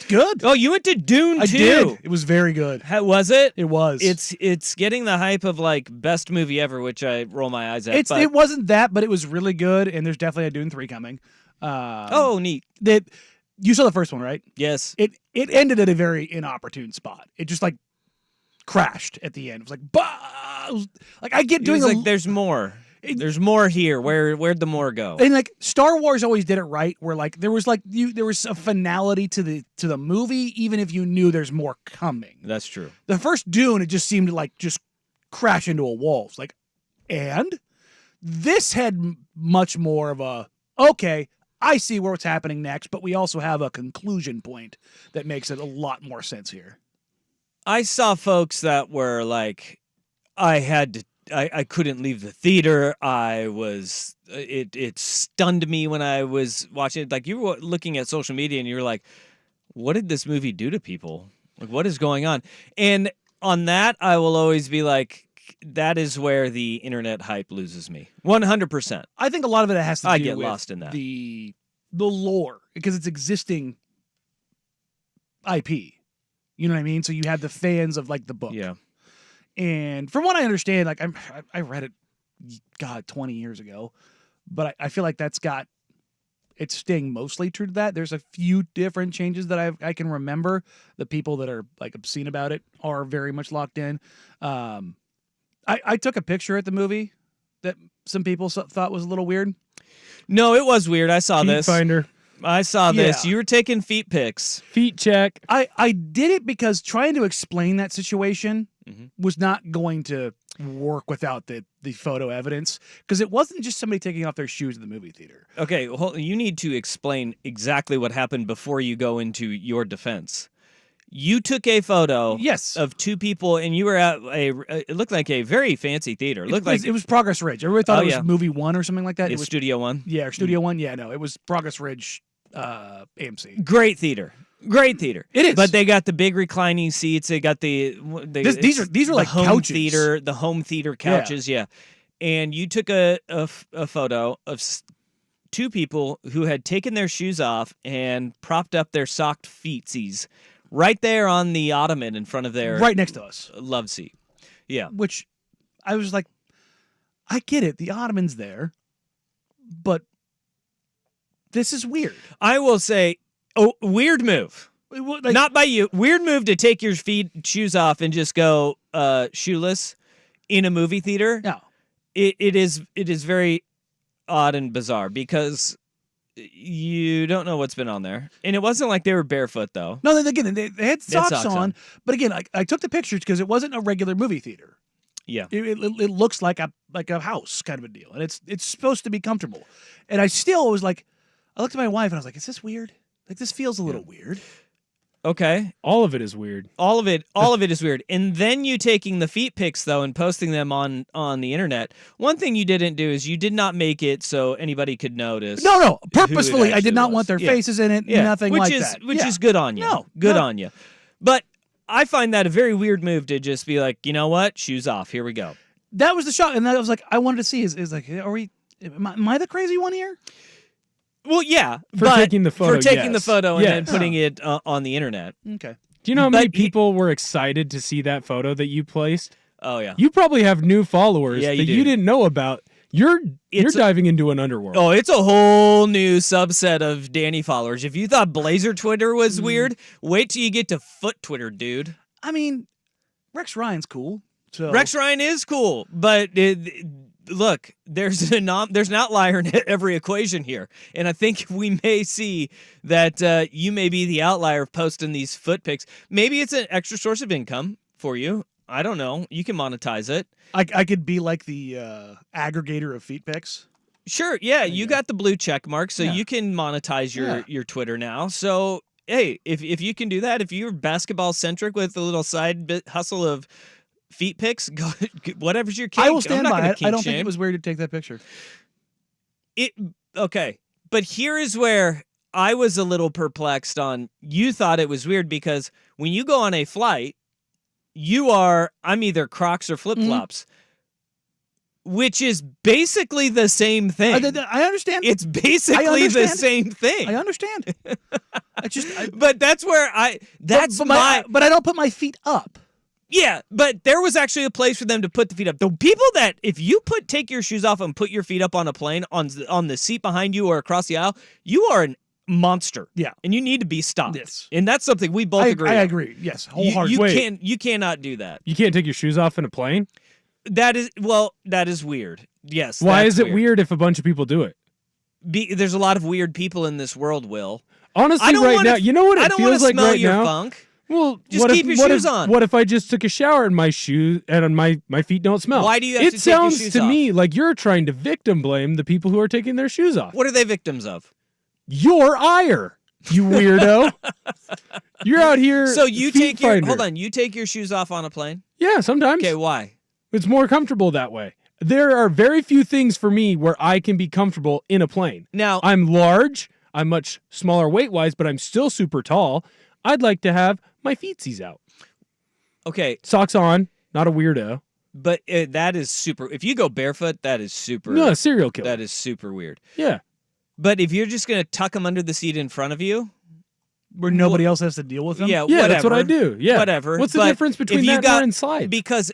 Good. Oh, you went to Dune I too. did. It was very good. How, was it? It was. It's getting the hype of like best movie ever, which I roll my eyes at. It wasn't that, but it was really good, and there's definitely a Dune 3 coming. Oh, neat. You saw the first one, right? Yes. It ended at a very inopportune spot. It just like crashed at the end. It was like, bah! It was, like I get doing like there's more. There's more here. Where'd the more go? And like Star Wars always did it right, where like there was a finality to the movie, even if you knew there's more coming. That's true. The first Dune, it just seemed to like just crash into a wall. It's like, and this had much more of a okay. I see what's happening next, but we also have a conclusion point that makes it a lot more sense here. I saw folks that were like, I couldn't leave the theater. It stunned me when I was watching it. Like you were looking at social media and you were like, what did this movie do to people? Like, what is going on? And on that, I will always be like, that is where the internet hype loses me. 100%. I think a lot of it has to do I get with lost in that. The lore, because it's existing IP. You know what I mean? So you have the fans of like the book. Yeah. And from what I understand, like I read it, God, 20 years ago, but I feel like it's staying mostly true to that. There's a few different changes that I can remember. The people that are like obscene about it are very much locked in. I took a picture at the movie that some people thought was a little weird. No, it was weird. I saw this. Feet finder. I saw this. Yeah. You were taking feet pics. Feet check. I did it because trying to explain that situation Mm-hmm. was not going to work without the photo evidence, because it wasn't just somebody taking off their shoes in the movie theater. Okay, you need to explain exactly what happened before you go into your defense. You took a photo Yes. of two people, and you were at it looked like a very fancy theater. It looked like it was Progress Ridge. Everybody thought Oh, it was yeah. Movie One or something like that. It it's was Studio One. or Studio One. Yeah, no, it was Progress Ridge AMC. Great theater. Great theater. It is. But they got the big reclining seats. They got these are the like home couches. theater, the home theater couches. Yeah. And you took a photo of two people who had taken their shoes off and propped up their socked feetsies right there on the ottoman in front of their Right next to us. love seat. Yeah. Which I was like, I get it. The ottoman's there, but this is weird. I will say, weird move. Like, Not by you. Weird move to take your shoes off and just go shoeless in a movie theater. no. It is very odd and bizarre because you don't know what's been on there. And it wasn't like they were barefoot, though. No, again, they had socks socks on. on. But again, I took the pictures because it wasn't a regular movie theater. Yeah. It looks like a house kind of a deal, and it's supposed to be comfortable. And I still was like, I looked at my wife and I was like, is this weird? Like, this feels a little weird. Okay. All of it is weird. All of it is weird. And then you taking the feet pics, though, and posting them on the internet. One thing you didn't do is you did not make it so anybody could notice. No, who it purposefully, I actually did not was. want their Yeah. faces in it. Yeah. Nothing which like is, that. Which Yeah. is good on you. No, good no. on you. But I find that a very weird move to just be like, you know what? Shoes off. Here we go. That was the shock, and I was like, I wanted to see is like, am I the crazy one here? Well, yeah. For but taking the photo, For taking the yes. photo and then Yes. putting it on the internet. Okay. Do you know how many But people were excited to see that photo that you placed? Oh, yeah. You probably have new followers Yeah, you that do. you didn't know about. You're It's a- diving into an underworld. Oh, it's a whole new subset of Danny followers. If you thought Blazer Twitter was weird, wait till you get to Foot Twitter, dude. I mean, Rex Ryan's cool. So Rex Ryan is cool, but look, there's an outlier in every equation here, and I think we may see that you may be the outlier of posting these foot pics. Maybe it's an extra source of income for you. I don't know. You can monetize it. I could be like the aggregator of feet pics. Sure, yeah, you got the blue check mark, so Yeah. you can monetize Yeah. your Twitter now. So, hey, if you can do that, if you're basketball centric with a little side bit hustle of feet pics, go whatever's your kink. I will I'm stand not by gonna it. I kink don't think shame. it was weird to take that picture. Okay, but here is where I was a little perplexed on. You thought it was weird because when you go on a flight, I'm either Crocs or flip flops. Which is basically the same thing. I understand. It's basically the understand. same thing. I understand. I just, But that's where that's but I don't put my feet up. Yeah, but there was actually a place for them to put the feet up. The people that, if you take your shoes off and put your feet up on a plane on the seat behind you or across the aisle, you are a monster. Yeah. And you need to be stopped. Yes. And that's something we both agree. I on. agree. Yes, wholeheartedly. You cannot do that. You can't take your shoes off in a plane? That is weird. Yes. Why that's is it weird if a bunch of people do it? There's a lot of weird people in this world, Will. Honestly, right now, you know what it feels like smell right your now? funk. Well, Just keep your shoes on. What if I just took a shower and my shoes and my feet don't smell? Why do you have to It take your sounds shoes to off? me like you're trying to victim blame the people who are taking their shoes off. What are they victims of? Your ire, you weirdo. You're out here. So you feet take your finder. you take your shoes off on a plane? Yeah, sometimes. Okay, why? It's more comfortable that way. There are very few things for me where I can be comfortable in a plane. Now, I'm large. I'm much smaller weight-wise, but I'm still super tall. I'd like to have my feetsies out. okay, Socks on, not a weirdo. but that is super. If you go barefoot, that is super. No, a serial killer. That is super weird. Yeah. But if you're just gonna tuck them under the seat in front of you, Where nobody else has to deal with them. yeah, Yeah, whatever. that's what I do. Yeah. Whatever. What's the But difference between if you that got, and wearing slides? Because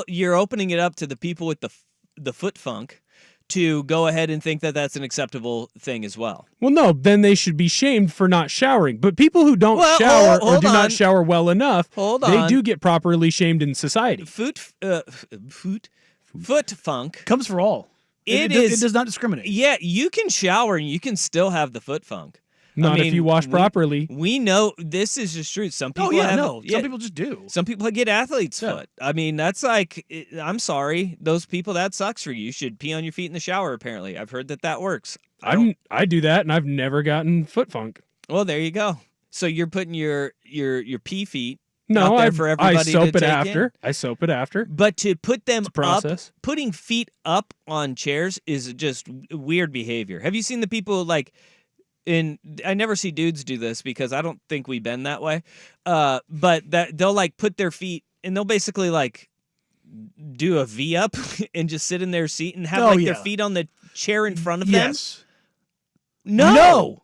you're opening it up to the people with the foot funk to go ahead and think that that's an acceptable thing as well. Well, no, then they should be shamed for not showering. But people who don't Well, shower or hold do on. not shower well enough, Hold they on. do get properly shamed in society. Foot funk. Comes for all. It It does not discriminate. Yeah, you can shower and you can still have the foot funk. Not I mean, if you wash properly. We know this is just true. Some people Oh yeah, have, no. yeah, Some people just do. some people get athlete's Yeah. foot. I mean, that's like, I'm sorry, those people, that sucks for you. You should pee on your feet in the shower. Apparently, I've heard that works. I do that, and I've never gotten foot funk. Well, there you go. So you're putting your pee feet No, out there I for everybody soap to it take after. in. I soap it after. But to put them It's a process. up, putting feet up on chairs is just weird behavior. Have you seen the people like? I never see dudes do this because I don't think we bend that way. But that they'll like put their feet and they'll basically like do a V up and just sit in their seat and have their yeah. feet on the chair in front of them. Yes. No.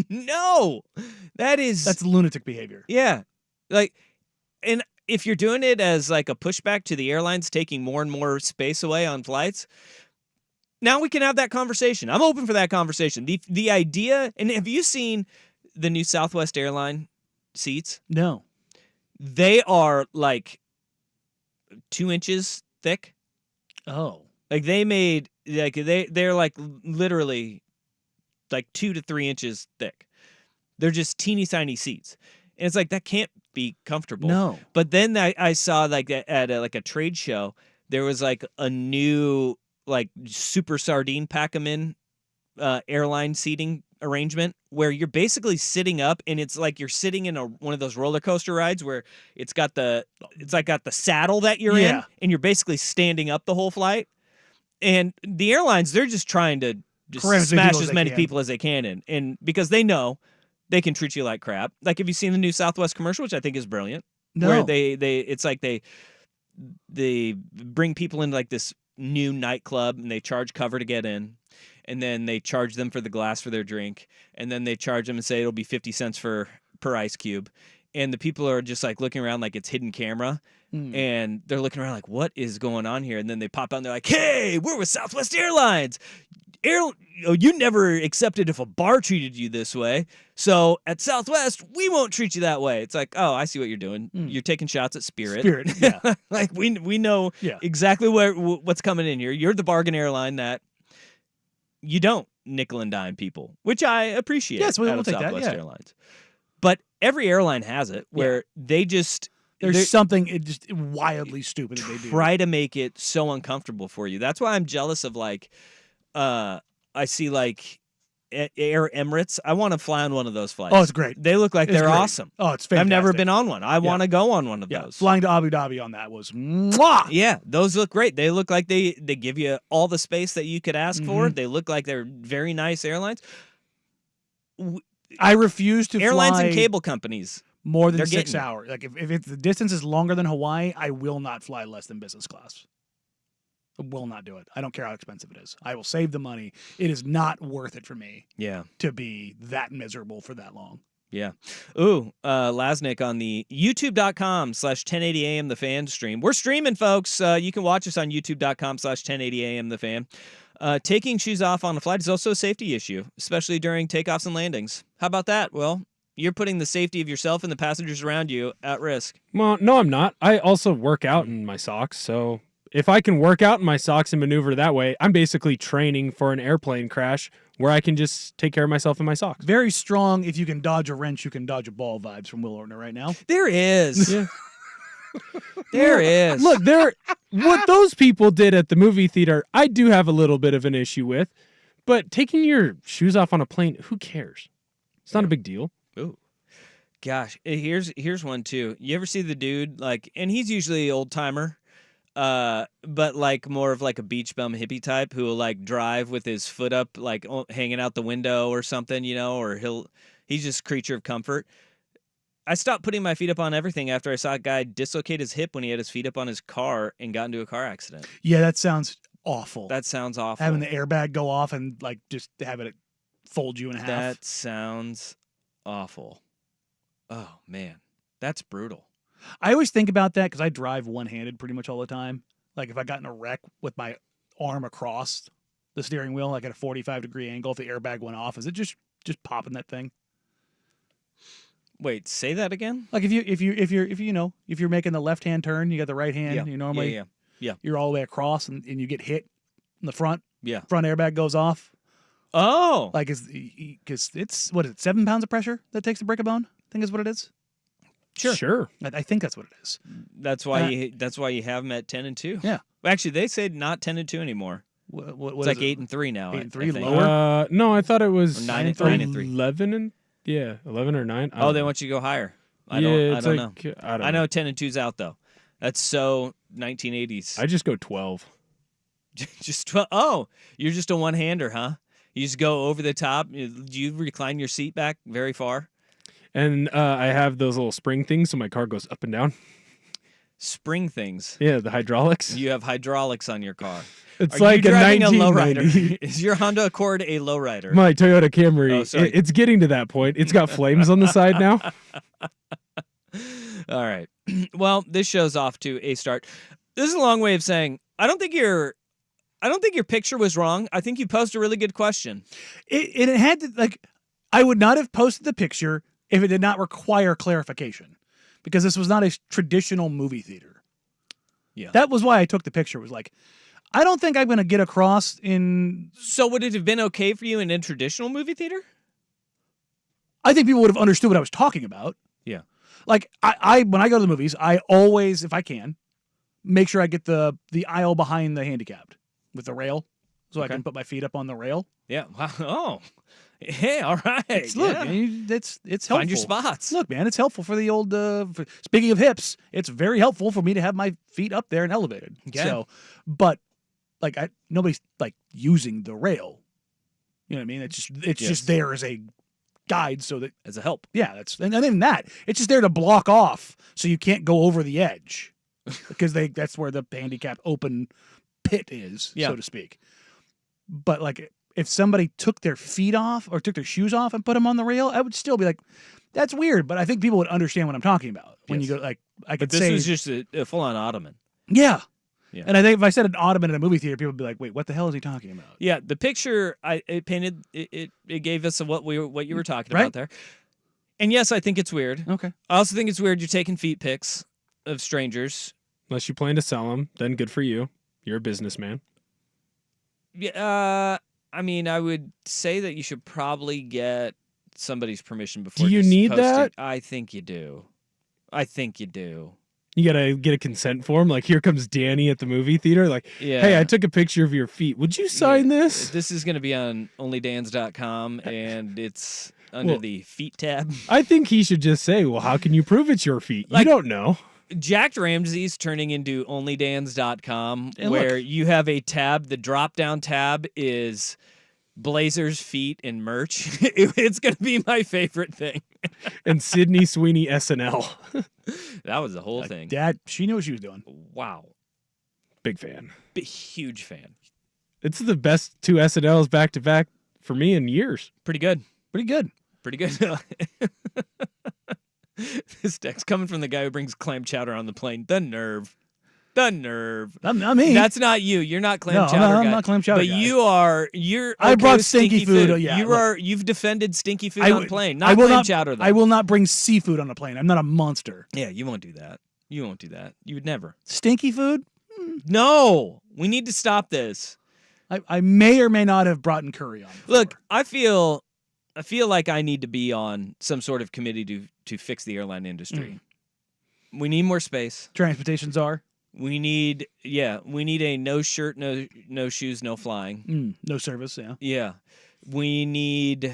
No. That's lunatic behavior. yeah. Like, and if you're doing it as like a pushback to the airlines taking more and more space away on flights, now we can have that conversation. I'm open for that conversation. The idea, and have you seen the new Southwest airline seats? No. They are like 2 inches thick. Oh. Like they made like they're like literally like 2 to 3 inches thick. They're just teeny tiny seats, and it's like that can't be comfortable. No. But then I saw like at a trade show there was like a new like super sardine pack-em-in airline seating arrangement where you're basically sitting up and it's like you're sitting in one of those roller coaster rides where it's got the saddle that you're in Yeah. and you're basically standing up the whole flight. And the airlines, they're just trying to just Cram as many smash people as as they many can. people as they can in. And because they know they can treat you like crap. Like, have you seen the new Southwest commercial, which I think is brilliant? No. Where it's like they bring people into like this new nightclub and they charge cover to get in, and then they charge them for the glass for their drink, and then they charge them and say it'll be 50 cents per ice cube, and the people are just like looking around like it's hidden camera, and they're looking around like, what is going on here? And then they pop out and they're like, hey, we're with Southwest Airlines. You never accepted if a bar treated you this way. So at Southwest, we won't treat you that way. It's like, oh, I see what you're doing. You're taking shots at Spirit. Spirit, yeah. Like we know Yeah. exactly what's coming in here. You're the bargain airline that you don't nickel and dime people, which I appreciate. Yes, we'll out of take that, Southwest yeah. Airlines. But every airline has it where they just There's something just wildly stupid that they do. try to make it so uncomfortable for you. That's why I'm jealous of like I see like Air Emirates. I want to fly on one of those flights. Oh, it's great. They look like It's they're great. awesome. Oh, it's fantastic. I've never been on one. I want to go on one of Yeah, those. flying to Abu Dhabi on that was mwah! Yeah, those look great. They look like they give you all the space that you could ask for. They look like they're very nice airlines. I refuse to Airlines fly and cable companies. more than they're 6 getting it. hours. Like if the distance is longer than Hawaii, I will not fly less than business class. I will not do it. I don't care how expensive it is. I will save the money. It is not worth it for me Yeah. to be that miserable for that long. Yeah. Ooh, Lasnik on the youtube.com/1080am the fan stream. We're streaming, folks. You can watch us on youtube.com/1080am the fan. Taking shoes off on a flight is also a safety issue, especially during takeoffs and landings. How about that? Well, you're putting the safety of yourself and the passengers around you at risk. Well, no, I'm not. I also work out in my socks, so if I can work out in my socks and maneuver that way, I'm basically training for an airplane crash where I can just take care of myself in my socks. Very strong. If you can dodge a wrench, you can dodge a ball vibes from Will Ortner right now. There is. Yeah. There is. Look, what those people did at the movie theater, I do have a little bit of an issue with. But taking your shoes off on a plane, who cares? It's not a big deal. Ooh. Gosh, here's one too. You ever see the dude and he's usually old timer, but more of a beach bum hippie type who will drive with his foot up, hanging out the window or something, or he's just a creature of comfort. I stopped putting my feet up on everything after I saw a guy dislocate his hip when he had his feet up on his car and got into a car accident. Yeah, that sounds awful. That sounds awful. Having the airbag go off and just having it fold you in half. That sounds awful. Oh man, that's brutal. I always think about that because I drive one-handed pretty much all the time. Like if I got in a wreck with my arm across the steering wheel, at a 45-degree angle, if the airbag went off, is it just popping that thing? Wait, say that again? Like if you're making the left-hand turn, you got the right hand. Yeah. You normally Yeah. you're all the way across and you get hit in the front. Yeah. Front airbag goes off. Oh. Because it's what is it, 7 pounds of pressure that takes to break a bone? I think is what it is. Sure. I think that's what it is. That's why you have them at 10 and 2. Yeah. Well, actually, they say not 10 and 2 anymore. What It's like 8 and 3 now. 8 and I 3 think. lower? No, I thought it was Or 9 and 3. 11 and 11 or 9. Oh, they want you to go higher. I it's don't know. I know 10 and 2's out though. That's so 1980s. I just go 12. Just 12. Oh, you're just a one-hander, huh? You just go over the top. Do you recline your seat back very far? And I have those little spring things, so my car goes up and down. Spring things. Yeah, the hydraulics. You have hydraulics on your car. It's Are like you a driving 1990. lowrider? Is your Honda Accord a lowrider? My Toyota Camry. Oh, sorry. It's getting to that point. It's got flames on the side now. All right. Well, this show's off to a start. This is a long way of saying I don't think your picture was wrong. I think you posed a really good question. It had to I would not have posted the picture if it did not require clarification, because this was not a traditional movie theater. Yeah. That was why I took the picture. Was I don't think I'm going to get across in. So would it have been okay for you in a traditional movie theater? I think people would have understood what I was talking about. Yeah. I when I go to the movies, I always, if I can, make sure I get the aisle behind the handicapped with the rail, so I can put my feet up on the rail. Yeah. Wow. Oh. Hey, all right. Look, man, it's helpful. Find your spots. Look, man, it's helpful for the old. Speaking of hips, it's very helpful for me to have my feet up there and elevated. Okay. So, but nobody's using the rail. You know what I mean? It's just there as a guide, so that As a help. yeah, and even that, it's just there to block off so you can't go over the edge, because that's where the handicapped open pit is, Yeah. so to speak. But if somebody took their feet off or took their shoes off and put them on the rail, I would still be like, that's weird. But I think people would understand what I'm talking about when Yes. you go I But could this say was just a full-on ottoman. yeah. Yeah. And I think if I said an ottoman in a movie theater, people would be like, wait, what the hell is he talking about? Yeah, the picture it painted it gave us what you were talking Right. about there. And yes, I think it's weird. Okay. I also think it's weird you're taking feet pics of strangers. Unless you plan to sell them, then good for you. You're a businessman. Yeah, I mean, I would say that you should probably get somebody's permission before. Do you just need posting. that? I think you do. I think you do. You gotta get a consent form. Like, here comes Danny at the movie theater. Like, Yeah. hey, I took a picture of your feet. Would you sign this? This is going to be on onlydans.com, and it's under Well- the feet tab. I think he should just say, well, how can you prove it's your feet? You don't know. Jack Ramsey's turning into onlydans.com, And where look. you have a tab. The drop-down tab is Blazers, feet, and merch. It's going to be my favorite thing. And Sydney Sweeney SNL. That was the whole thing. Dad, she knew what she was doing. Wow. Big fan. Huge fan. It's the best 2 SNLs back to back for me in years. Pretty good. Pretty good. Pretty good. This text coming from the guy who brings clam chowder on the plane. The nerve. The nerve. Not me. That's not you. You're not clam No, chowder I'm guy. not clam chowder But guy. you're I okay brought with stinky food, yeah, you look. are you've defended stinky food I on would- plane. I Not will clam not. chowder though. I will not bring seafood on a plane. I'm not a monster. Yeah, you won't do that. You won't do that. You would never. Stinky food. No. We need to stop this. I may or may not have brought in curry on. Before. Look, I feel like I need to be on some sort of committee to fix the airline industry. We need more space. Transportation czar. We need a no shirt, no shoes, no flying. No service. Yeah. Yeah. We need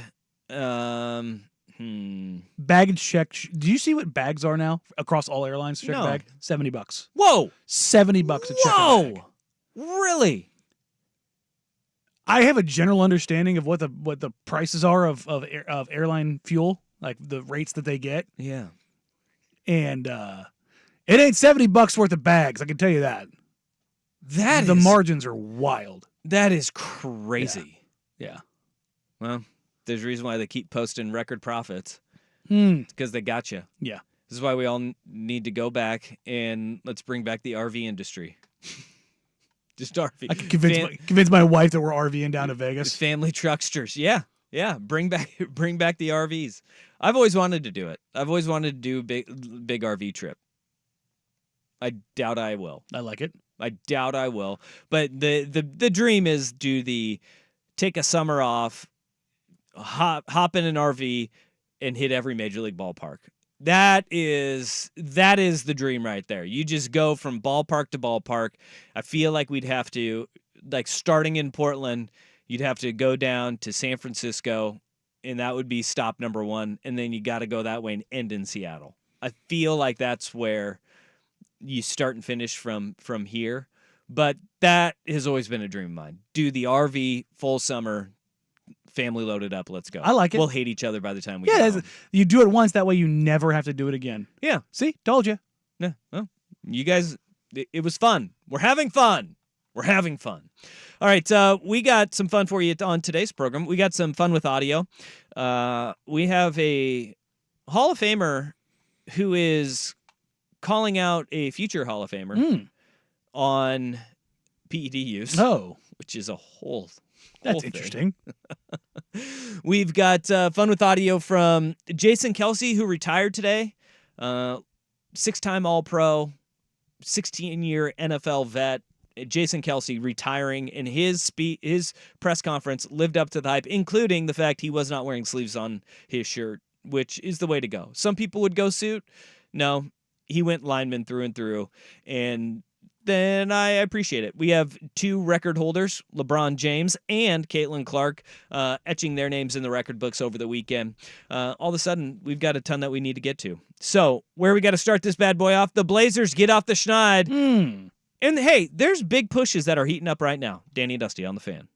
Baggage check. Do you see what bags are now across all airlines? Check No. a bag. $70. Whoa. $70 a check a bag. Whoa. Really? I have a general understanding of what the prices are of airline fuel, like the rates that they get, Yeah. and it ain't $70 worth of bags. I can tell you that. The margins are wild. That is crazy. Yeah. Well, there's a reason why they keep posting record profits. Hmm. It's because they got you. Yeah. This is why we all need to go back and let's bring back the RV industry. Just RV. I can convince my wife that we're RVing down to The Vegas. family trucksters. Yeah. Bring back the RVs. I've always wanted to do it. I've always wanted to do a big RV trip. I doubt I will. I like it. I doubt I will. But the dream is take a summer off, hop in an RV, and hit every major league ballpark. That is the dream right there. You just go from ballpark to ballpark. I feel like we'd have to, like, starting in Portland, you'd have to go down to San Francisco, and that would be stop number 1, and then you got to go that way and end in Seattle. I feel like that's where you start and finish from here. But that has always been a dream of mine. Do the RV full summer, family loaded up. Let's go. I like it. We'll hate each other by the time we Yeah, get it's- home. you do it once. That way you never have to do it again. Yeah. See? Told you. Yeah. Well, you guys, it was fun. We're having fun. We're having fun. All right. We got some fun for you on today's program. We got some fun with audio. We have a Hall of Famer who is calling out a future Hall of Famer on PED use, which is a whole That's thing. interesting. We've got fun with audio from Jason Kelsey, who retired today. 6-time All-Pro, 16-year NFL vet. Jason Kelsey retiring, and his press conference lived up to the hype, including the fact he was not wearing sleeves on his shirt, which is the way to go. Some people would go suit. No, he went lineman through and through, and then I appreciate it. We have 2 record holders, LeBron James and Caitlin Clark, etching their names in the record books over the weekend. All of a sudden, we've got a ton that we need to get to. So, where we got to start this bad boy off? The Blazers get off the schneid. And hey, there's big pushes that are heating up right now. Danny and Dusty on the Fan.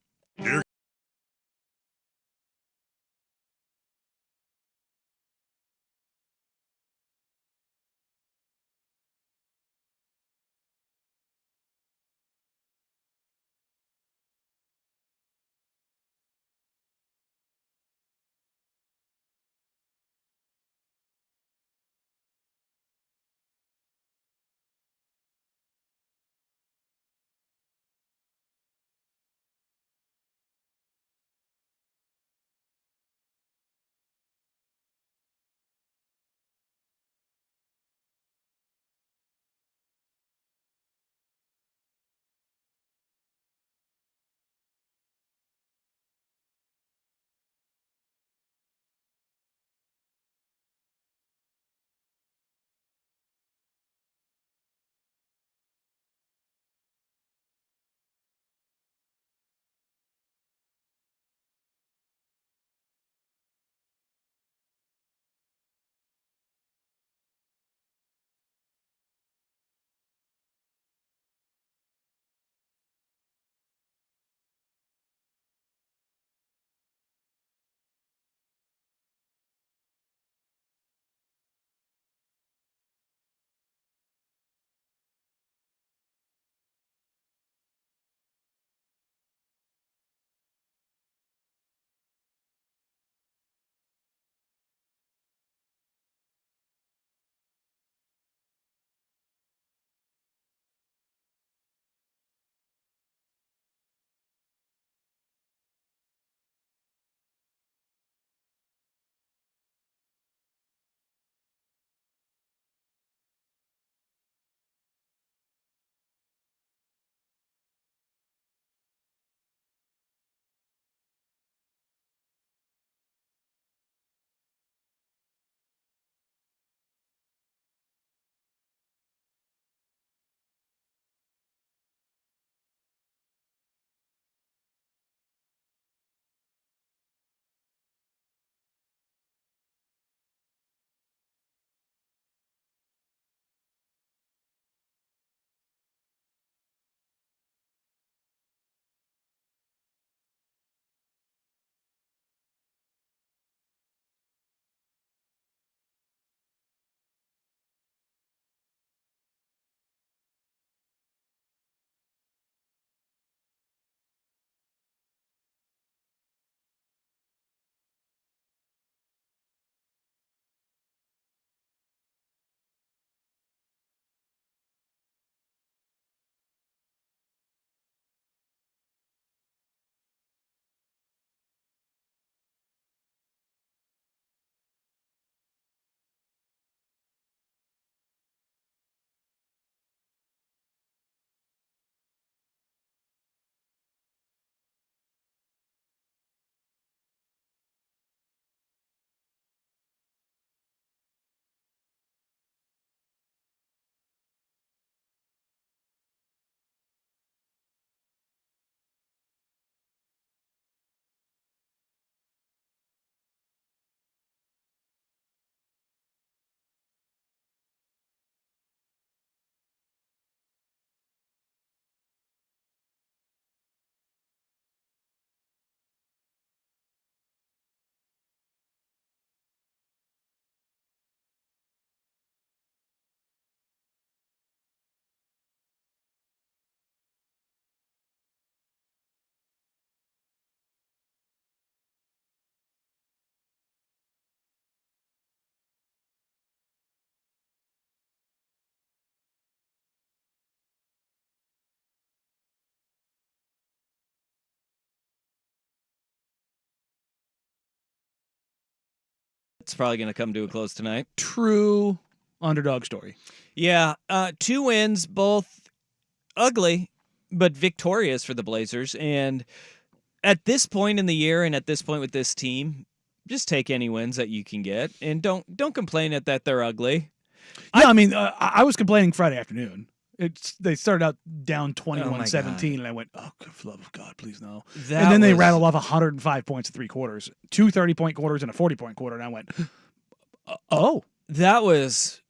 It's probably going to come to a close tonight. True underdog story. Yeah, 2 wins, both ugly, but victorious for the Blazers. And at this point in the year and at this point with this team, just take any wins that you can get, and don't complain at that they're ugly. Yeah, I mean, I was complaining Friday afternoon. They started out down Oh, my 21-17, and I went, oh, for the love of God, please no. That And then they was- rattled off 105 points in 3 quarters, 2 30-point quarters and a 40-point quarter, and I went, oh. That was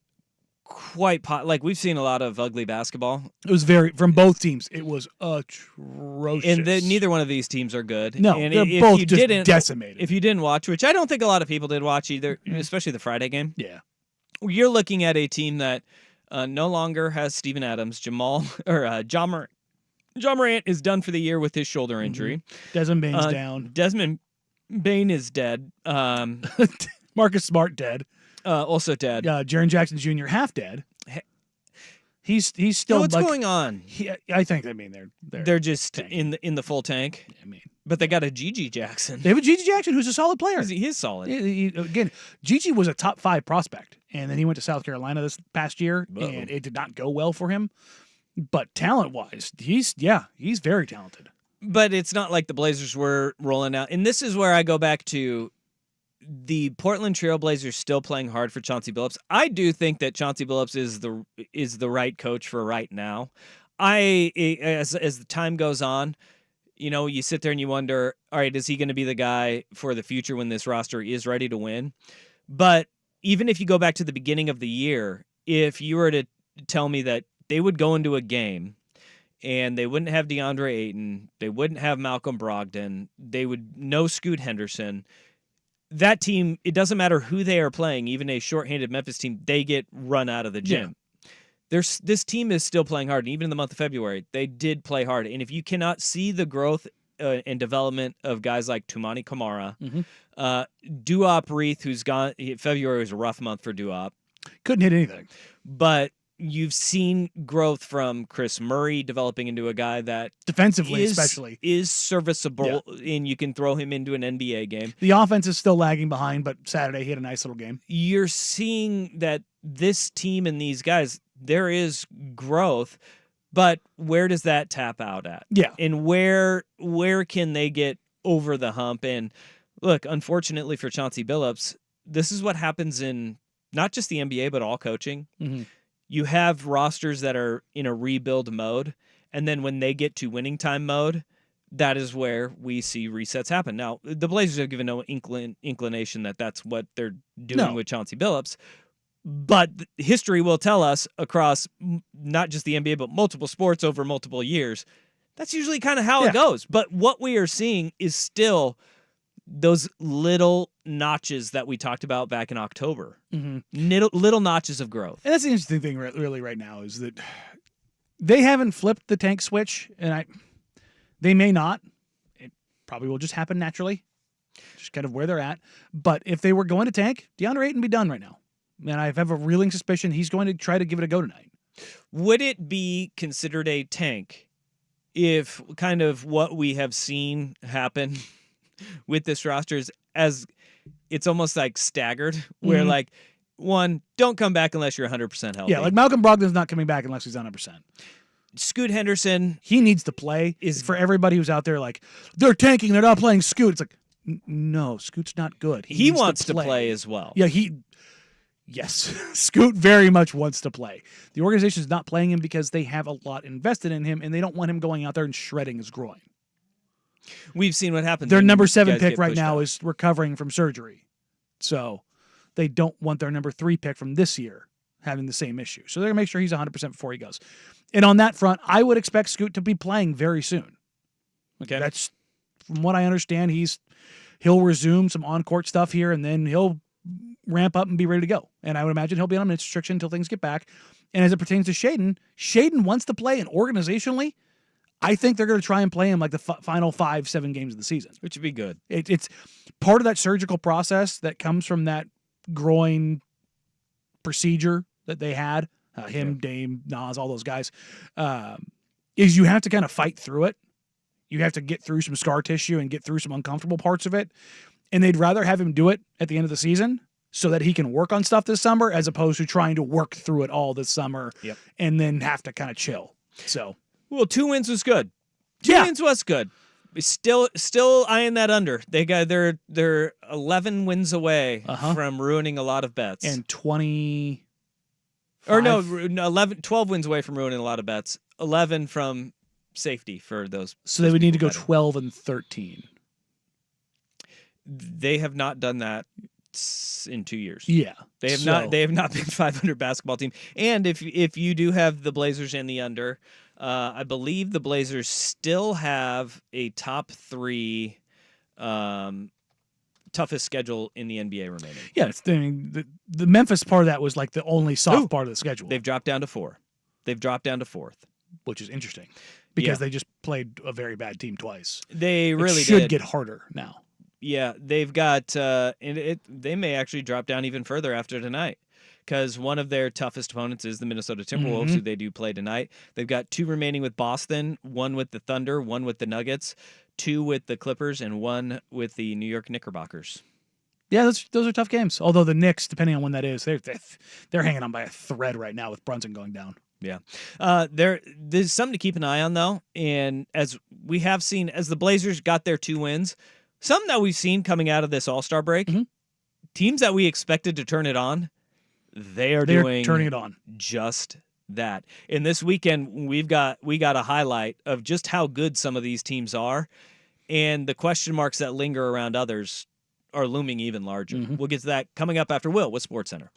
quite like we've seen a lot of ugly basketball, It was from both teams, it was atrocious. and neither one of these teams are good. No, and they're if both you just didn't, decimated. If you didn't watch, which I don't think a lot of people did watch either, especially the Friday game, Yeah. you're looking at a team that no longer has Steven Adams. John Morant is done for the year with his shoulder injury. Desmond Bane's down. Desmond Bain is dead. Marcus Smart dead. Also dead. Jaren Jackson Jr. half dead. He's So still what's like, going on? I think They're just tanking. in the full tank. I mean, But they got a Gigi Jackson. they have a Gigi Jackson who's a solid player. He's solid. Again, Gigi was a top 5 prospect, and then he went to South Carolina this past year, Uh-oh. and it did not go well for him. But talent-wise, he's very talented. But it's not like the Blazers were rolling out. And this is where I go back to the Portland Trail Blazers still playing hard for Chauncey Billups. I do think that Chauncey Billups is the right coach for right now. As the time goes on, you sit there and you wonder, all right, is he going to be the guy for the future when this roster is ready to win? But even if you go back to the beginning of the year, if you were to tell me that they would go into a game and they wouldn't have DeAndre Ayton, they wouldn't have Malcolm Brogdon, they would no Scoot Henderson, that team, it doesn't matter who they are playing, even a shorthanded Memphis team, they get run out of the gym. This team is still playing hard. And even in the month of February, they did play hard. And if you cannot see the growth and development of guys like Tumani Kamara, Duop Reith, who's gone, February was a rough month for Duop. Couldn't hit anything. But you've seen growth from Chris Murray developing into a guy that Defensively, especially. is serviceable, and you can throw him into an NBA game. The offense is still lagging behind, but Saturday he had a nice little game. You're seeing that this team and these guys, there is growth, but where does that tap out at? Yeah. And where can they get over the hump? And look, unfortunately for Chauncey Billups, this is what happens in not just the NBA, but all coaching. Mm-hmm. You have rosters that are in a rebuild mode, and then when they get to winning time mode, that is where we see resets happen. Now, the Blazers have given no inclination that that's what they're doing with Chauncey Billups, but history will tell us across not just the NBA, but multiple sports over multiple years, that's usually kind of how it goes. But what we are seeing is still those little notches that we talked about back in October. Little notches of growth. And that's the interesting thing really right now is that they haven't flipped the tank switch, and they may not. It probably will just happen naturally, just kind of where they're at. But if they were going to tank, DeAndre Ayton would be done right now. And I have a reeling suspicion he's going to try to give it a go tonight. Would it be considered a tank if kind of what we have seen happen with this roster is as it's almost like staggered, where like, one, don't come back unless you're 100% healthy. Yeah, like Malcolm Brogdon's not coming back unless he's 100%. Scoot Henderson, He needs to play. Is for everybody who's out there like, they're tanking, they're not playing Scoot. It's like, no, Scoot's not good. he needs wants to play as well. Yeah, yes, Scoot very much wants to play. The organization is not playing him because they have a lot invested in him, and they don't want him going out there and shredding his groin. We've seen what happens. Their when number 7 guys pick get right pushed now out. is recovering from surgery. So they don't want their number 3 pick from this year having the same issue. So they're going to make sure he's 100% before he goes. And on that front, I would expect Scoot to be playing very soon. Okay. That's, from what I understand, he'll resume some on-court stuff here, and then he'll ramp up and be ready to go. And I would imagine he'll be on minutes restriction until things get back. And as it pertains to Shaedon wants to play, and organizationally, I think they're going to try and play him like the final 5-7 games of the season. Which would be good. It's part of that surgical process that comes from that groin procedure that they had, Dame, Nas, all those guys, is you have to kind of fight through it. You have to get through some scar tissue and get through some uncomfortable parts of it. And they'd rather have him do it at the end of the season so that he can work on stuff this summer as opposed to trying to work through it all this summer Yep. and then have to kind of chill. So, Well, 2 wins was good. 2 Yeah. wins was good. Still eyeing that under. They're 11 wins away from ruining a lot of bets. and 20 or no, 12 wins away from ruining a lot of bets. 11 from safety for those. so they would need to go betting. 12 and 13. They have not done that in 2 years. Yeah. They have So- not. They have not been 500 basketball team. And if you do have the Blazers in the under, I believe the Blazers still have a top 3 toughest schedule in the NBA remaining. Yeah, the Memphis part of that was like the only soft Ooh. part of the schedule, They've dropped down to 4. They've dropped down to 4th. which is interesting because Yeah. they just played a very bad team twice. They It really should did. get harder now. Yeah, they've got they may actually drop down even further after tonight. Because one of their toughest opponents is the Minnesota Timberwolves, who they do play tonight. They've got 2 remaining with Boston, 1 with the Thunder, 1 with the Nuggets, 2 with the Clippers, and 1 with the New York Knickerbockers. Yeah, those are tough games. Although the Knicks, depending on when that is, they're hanging on by a thread right now with Brunson going down. Yeah. There's something to keep an eye on, though. And as we have seen, as the Blazers got their 2 wins, something that we've seen coming out of this All-Star break, teams that we expected to turn it on, they're doing turning it on. just that. And this weekend, we got a highlight of just how good some of these teams are, and the question marks that linger around others are looming even larger. We'll get to that coming up after Will with SportsCenter.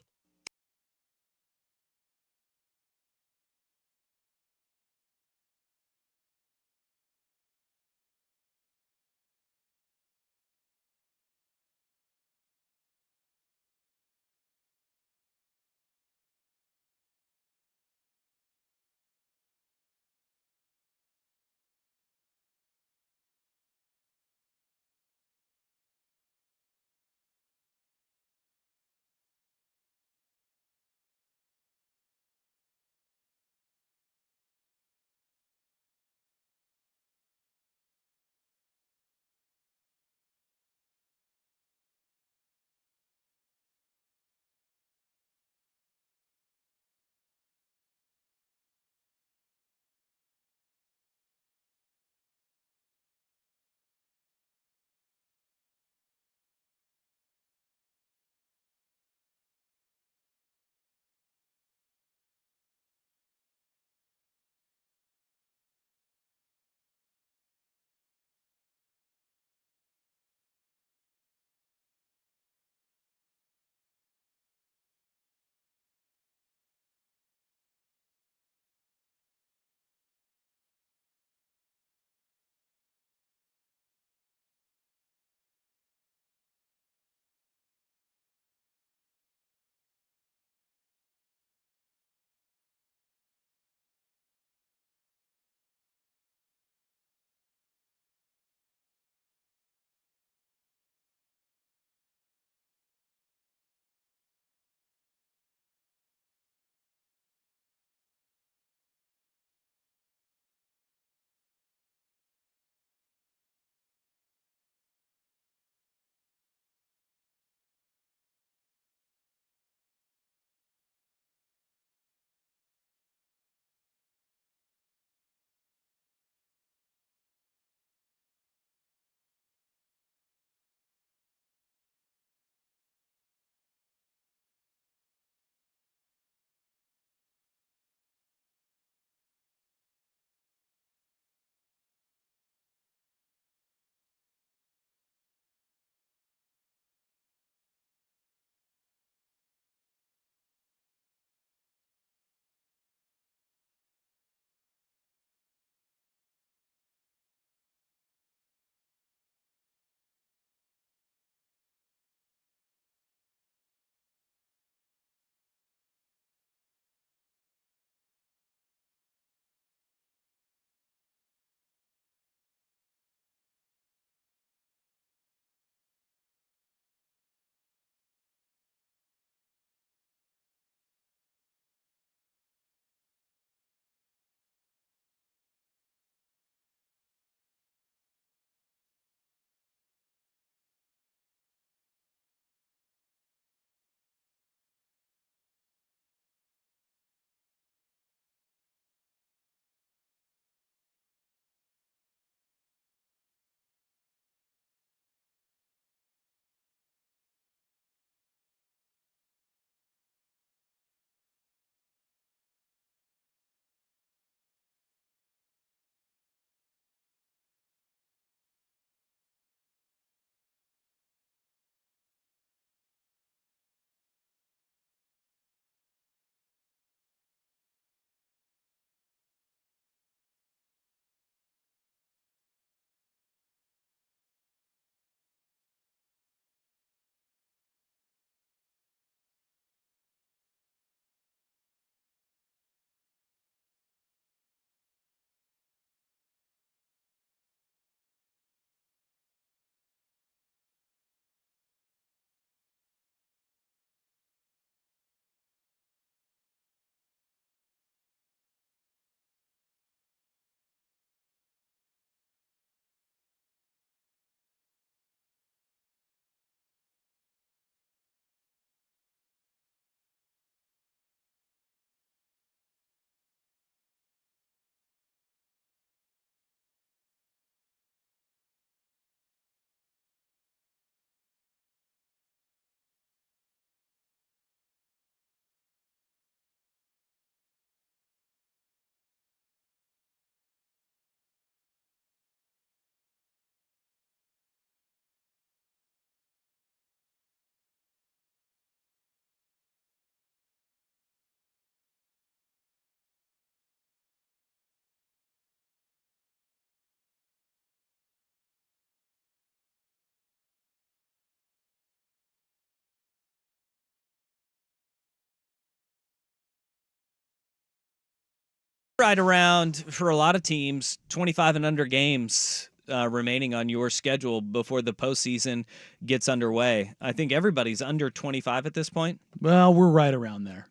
Right around, for a lot of teams, 25 and under games remaining on your schedule before the postseason gets underway. I think everybody's under 25 at this point. Well, we're right around there.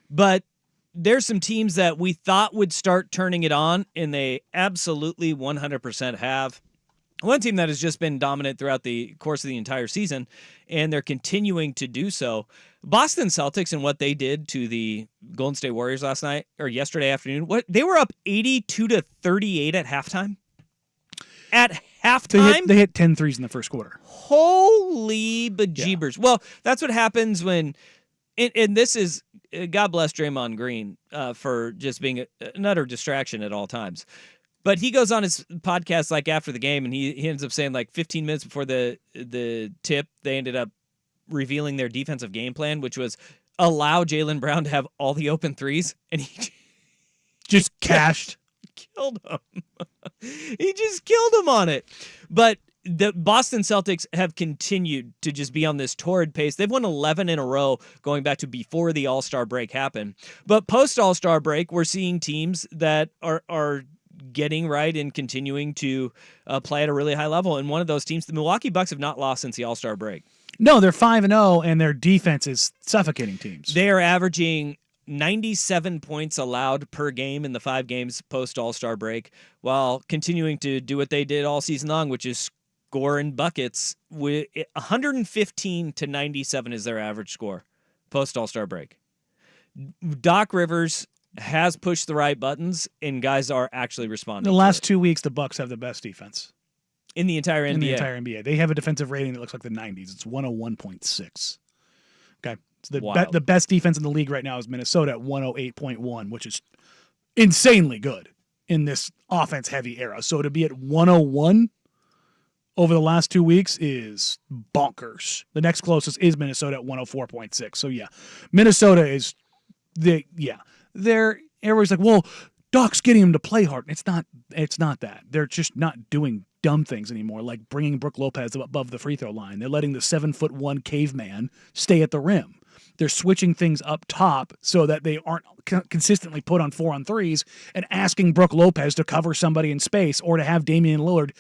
But there's some teams that we thought would start turning it on, and they absolutely 100% have. One team that has just been dominant throughout the course of the entire season, and they're continuing to do so. Boston Celtics and what they did to the Golden State Warriors last night or yesterday afternoon. They were up 82-38 at halftime. At halftime, They hit 10 threes in the first quarter. Holy bejeebers! Yeah. Well, that's what happens when, and this is, God bless Draymond Green for just being an utter distraction at all times. But he goes on his podcast like after the game, and he ends up saying like 15 minutes before the tip, they ended up revealing their defensive game plan, which was allow Jaylen Brown to have all the open threes, and he just killed him. He just killed him on it. But the Boston Celtics have continued to just be on this torrid pace. They've won 11 in a row going back to before the All-Star break happened. But post All-Star break, we're seeing teams that are getting right and continuing to play at a really high level. And one of those teams, the Milwaukee Bucks, have not lost since the All-Star break. No, they're 5-0, and their defense is suffocating teams. They are averaging 97 points allowed per game in the 5 games post All-Star break, while continuing to do what they did all season long, which is score in buckets. 115-97 is their average score post All-Star break. Doc Rivers has pushed the right buttons, and guys are actually responding. The last 2 weeks, the Bucks have the best defense in the entire NBA. In the entire NBA, they have a defensive rating that looks like the 90s. It's 101.6. Okay, so the best defense in the league right now is Minnesota at 108.1, which is insanely good in this offense-heavy era. So to be at 101 over the last 2 weeks is bonkers. The next closest is Minnesota at 104.6. So yeah, Minnesota is everybody's like, well, Doc's getting him to play hard. It's not that. They're just not doing dumb things anymore, like bringing Brook Lopez above the free throw line. They're letting the 7'1" caveman stay at the rim. They're switching things up top so that they aren't consistently put on 4-on-3s and asking Brook Lopez to cover somebody in space, or to have Damian Lillard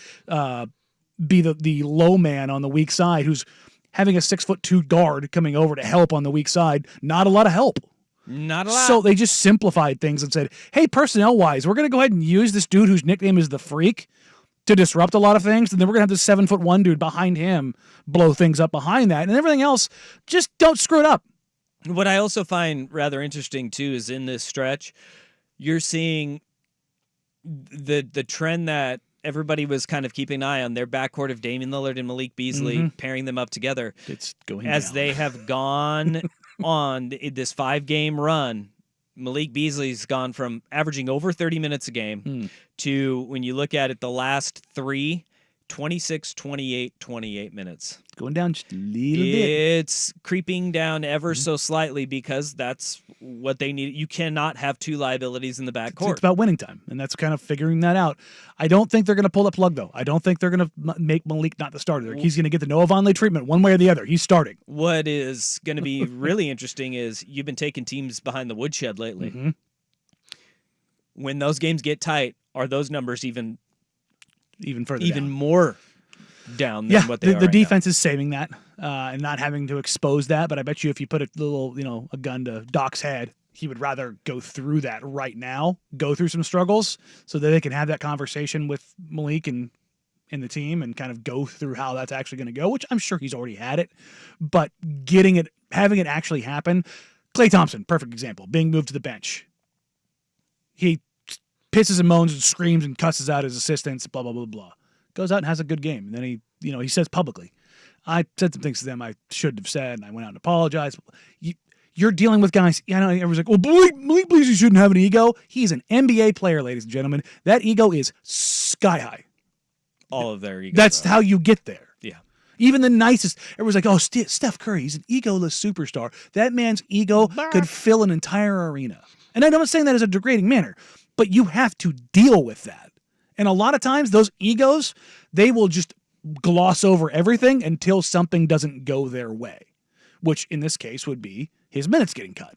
be the low man on the weak side, who's having a 6'2" guard coming over to help on the weak side. Not a lot of help. Not a lot. So they just simplified things and said, hey, personnel-wise, we're going to go ahead and use this dude whose nickname is the Freak to disrupt a lot of things, and then we're going to have this 7'1" dude behind him blow things up behind that, and everything else, just don't screw it up. What I also find rather interesting, too, is in this stretch, you're seeing the trend that everybody was kind of keeping an eye on, their backcourt of Damian Lillard and Malik Beasley, pairing them up together. It's going as down. They have gone on this 5-game run. Malik Beasley's gone from averaging over 30 minutes a game to, when you look at it, the last 3, 26, 28, 28 minutes. Going down just a little bit. It's creeping down ever so slightly, because that's what they need. You cannot have 2 liabilities in the backcourt. It's about winning time, and that's kind of figuring that out. I don't think they're going to pull the plug, though. I don't think they're going to make Malik not the starter. He's going to get the Noah Vonleh treatment one way or the other. He's starting. What is going to be really interesting is you've been taking teams behind the woodshed lately. When those games get tight, are those numbers even further, even down? More down than what they are. The defense is saving that and not having to expose that. But I bet you if you put a gun to Doc's head, he would rather go through that right now, go through some struggles, so that they can have that conversation with Malik and the team, and kind of go through how that's actually going to go, which I'm sure he's already had it. But having it actually happen. Klay Thompson, perfect example, being moved to the bench. He pisses and moans and screams and cusses out his assistants, blah, blah, blah, blah. Goes out and has a good game. And then he says publicly, I said some things to them I shouldn't have said, and I went out and apologized. You're dealing with guys, everyone's like, well, Malik Beasley shouldn't have an ego. He's an NBA player, ladies and gentlemen. That ego is sky high. All of their egos. That's how you get there. Yeah. Even the nicest, everyone's like, oh, Steph Curry, he's an egoless superstar. That man's ego could fill an entire arena. And I'm not saying that as a degrading manner, but you have to deal with that. And a lot of times those egos, they will just gloss over everything until something doesn't go their way, which in this case would be his minutes getting cut.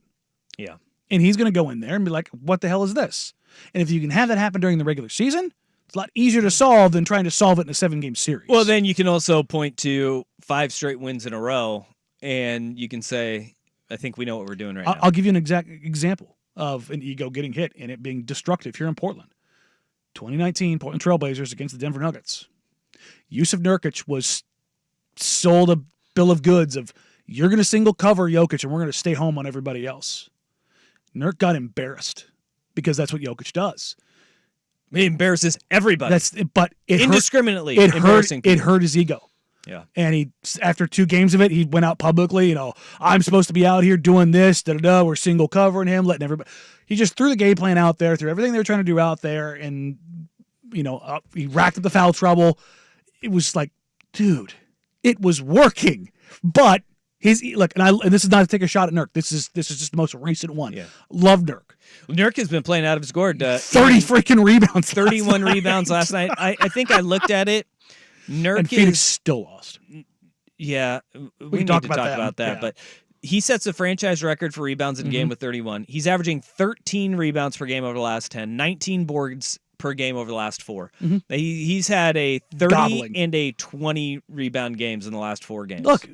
Yeah. And he's going to go in there and be like, what the hell is this? And if you can have that happen during the regular season, it's a lot easier to solve than trying to solve it in a 7-game series. Well, then you can also point to 5 straight wins in a row, and you can say, I think we know what we're doing right now. I'll give you an exact example of an ego getting hit and it being destructive here in Portland. 2019 Portland Trailblazers against the Denver Nuggets. Yusuf Nurkic was sold a bill of goods of, you're going to single cover Jokic and we're going to stay home on everybody else. Nurk got embarrassed because that's what Jokic does. He embarrasses everybody. But it indiscriminately. It hurt his ego. Yeah. And he, after 2 games of it, he went out publicly, I'm supposed to be out here doing this, we're single covering him, letting everybody. He just threw the game plan out there, threw everything they were trying to do out there, and, he racked up the foul trouble. It was like, dude, it was working. But and this is not to take a shot at Nurk. This is just the most recent one. Yeah. Love Nurk. Nurk has been playing out of his gourd. 30 freaking rebounds. 31 rebounds last night. I think I looked at it. Nurk and Phoenix still lost. Yeah, we need talk to about talk that. about that. Yeah. But he sets a franchise record for rebounds in a game with 31. He's averaging 13 rebounds per game over the last 10, 19 boards per game over the last 4. He's had a 30 Gobbling. and a 20 rebound games in the last 4 games. Look,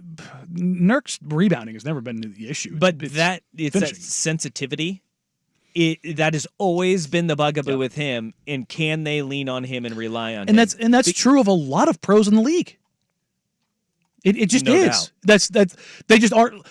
Nurk's rebounding has never been the issue. but It's that finishing. sensitivity. That has always been the bugaboo with him, and can they lean on him and rely on him? And that's true of a lot of pros in the league. It just No is. doubt. That's they just aren't.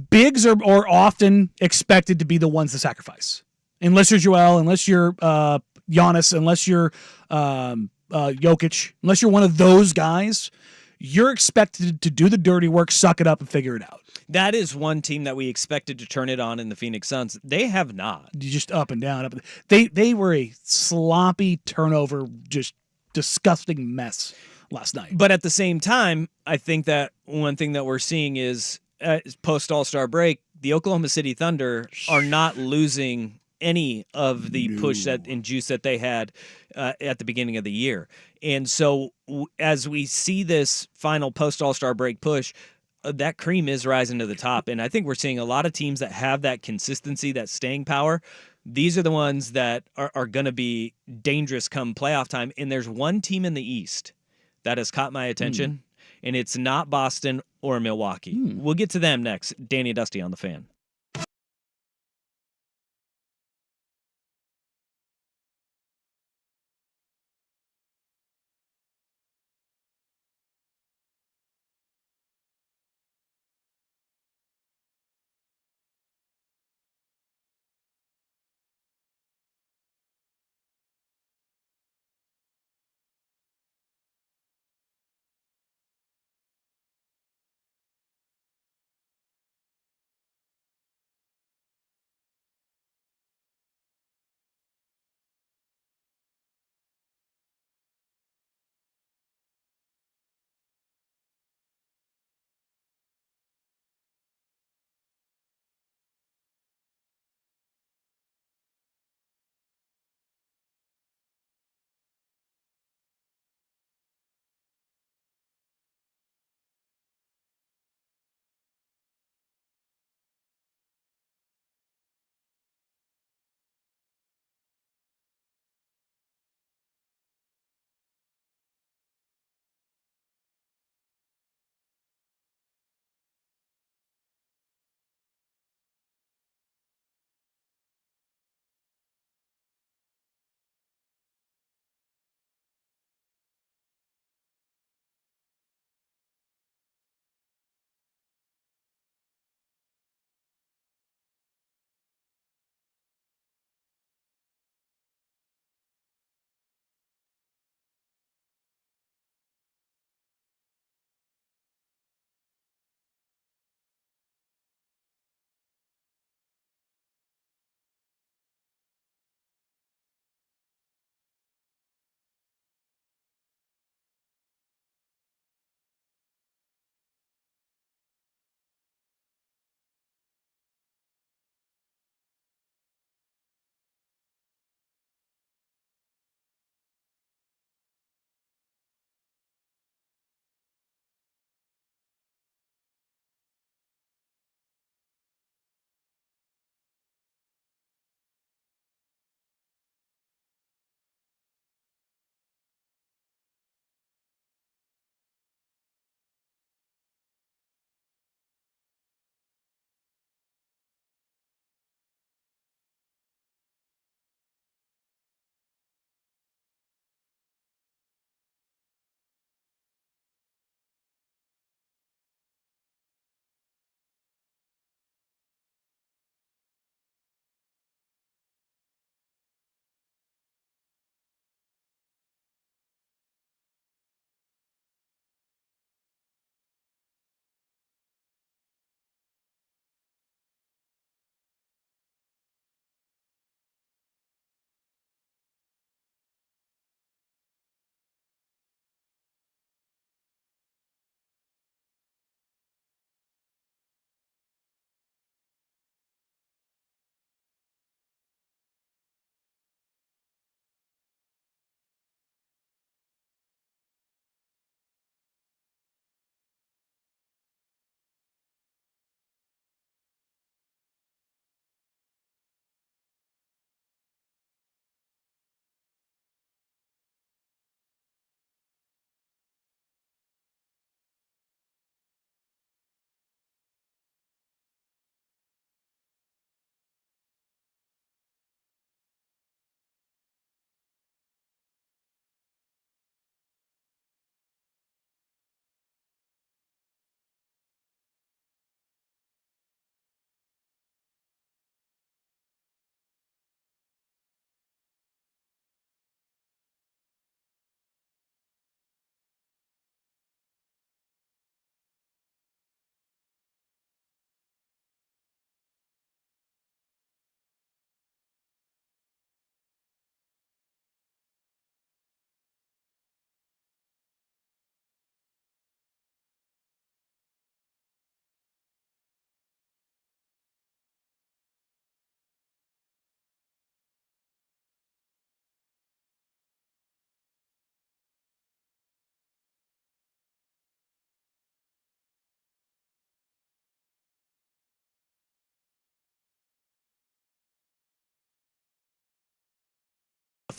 Bigs are often expected to be the ones to sacrifice. Unless you're Joel, unless you're Giannis, unless you're Jokic, unless you're one of those guys, you're expected to do the dirty work, suck it up, and figure it out. That is one team that we expected to turn it on in the Phoenix Suns. They have not. You just up and down, up. They were a sloppy turnover, just disgusting mess last night. But at the same time, I think that one thing that we're seeing is post All-Star break, the Oklahoma City Thunder are not losing any of the push and juice that they had at the beginning of the year. And so as we see this final post All-Star break push, that cream is rising to the top. And I think we're seeing a lot of teams that have that consistency, that staying power. These are the ones that are going to be dangerous come playoff time. And there's one team in the East that has caught my attention, and it's not Boston or Milwaukee. We'll get to them next. Danny Dusty on the Fan.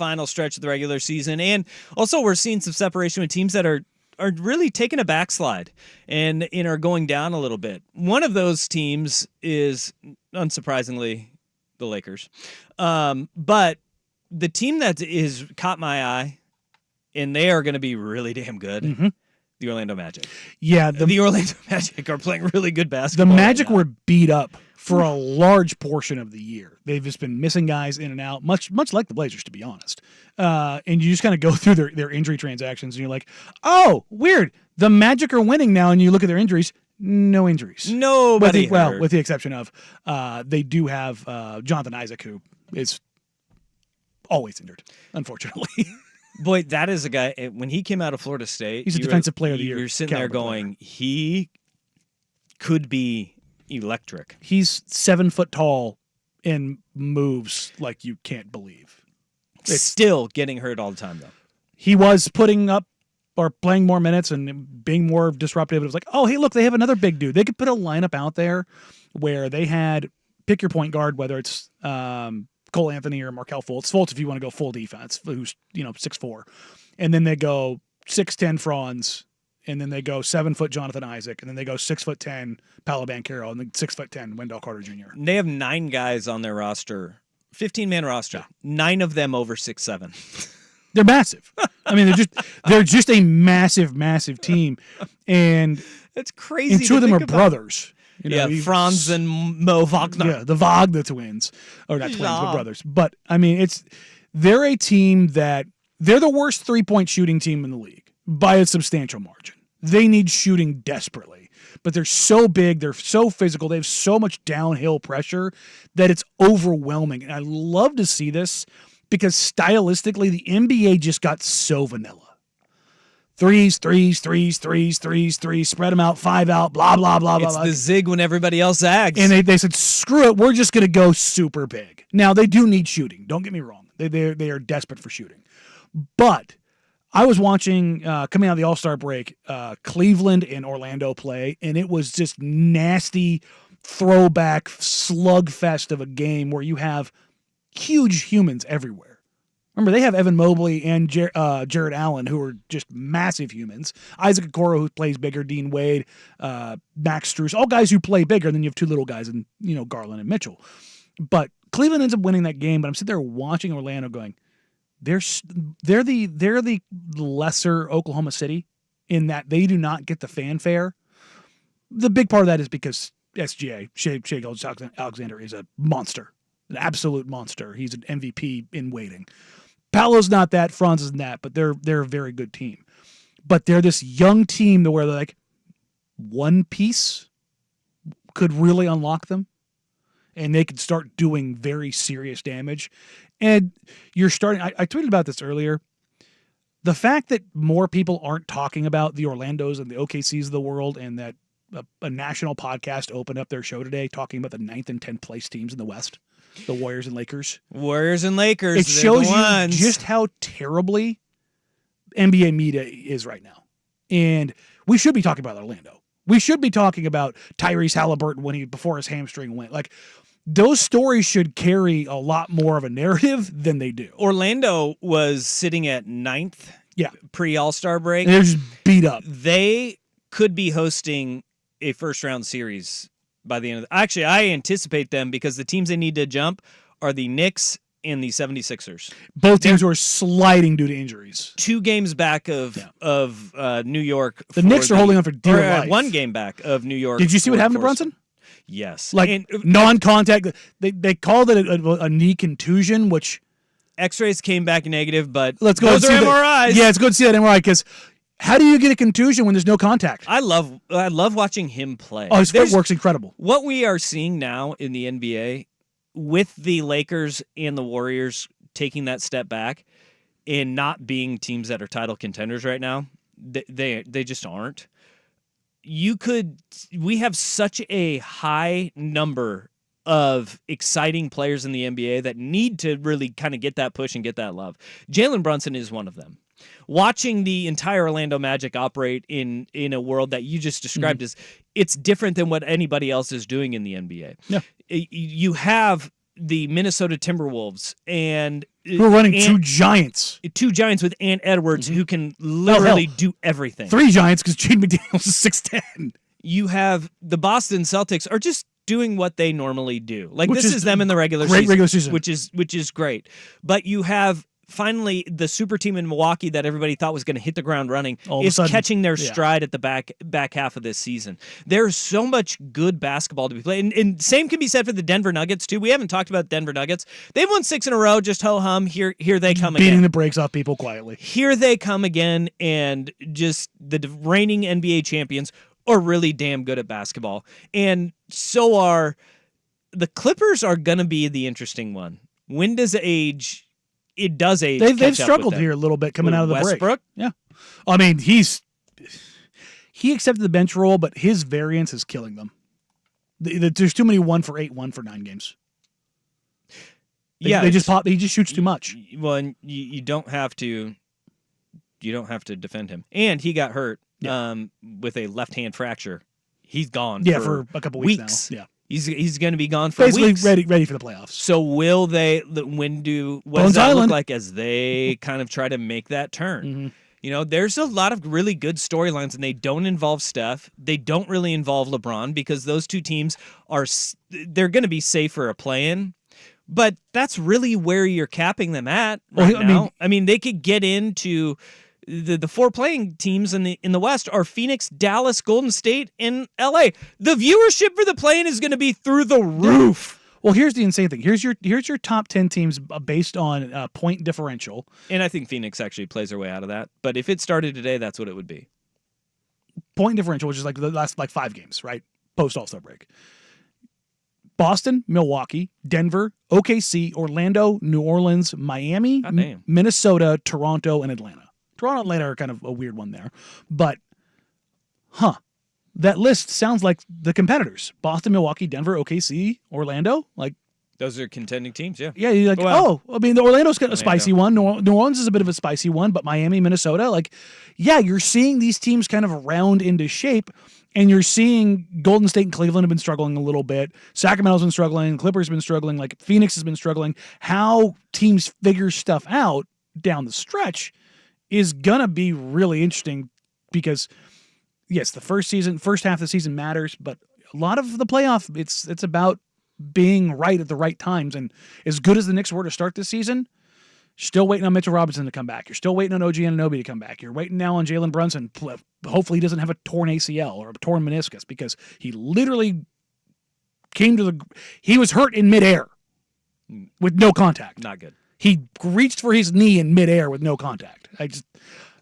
final stretch of the regular season. And also we're seeing some separation with teams that are really taking a backslide and are going down a little bit. One of those teams is, unsurprisingly, the Lakers. But the team that is caught my eye, and they are going to be really damn good, the Orlando Magic. Yeah, The Orlando Magic are playing really good basketball. the Magic right now. were beat up for a large portion of the year. They've just been missing guys in and out, much like the Blazers, to be honest. And you just kind of go through their injury transactions, and you're like, oh, weird. The Magic are winning now, and you look at their injuries. No injuries. Nobody With hurt. the exception of they do have Jonathan Isaac, who is always injured, unfortunately. Boy, that is a guy. When he came out of Florida State, He's a defensive player of the year You're sitting there caliber going, he could be electric. He's 7 foot tall and moves like you can't believe. Still getting hurt all the time, though. He was putting up or playing more minutes and being more disruptive. It was like, oh, hey, look, they have another big dude. They could put a lineup out there where they had pick your point guard, whether it's Cole Anthony or Markelle Fultz. Fultz, if you want to go full defense, who's 6'4", and then they go 6'10" Franz, and then they go 7 foot Jonathan Isaac, and then they go 6'10" Paolo Banchero, and then 6'10" Wendell Carter Jr. They have 9 guys on their roster, 15-man roster. 9 of them over 6'7". They're massive. I mean, they're just a massive team, and That's crazy. and two of them to are think about. brothers. Franz and Mo Wagner. Yeah, the Wagner twins, or not twins, Yeah. but brothers. But I mean, they're a team that they're the worst 3-point shooting team in the league by a substantial margin. They need shooting desperately, but they're so big, they're so physical, they have so much downhill pressure that it's overwhelming. And I love to see this because stylistically, the NBA just got so vanilla. Threes, spread them out, 5 out, blah, blah, blah, blah. It's blah. the zig when everybody else zags. And they said, screw it, we're just going to go super big. Now, they do need shooting. Don't get me wrong. They are desperate for shooting. But I was watching, coming out of the All-Star break, Cleveland and Orlando play, and it was just nasty throwback slugfest of a game where you have huge humans everywhere. Remember, they have Evan Mobley and Jared Allen, who are just massive humans. Isaac Okoro, who plays bigger. Dean Wade, Max Strus, all guys who play bigger. And then you have 2 little guys, and Garland and Mitchell. But Cleveland ends up winning that game. But I'm sitting there watching Orlando, going, they're the lesser Oklahoma City in that they do not get the fanfare. The big part of that is because SGA, Shai Gilgeous-Alexander, is a monster, an absolute monster. He's an MVP in waiting. Paolo's not that, Franz isn't that, but they're a very good team. But they're this young team to where they're like, one piece could really unlock them, and they could start doing very serious damage. And you're starting, I tweeted about this earlier. The fact that more people aren't talking about the Orlandos and the OKCs of the world, and that a national podcast opened up their show today talking about the 9th and 10th place teams in the West. The Warriors and Lakers. Warriors and Lakers. It shows the you ones. just how terribly NBA media is right now. And we should be talking about Orlando. We should be talking about Tyrese Halliburton before his hamstring went. Like, those stories should carry a lot more of a narrative than they do. Orlando was sitting at 9th pre-All-Star break. And they're just beat up. They could be hosting a first-round series by the end of actually, I anticipate them because the teams they need to jump are the Knicks and the 76ers. Both teams are sliding due to injuries. 2 games back of New York. The Knicks are holding on for dear life. 1 game back of New York. Did you see what happened to Brunson? Yes. Like, non-contact. They called it a knee contusion, which X-rays came back negative, but let's go those and are see MRIs. Yeah, it's good to see that MRI because how do you get a contusion when there's no contact? I love watching him play. Oh, his footwork's incredible. What we are seeing now in the NBA with the Lakers and the Warriors taking that step back and not being teams that are title contenders right now, they just aren't. We have such a high number of exciting players in the NBA that need to really kind of get that push and get that love. Jalen Brunson is one of them. Watching the entire Orlando Magic operate in a world that you just described as it's different than what anybody else is doing in the NBA. Yeah. You have the Minnesota Timberwolves and Who are running two giants. two giants with Ant Edwards Mm-hmm. who can literally hell. do everything. Three giants because Jaden McDaniels is 6'10". You have the Boston Celtics are just doing what they normally do. Like Which this is is them in the regular great season, regular season. which is great. But you have finally the super team in Milwaukee that everybody thought was going to hit the ground running All of a is sudden, catching their yeah. stride at the back half of this season. There's so much good basketball to be played, and same can be said for the Denver Nuggets too. We haven't talked about Denver Nuggets. They've won 6 in a row. Just ho hum. Here they come Beating again. the brakes off people quietly. Here they come again, and just the reigning NBA champions are really damn good at basketball, and so are the Clippers. Are going to be the interesting one. When does age? It does age. They've catch up with struggled them. here a little bit coming out of the break. Westbrook? Yeah. I mean, he accepted the bench role, but his variance is killing them. There's too many 1 for 8, 1 for 9 games. They just pop. He just shoots too much. Well, and you don't have to. You don't have to defend him, and he got hurt with a left hand fracture. He's gone. Yeah, for a couple weeks now. Yeah, he's going to be gone for basically weeks. ready for the playoffs. So will they? What does Bones that Island. look like as they kind of try to make that turn? Mm-hmm. You know, there's a lot of really good storylines, and they don't involve Steph. They don't really involve LeBron because those two teams they're going to be safe for a play-in. But that's really where you're capping them at right now. I mean, they could get into the 4 playing teams in the West are Phoenix, Dallas, Golden State, and LA. The viewership for the play-in is going to be through the roof. Well, here's the insane thing. Here's your top 10 teams based on point differential. And I think Phoenix actually plays their way out of that. But if it started today, that's what it would be. Point differential, which is like the last 5 games, right? Post All-Star break. Boston, Milwaukee, Denver, OKC, Orlando, New Orleans, Miami, Minnesota, Toronto, and Atlanta. Toronto and Atlanta are kind of a weird one there. But, that list sounds like the competitors. Boston, Milwaukee, Denver, OKC, Orlando. Like, those are contending teams, yeah. yeah, you're like, I mean, the Orlando's got a spicy one. New Orleans is a bit of a spicy one, but Miami, Minnesota, like, yeah, you're seeing these teams kind of round into shape, and you're seeing Golden State and Cleveland have been struggling a little bit. Sacramento's been struggling. Clippers have been struggling. Like, Phoenix has been struggling. How teams figure stuff out down the stretch is going to be really interesting because, yes, the first half of the season matters, but a lot of the playoff, it's about being right at the right times. And as good as the Knicks were to start this season, still waiting on Mitchell Robinson to come back. You're still waiting on OG Anunoby to come back. You're waiting now on Jalen Brunson. Hopefully he doesn't have a torn ACL or a torn meniscus because he literally he was hurt in midair with no contact. Not good. He reached for his knee in midair with no contact.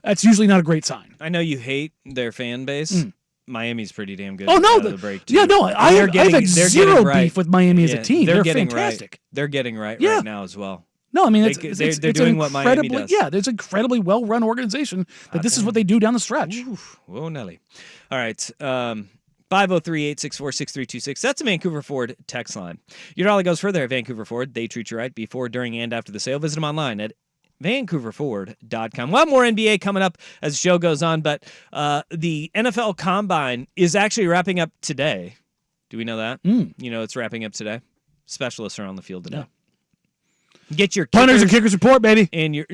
That's usually not a great sign. I know you hate their fan base. Miami's pretty damn good. Oh no, the break too. yeah, no, I've had zero beef with Miami as a team. They're fantastic. Right. They're getting right now as well. No, I mean they're doing what Miami does. Yeah, there's an incredibly well-run organization that this is what they do down the stretch. Whoa, Nelly. All right. 503-864-6326. That's a Vancouver Ford text line. Your dollar goes further at Vancouver Ford. They treat you right before, during, and after the sale. Visit them online at VancouverFord.com. We'll have more NBA coming up as the show goes on, but the NFL Combine is actually wrapping up today. Do we know that? You know it's wrapping up today. Specialists are on the field today. Yeah. Get your punters and kickers report, baby. And your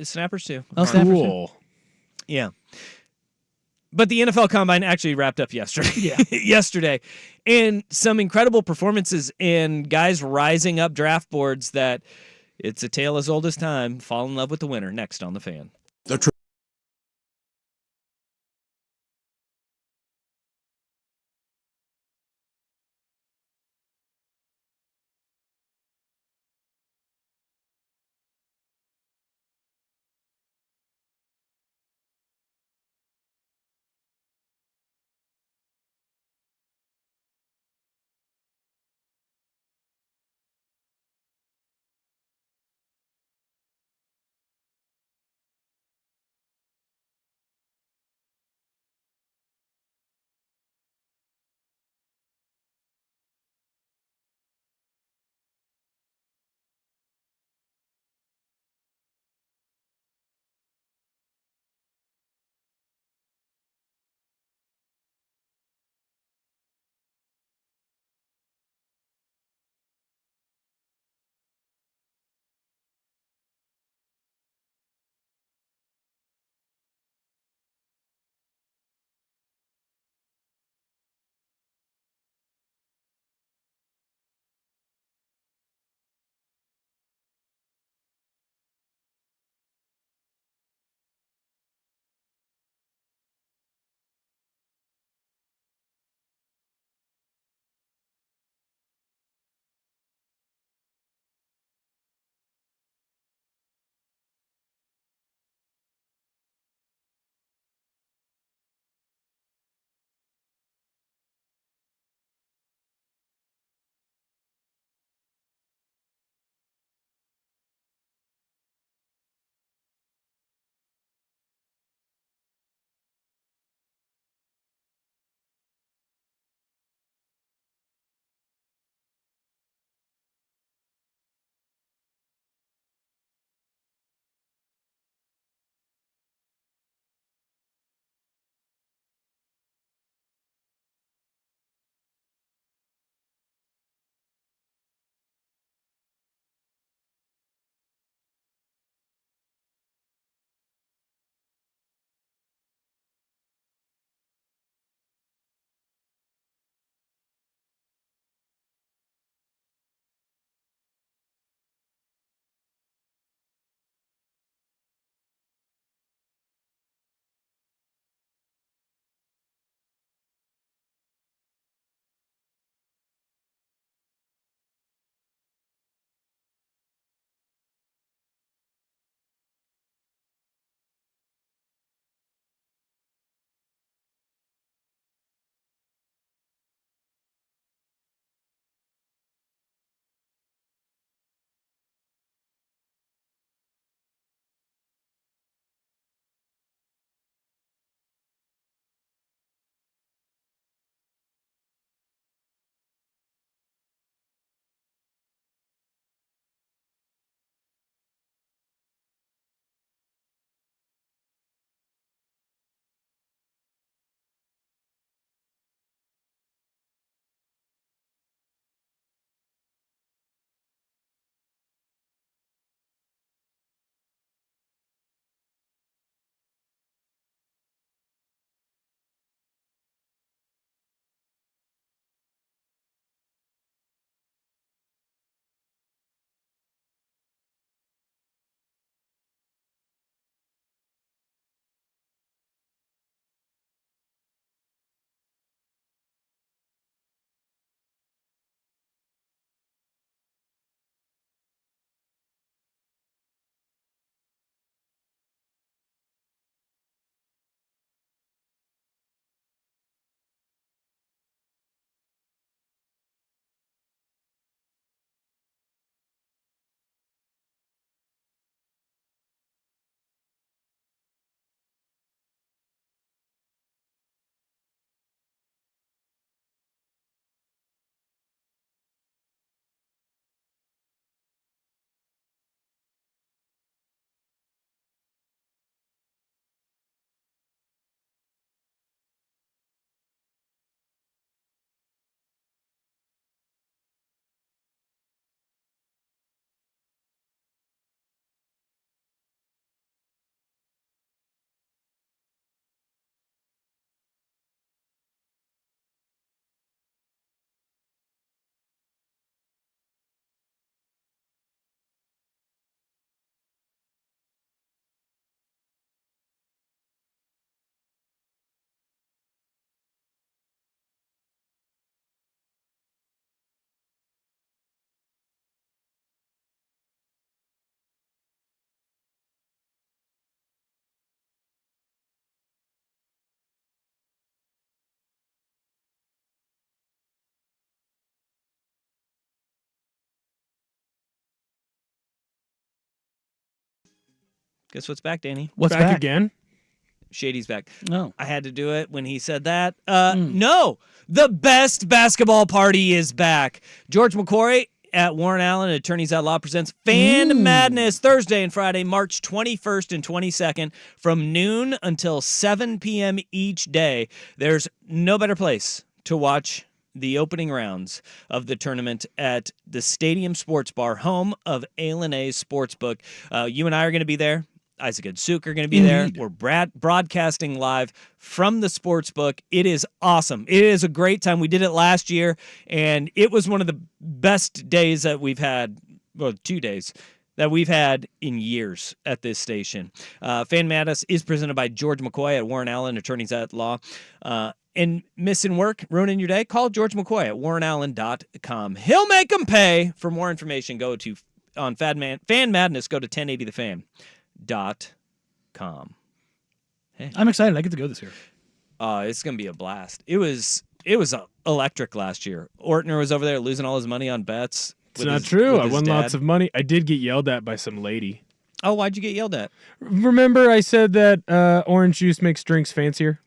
snappers too. Cool. Yeah. But the NFL Combine actually wrapped up yesterday. Yeah. Yesterday. And some incredible performances and guys rising up draft boards that it's a tale as old as time. Fall in love with the winner. Next on The Fan. Guess what's back, Danny? What's back back? again? Shady's back. No. I had to do it when he said that. No, the best basketball party is back. George McCoy at Warren Allen Attorneys at Law presents Fan Madness Thursday and Friday, March 21st and 22nd from noon until 7 p.m. each day. There's no better place to watch the opening rounds of the tournament at the Stadium Sports Bar, home of A&A's Sportsbook. You and I are going to be there. Isaac and Suk are going to be there. We're broadcasting live from the Sportsbook. It is awesome. It is a great time. We did it last year, and it was one of the best days that we've had, well, 2 days that we've had in years at this station. Fan Madness is presented by George McCoy at Warren Allen Attorneys at Law. And missing work, ruining your day? Call George McCoy at warrenallen.com. He'll make them pay. For more information, go to on Fan Madness, go to 1080thefan.com. I'm excited. I get to go this year. It's gonna be a blast. It was electric last year. Ortner was over there losing all his money on bets. It's not true. I won lots of money. I did get yelled at by some lady. Oh, why'd you get yelled at? Remember I said that orange juice makes drinks fancier?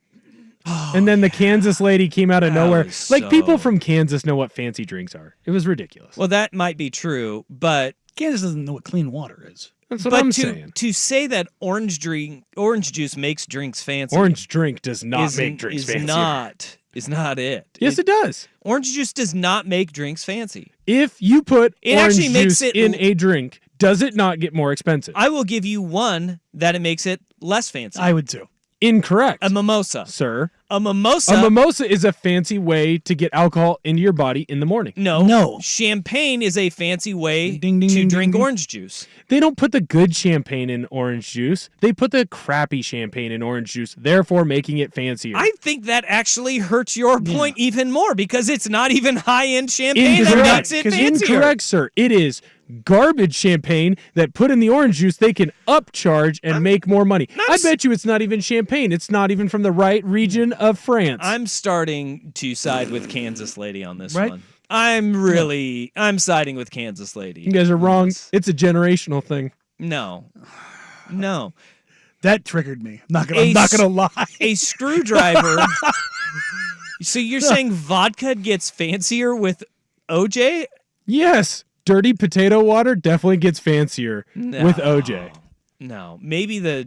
And then the Kansas lady came out of nowhere. Like, people from Kansas know what fancy drinks are. It was ridiculous. Well, that might be true, but Kansas doesn't know what clean water is. That's what I'm to saying. to say that orange juice makes drinks fancy. Orange drink does not make drinks fancier. Is not it. Yes, it does. Orange juice does not make drinks fancy. If you put It orange actually makes juice it in a drink, does it not get more expensive? I will give you one that it makes it less fancy. I would too. Incorrect, A mimosa. sir. A mimosa. A mimosa is a fancy way to get alcohol into your body in the morning. No. Champagne is a fancy way Ding, ding, to ding, drink ding, ding. orange juice. They don't put the good champagne in orange juice. They put the crappy champagne in orange juice, therefore making it fancier. I think that actually hurts your point even more because it's not even high-end champagne that makes it fancier. Incorrect, sir. It is garbage champagne that put in the orange juice. They can upcharge and make more money. I bet you it's not even champagne. It's not even from the right region of France. I'm starting to side with Kansas Lady on this Right? one. I'm siding with Kansas Lady. You guys are wrong. It's a generational thing. No. That triggered me. I'm not gonna lie. A screwdriver. So you're saying vodka gets fancier with OJ? Yes, dirty potato water definitely gets fancier with OJ. No. Maybe the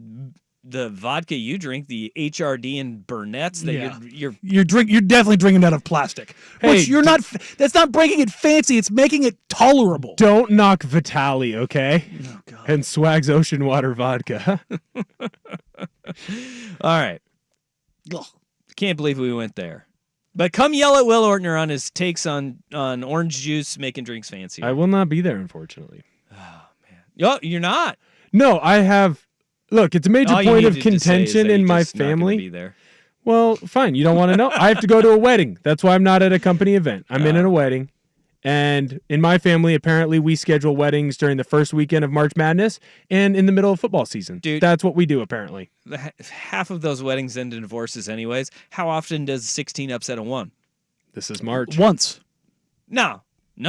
vodka you drink, the HRD and Burnett's that you're You're definitely drinking out of plastic. Hey, Which you're not. That's not breaking it fancy. It's making it tolerable. Don't knock Vitali, okay? Oh God. And Swag's Ocean Water Vodka. all right. Ugh. Can't believe we went there. But come yell at Will Ortner on his takes on orange juice making drinks fancier. I will not be there, unfortunately. Oh, you're not. No, I have. Look, it's a major All you point of needed to say is contention that in you're my just not gonna family. be there. Well, fine. You don't want to know? I have to go to a wedding. That's why I'm not at a company event. I'm in at a wedding. And in my family, apparently, we schedule weddings during the first weekend of March Madness and in the middle of football season. Dude. That's what we do, apparently. Half of those weddings end in divorces anyways. How often does 16 upset a 1? This is March. Once. No,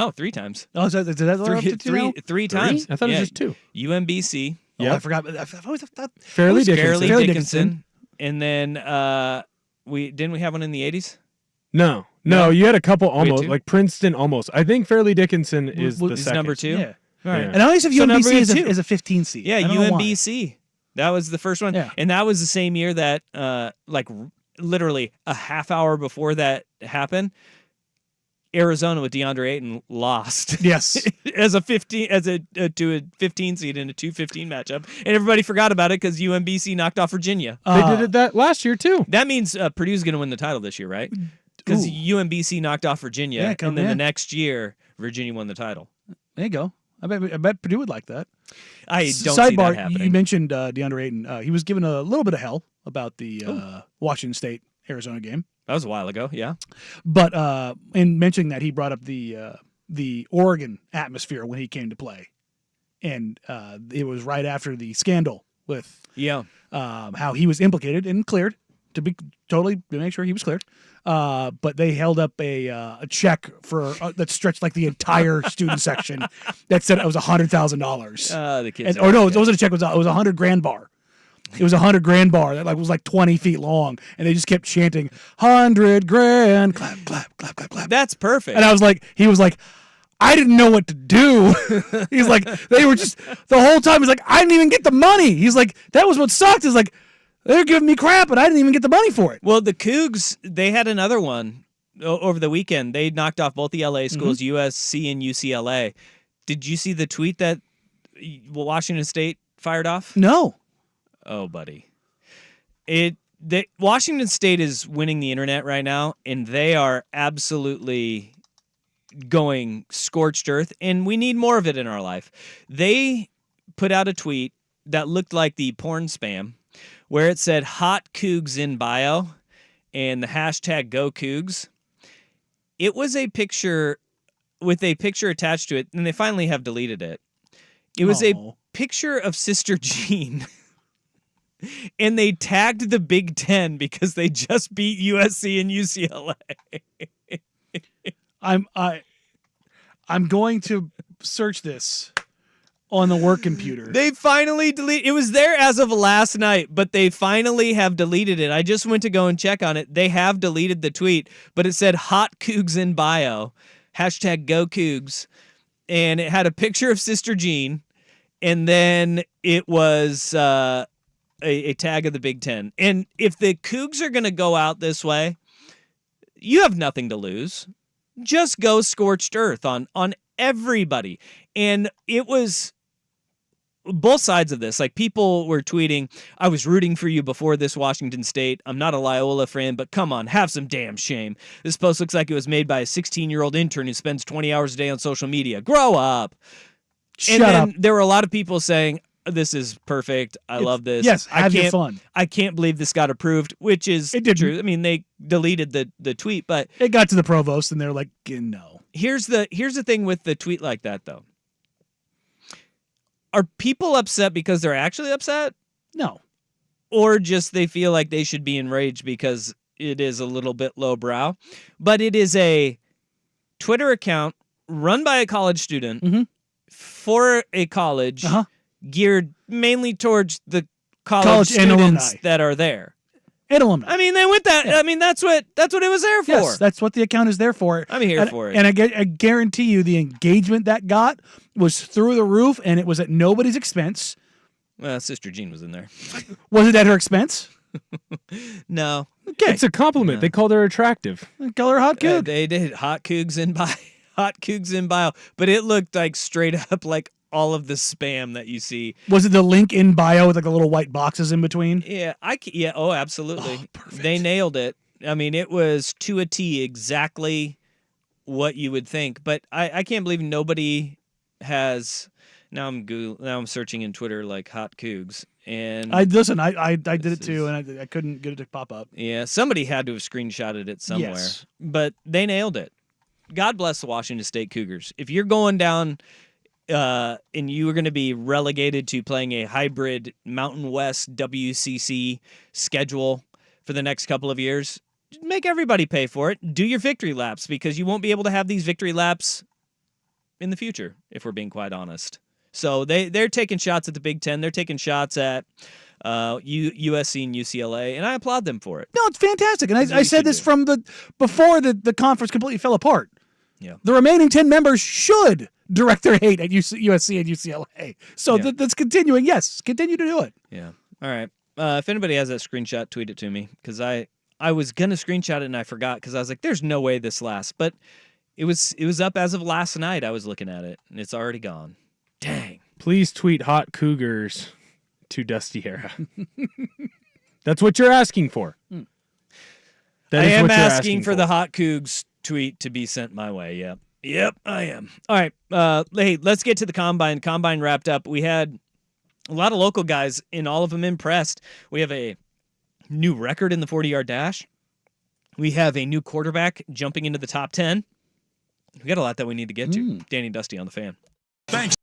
3 times. Oh, is that what we're up to two now? Three times. I thought it Yeah. was just 2. UMBC, Oh, Yeah. I forgot. I've always thought. Fairleigh Dickinson. Fairleigh Fairleigh Dickinson, and then we have one in the 80s. No, No? you had a couple had almost, 2? like Princeton almost. I think Fairleigh Dickinson is the Is second. number 2. Yeah. All right. Yeah. And I always have So number UMBC 2. as a 15 seed. Yeah, I don't know why. UMBC. That was the first one. Yeah. And that was the same year that, literally a half hour before that happened, Arizona with DeAndre Ayton lost. Yes. to a 15 seed in a 2-15 matchup. And everybody forgot about it because UMBC knocked off Virginia. They did it that last year, too. That means Purdue's going to win the title this year, right? Because UMBC knocked off Virginia, Yeah, and then yeah. the next year, Virginia won the title. There you go. I bet Purdue would like that. I don't see that Sidebar, happening. you mentioned DeAndre Ayton. He was given a little bit of hell about the Washington State Arizona game. That was a while ago, yeah. But in mentioning that, he brought up the Oregon atmosphere when he came to play, and it was right after the scandal with Yeah. how he was implicated and cleared to make sure he was cleared. But they held up a check for that stretched like the entire student section that said it was $100,000. The kids. Or no, it wasn't a check. It was a $100,000 bar. It was a $100,000 bar that was like 20 feet long, and they just kept chanting $100,000, clap, clap, clap, clap, clap. That's perfect. And he was like, I didn't know what to do. He's like, they were just the whole time. He's like, I didn't even get the money. He's like, that was what sucked. Is like, they're giving me crap, and I didn't even get the money for it. Well, the Cougs, they had another one over the weekend. They knocked off both the LA schools, USC and UCLA. Did you see the tweet that Washington State fired off? No. Oh, buddy. Washington State is winning the internet right now, and they are absolutely going scorched earth, and we need more of it in our life. They put out a tweet that looked like the porn spam, where it said "Hot Cougs in bio" and the hashtag Go Cougs. It was a picture with a picture attached to it, and they finally have deleted it. It was a picture of Sister Jean. And they tagged the Big Ten because they just beat USC and UCLA. I'm going to search this on the work computer. They finally deleted. It was there as of last night, but they finally have deleted it. I just went to go and check on it. They have deleted the tweet, but it said "Hot Cougs in bio," hashtag Go Cougs, and it had a picture of Sister Jean, and then it was a tag of the Big Ten. And if the Cougs are going to go out this way, you have nothing to lose. Just go scorched earth on everybody. And it was both sides of this. Like, people were tweeting, I was rooting for you before this Washington State. I'm not a Loyola fan, but come on, have some damn shame. This post looks like it was made by a 16-year-old intern who spends 20 hours a day on social media. Grow up. Shut and up. then there were a lot of people saying, this is perfect. I love this. Yes, have your fun. I can't believe this got approved, which is true. I mean, they deleted the tweet, but it got to the provost, and they're like, no. Here's the thing with the tweet like that, though. Are people upset because they're actually upset? No. Or just they feel like they should be enraged because it is a little bit lowbrow? But it is a Twitter account run by a college student for a college geared mainly towards the college students that are there. And alumni. I mean, they went that. Yeah. I mean, that's what it was there for. Yes, that's what the account is there for. I'm here for it. And I guarantee you the engagement that got was through the roof, and it was at nobody's expense. Well, Sister Jean was in there. Was it at her expense? No. Okay. It's a compliment. No. They called her attractive. They call her hot coug. They did. Hot Cougs in bio. Hot Cougs in bio. But it looked like straight up like all of the spam that you see. Was it the link in bio with like the little white boxes in between? Yeah, oh, absolutely. Oh, perfect. They nailed it. I mean, it was to a T exactly what you would think. But I can't believe nobody has. Now I'm searching in Twitter like Hot Cougs, and I did it too, and I couldn't get it to pop up. Yeah, somebody had to have screenshotted it somewhere. Yes. But they nailed it. God bless the Washington State Cougars. If you're going down. And you are going to be relegated to playing a hybrid Mountain West WCC schedule for the next couple of years, make everybody pay for it. Do your victory laps, because you won't be able to have these victory laps in the future, if we're being quite honest. So they're taking shots at the Big Ten. They're taking shots at USC and UCLA, and I applaud them for it. No, it's fantastic. And I said this from before the conference completely fell apart. Yeah. The remaining 10 members should direct their hate at USC and UCLA. So that's continuing. Yes, continue to do it. Yeah. All right. If anybody has that screenshot, tweet it to me, because I was going to screenshot it and I forgot, because I was like, there's no way this lasts. But it was up as of last night. I was looking at it, and it's already gone. Dang. Please tweet Hot Cougars to Dusty Era. That's what you're asking for. I am asking for the Hot Cougs tweet to be sent my way. Yep, I am. All right. Hey, let's get to the Combine. Combine wrapped up. We had a lot of local guys, and all of them impressed. We have a new record in the 40-yard dash. We have a new quarterback jumping into the top 10. We got a lot that we need to get to. Danny Dusty on the Fan. Thanks.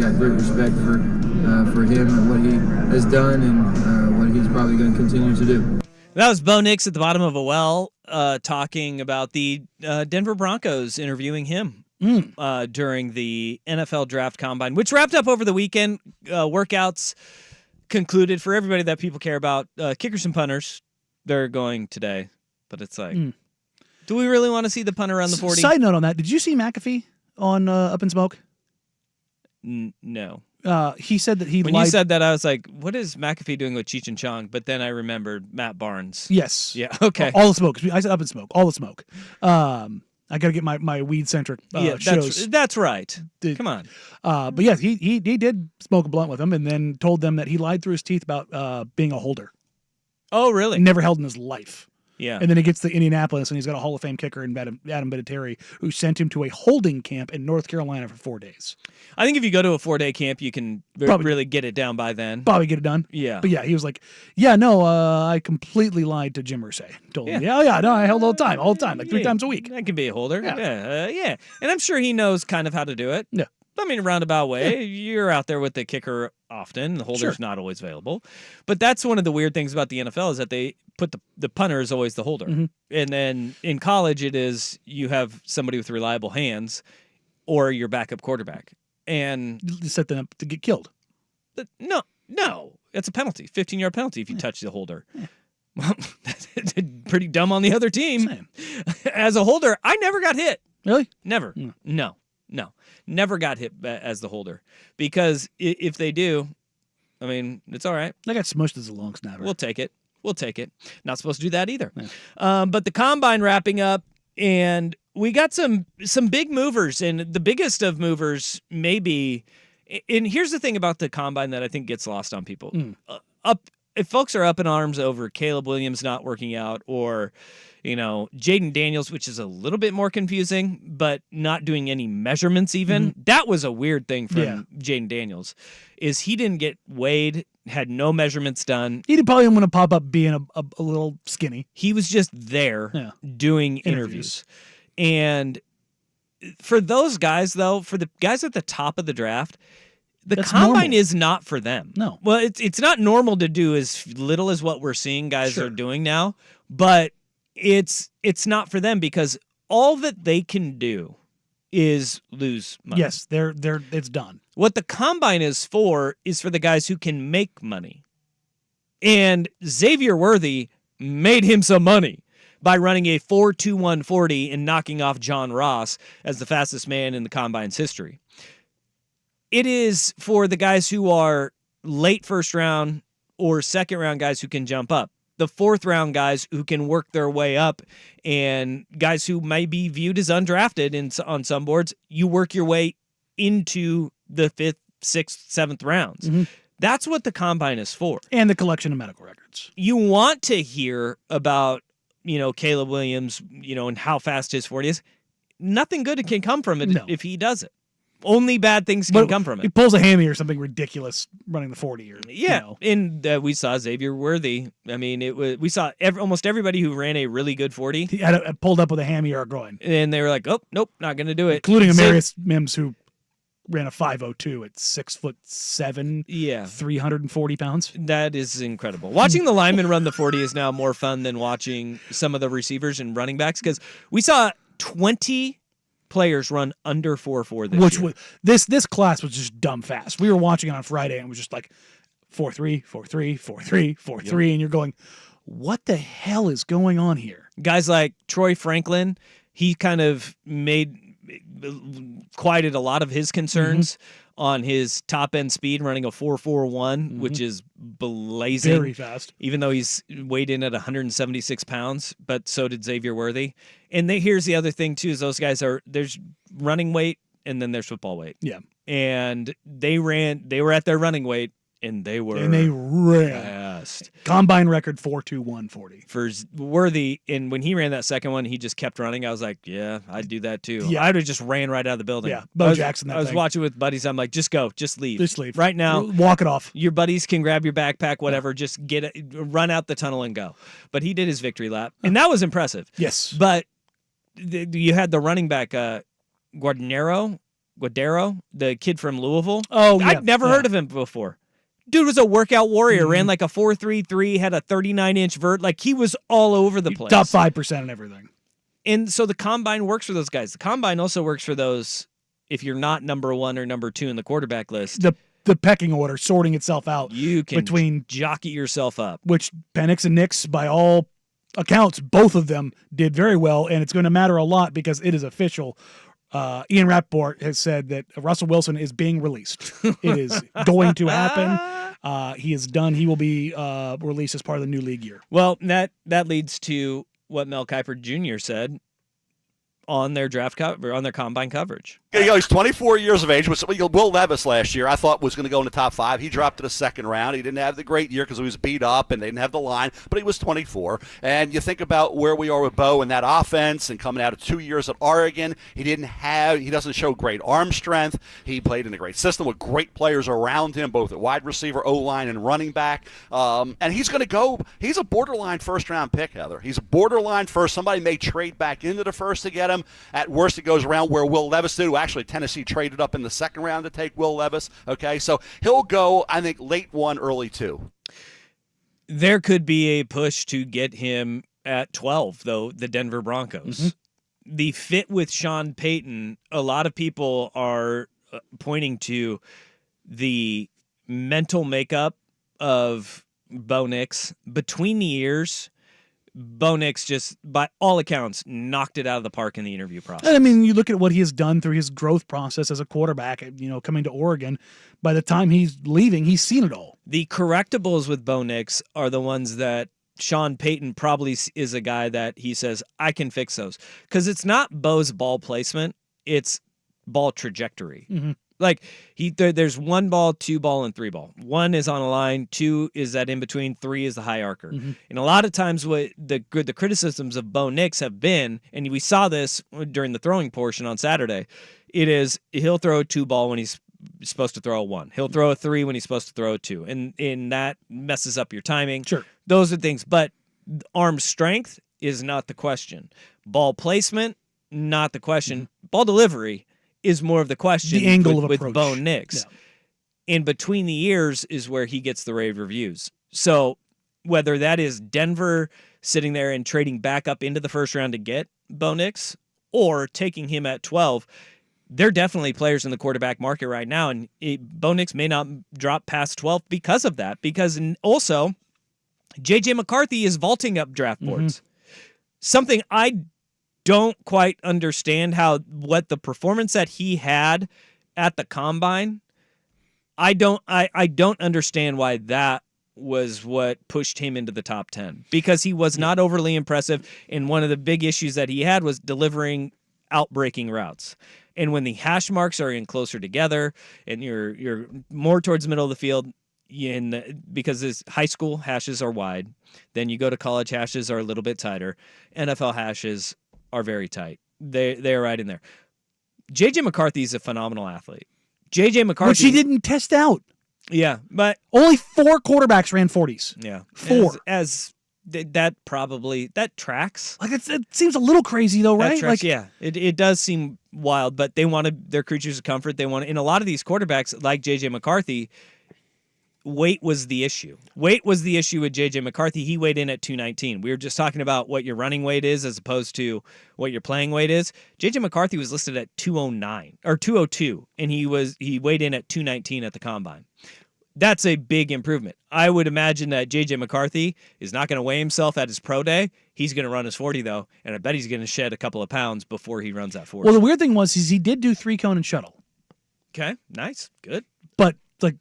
got great respect for him and what he has done and what he's probably going to continue to do. That was Bo Nix at the bottom of a well talking about the Denver Broncos interviewing him during the NFL Draft Combine, which wrapped up over the weekend. Workouts concluded for everybody that people care about. Kickers and punters, they're going today. But it's like, do we really want to see the punter run the 40? Side note on that, did you see McAfee on Up in Smoke? No. He said that When you said that, I was like, what is McAfee doing with Cheech and Chong? But then I remembered Matt Barnes. Yes. Yeah, okay. All the smoke. I said Up in Smoke. All the smoke. I got to get my weed-centric shows. That's right. Come on. But yes, he did smoke a blunt with him and then told them that he lied through his teeth about being a holder. Oh, really? Never held in his life. Yeah. And then he gets to Indianapolis, and he's got a Hall of Fame kicker in Adam Vinatieri, who sent him to a holding camp in North Carolina for 4 days. I think if you go to a 4-day camp, you can really get it down by then. Probably get it done. Yeah. But yeah, he was like, I completely lied to Jim Irsay. Told him, no, I held all the time, like 3 times a week. That can be a holder. Yeah. Yeah. And I'm sure he knows kind of how to do it. Yeah. I mean, roundabout way, you're out there with the kicker often. The holder's not always available. But that's one of the weird things about the NFL is that they put the punter is always the holder. Mm-hmm. And then in college, it is you have somebody with reliable hands or your backup quarterback. And You set them up to get killed. no, it's a penalty, 15-yard penalty if you touch the holder. Yeah. Well, that's pretty dumb on the other team. Same. As a holder, I never got hit. Really? Never. No. Never got hit as the holder. Because if they do, I mean, it's all right. I got smushed as a long snapper. We'll take it. Not supposed to do that either. Yeah. But the combine wrapping up, and we got some big movers, and the biggest of movers maybe. And here's the thing about the combine that I think gets lost on people. If folks are up in arms over Caleb Williams not working out, or Jaden Daniels, which is a little bit more confusing, but not doing any measurements even. That was a weird thing from Jaden Daniels, is he didn't get weighed, had no measurements done. He probably want to pop up being a little skinny. He was just there doing interviews. And for those guys, though, for the guys at the top of the draft, That's combine normal. is not for them. No. Well, it's not normal to do as little as what we're seeing guys are doing now, but it's not for them because all that they can do is lose money. Yes, it's done. What the combine is for the guys who can make money. And Xavier Worthy made him some money by running a 4.21 40 and knocking off John Ross as the fastest man in the combine's history. It is for the guys who are late first round or second round guys who can jump up. The fourth round guys who can work their way up, and guys who may be viewed as undrafted on some boards, you work your way into the 5th, 6th, 7th rounds. That's what the combine is for. And the collection of medical records. You want to hear about, Caleb Williams, and how fast his 40 is. Nothing good can come from it if he does it. Only bad things can come from it. He pulls a hammy or something ridiculous running the 40. And we saw Xavier Worthy. I mean, we saw almost everybody who ran a really good 40. He had pulled up with a hammy or a groin. And they were like, oh, nope, not going to do it. Including Amarius Mims, who ran a 5.02 at 6'7", 340 pounds. That is incredible. Watching the linemen run the 40 is now more fun than watching some of the receivers and running backs, because we saw 20 players run under 4.4 this year. This class was just dumb fast. We were watching it on Friday and it was just like 4.3, 4.3, 4.3, 4.3, and you're going, what the hell is going on here? Guys like Troy Franklin, he kind of quieted a lot of his concerns on his top end speed, running a 4.41, which is blazing. Very fast. Even though he's weighed in at 176 pounds, but so did Xavier Worthy. And here's the other thing too, is those guys there's running weight and then there's football weight. Yeah. And they were at their running weight and they ran fast. Combine record 4.21 40. For Worthy, and when he ran that second one, he just kept running. I was like, yeah, I'd do that too. Yeah. I would have just ran right out of the building. Yeah, Bo Jackson. I was watching with buddies. I'm like, just go, just leave. Just leave. Right now. Walk it off. Your buddies can grab your backpack, whatever. Just run out the tunnel and go. But he did his victory lap, and that was impressive. Yes. But you had the running back, Guarnero. Guadero, the kid from Louisville. Oh, yeah. I'd never heard of him before. Dude was a workout warrior, ran like a 4.33, had a 39-inch vert. Like, he was all over the place. Top 5% and everything. And so the combine works for those guys. The combine also works for those if you're not number 1 or number 2 in the quarterback list. The pecking order sorting itself out. You can between jockey yourself up. Which Penix and Nix, by all accounts, both of them did very well, and it's going to matter a lot because it is official. Ian Rappaport has said that Russell Wilson is being released. It is going to happen. He is done. He will be released as part of the new league year. Well, that leads to what Mel Kiper Jr. said on their draft cover, on their combine coverage. He's 24 years of age. Will Levis last year I thought was going to go in the top 5. He dropped to the second round. He didn't have the great year because he was beat up and they didn't have the line, but he was 24. And you think about where we are with Bo and that offense and coming out of 2 years at Oregon, he doesn't show great arm strength. He played in a great system with great players around him, both at wide receiver, O-line, and running back. And he's going to go, he's a borderline first-round pick, Heather. He's a borderline first. Somebody may trade back into the first to get him. At worst, it goes around where Will Levis did. Actually, Tennessee traded up in the second round to take Will Levis. Okay, so he'll go, I think, late 1, early 2. There could be a push to get him at 12, though, the Denver Broncos. Mm-hmm. The fit with Sean Payton, a lot of people are pointing to the mental makeup of Bo Nix. Between the ears, Bo Nix just, by all accounts, knocked it out of the park in the interview process. I mean, you look at what he has done through his growth process as a quarterback, coming to Oregon. By the time he's leaving, he's seen it all. The correctables with Bo Nix are the ones that Sean Payton probably is a guy that he says, I can fix those. Because it's not Bo's ball placement, it's ball trajectory. Mm-hmm. Like there's 1 ball, 2 ball, and 3 ball. 1 is on a line, 2 is that in between, 3 is the high arcer. Mm-hmm. And a lot of times what the criticisms of Bo Nix have been, and we saw this during the throwing portion on Saturday, it is he'll throw a 2 ball when he's supposed to throw a 1. He'll throw a 3 when he's supposed to throw a 2. And that messes up your timing. Sure. Those are things. But arm strength is not the question. Ball placement, not the question. Mm-hmm. Ball delivery is more of the question. The angle of approach. With Bo Nix. Yeah. In between the ears is where he gets the rave reviews. So whether that is Denver sitting there and trading back up into the first round to get Bo Nix or taking him at 12, they're definitely players in the quarterback market right now. And Bo Nix may not drop past 12 because of that. Because also, J.J. McCarthy is vaulting up draft boards. Mm-hmm. Something I don't quite understand what the performance that he had at the combine. I don't understand why that was what pushed him into the top 10, because he was not overly impressive. And one of the big issues that he had was delivering outbreaking routes. And when the hash marks are in closer together and you're more towards the middle of the field, because his high school hashes are wide, then you go to college, hashes are a little bit tighter. NFL hashes are very tight. They're right in there. J.J. McCarthy is a phenomenal athlete. J.J. McCarthy, which he didn't test out. Yeah, but only 4 quarterbacks ran 40s. Yeah, 4. As that tracks. Like it seems a little crazy though, right? Tracks, yeah, it does seem wild. But they wanted their creatures of comfort. They want, in a lot of these quarterbacks like J.J. McCarthy, weight was the issue. Weight was the issue with J.J. McCarthy. He weighed in at 219. We were just talking about what your running weight is as opposed to what your playing weight is. J.J. McCarthy was listed at 209 or 202, and he weighed in at 219 at the combine. That's a big improvement. I would imagine that J.J. McCarthy is not going to weigh himself at his pro day. He's going to run his 40, though, and I bet he's going to shed a couple of pounds before he runs that 40. Well, the weird thing was he did do 3-cone and shuttle. Okay, nice, good. But, like...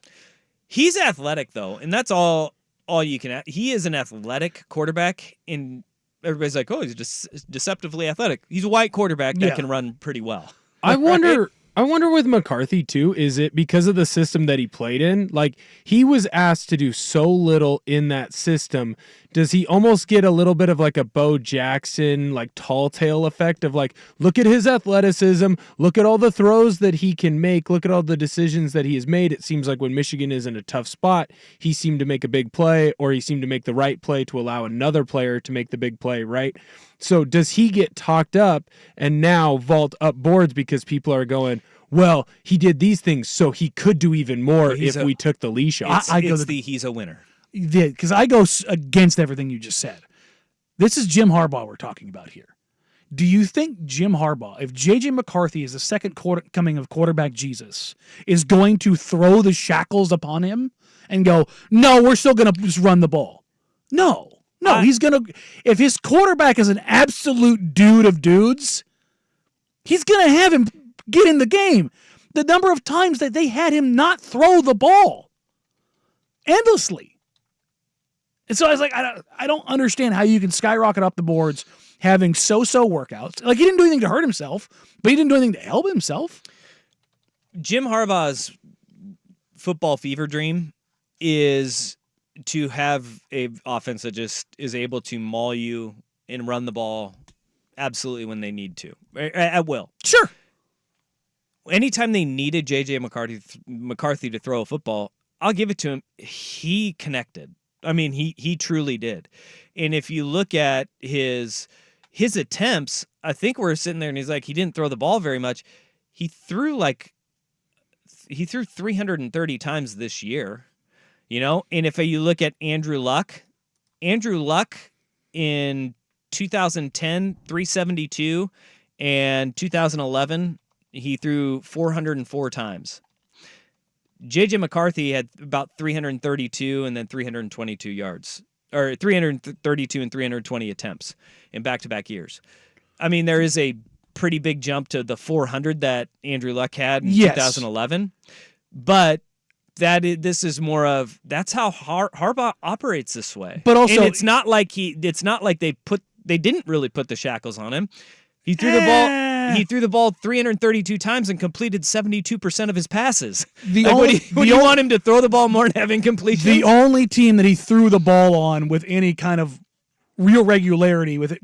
He's athletic, though, and that's all you can. He is an athletic quarterback, and everybody's like, oh, he's just deceptively athletic. He's a white quarterback that can run pretty well. I wonder with McCarthy, too, is it because of the system that he played in? Like, he was asked to do so little in that system. Does he almost get a little bit of like a Bo Jackson, like tall tale effect of like, look at his athleticism, look at all the throws that he can make, look at all the decisions that he has made. It seems like when Michigan is in a tough spot, he seemed to make a big play, or he seemed to make the right play to allow another player to make the big play, right? So does he get talked up and now vault up boards because people are going, well, he did these things, so he could do even more if we took the leash off. He's a winner. Yeah, because I go against everything you just said. This is Jim Harbaugh we're talking about here. Do you think Jim Harbaugh, if J.J. McCarthy is the second coming of quarterback Jesus, is going to throw the shackles upon him and go, no, we're still going to just run the ball? No, he's going to. If his quarterback is an absolute dude of dudes, he's going to have him get in the game. The number of times that they had him not throw the ball endlessly. And so I was like, I don't understand how you can skyrocket up the boards having so-so workouts. Like, he didn't do anything to hurt himself, but he didn't do anything to help himself. Jim Harbaugh's football fever dream is to have a offense that just is able to maul you and run the ball absolutely when they need to, at will. Sure. Anytime they needed J.J. McCarthy to throw a football, I'll give it to him. He connected. I mean, he truly did. And if you look at his attempts, I think we're sitting there and he's like, he didn't throw the ball very much. He threw 330 times this year, And if you look at Andrew Luck in 2010, 372, and 2011, he threw 404 times. J.J. McCarthy had about 332 and then 322 yards, or 332 and 320 attempts in back-to-back years. I mean, there is a pretty big jump to the 400 that Andrew Luck had in 2011, but this is more of that's how Harbaugh operates this way. But also, and it's not like they didn't really put the shackles on him. He threw the ball. He threw the ball 332 times and completed 72% of his passes. Would you want him to throw the ball more and have incompletions? The only team that he threw the ball on with any kind of real regularity, with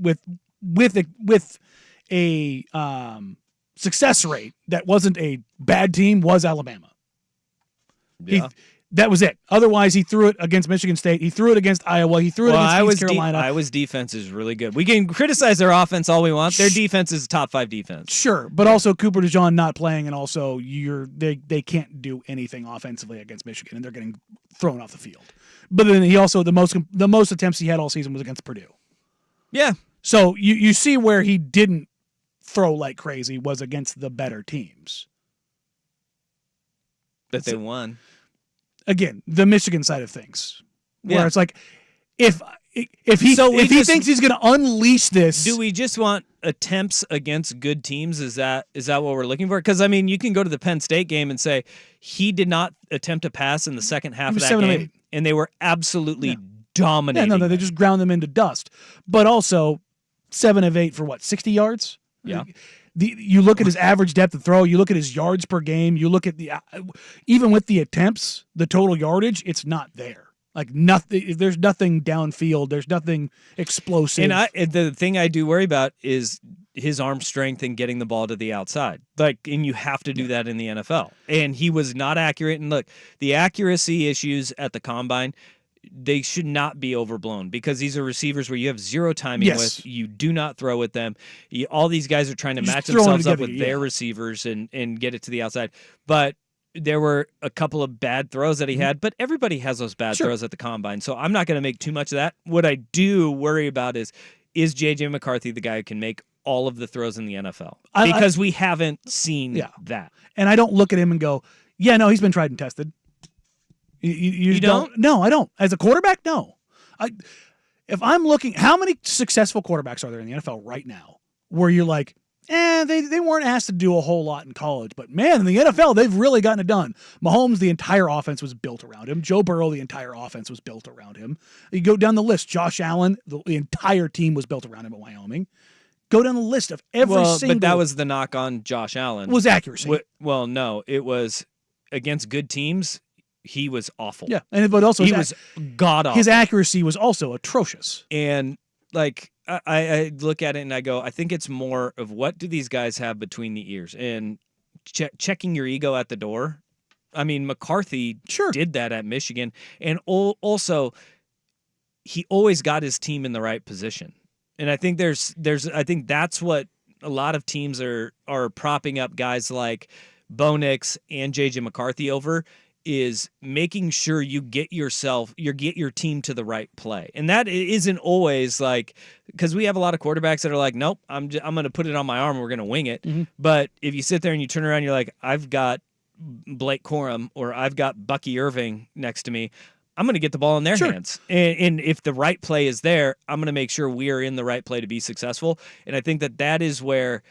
a success rate that wasn't a bad team, was Alabama. Yeah. That was it. Otherwise, he threw it against Michigan State. He threw it against Iowa. He threw it against East Carolina. Iowa's defense is really good. We can criticize their offense all we want. Their defense is top 5 defense. Sure, but also Cooper DeJean not playing, and also they can't do anything offensively against Michigan, and they're getting thrown off the field. But then he also the most attempts he had all season was against Purdue. Yeah. So you see where he didn't throw like crazy was against the better teams. That they won. Again, the Michigan side of things, where Yeah. it's like, if he thinks he's going to unleash this, Do we just want attempts against good teams? Is that what we're looking for? Because I mean, you can go to the Penn State game and say he did not attempt a pass in the second half of that 7 of game, 8. and they were absolutely dominating. they just ground them into dust. But also, 7 of 8 for what, 60 yards? Yeah. You look at his average depth of throw. You look at his yards per game. You look at even with the attempts, the total yardage, it's not there. Like nothing. There's nothing downfield. There's nothing explosive. And the thing I do worry about is his arm strength and getting the ball to the outside. And you have to do that in the NFL. And he was not accurate. And look, the accuracy issues at the combine, they should not be overblown because these are receivers where you have zero timing with. You do not throw with them. All these guys are trying to match themselves up with their receivers and get it to the outside. But there were a couple of bad throws that he had, but everybody has those bad throws at the combine. So I'm not going to make too much of that. What I do worry about is J.J. McCarthy the guy who can make all of the throws in the NFL? Because we haven't seen that. And I don't look at him and go, yeah, no, he's been tried and tested. You don't? No, I don't. As a quarterback, no. If I'm looking, how many successful quarterbacks are there in the NFL right now where you're like, they weren't asked to do a whole lot in college, but man, in the NFL, they've really gotten it done. Mahomes, the entire offense was built around him. Joe Burrow, the entire offense was built around him. You go down the list, Josh Allen, the entire team was built around him at Wyoming. Go down the list of every single. But that was the knock on Josh Allen. Was accuracy. Well, no, it was against good teams. He was awful. Yeah, but also he was god awful. His accuracy was also atrocious. And like I look at it and I go, I think it's more of what do these guys have between the ears and checking your ego at the door. I mean, McCarthy did that at Michigan, and also he always got his team in the right position. And I think I think that's what a lot of teams are propping up guys like Bo Nix and JJ McCarthy over, is making sure you get your team to the right play. And that isn't always like, because we have a lot of quarterbacks that are like, nope, I'm going to put it on my arm, we're going to wing it. Mm-hmm. But if you sit there and you turn around, you're like, I've got Blake Corum or I've got Bucky Irving next to me, I'm going to get the ball in their hands. And if the right play is there, I'm going to make sure we are in the right play to be successful. And I think that is where,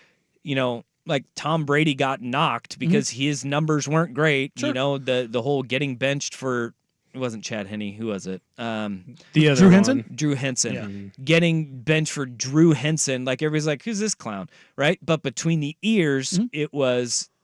like Tom Brady got knocked because his numbers weren't great. Sure. The whole getting benched for, it wasn't Chad Henne. Who was it? The other Drew Henson? one. Drew Henson. Yeah. Getting benched for Drew Henson. Like everybody's like, who's this clown? Right? But between the ears,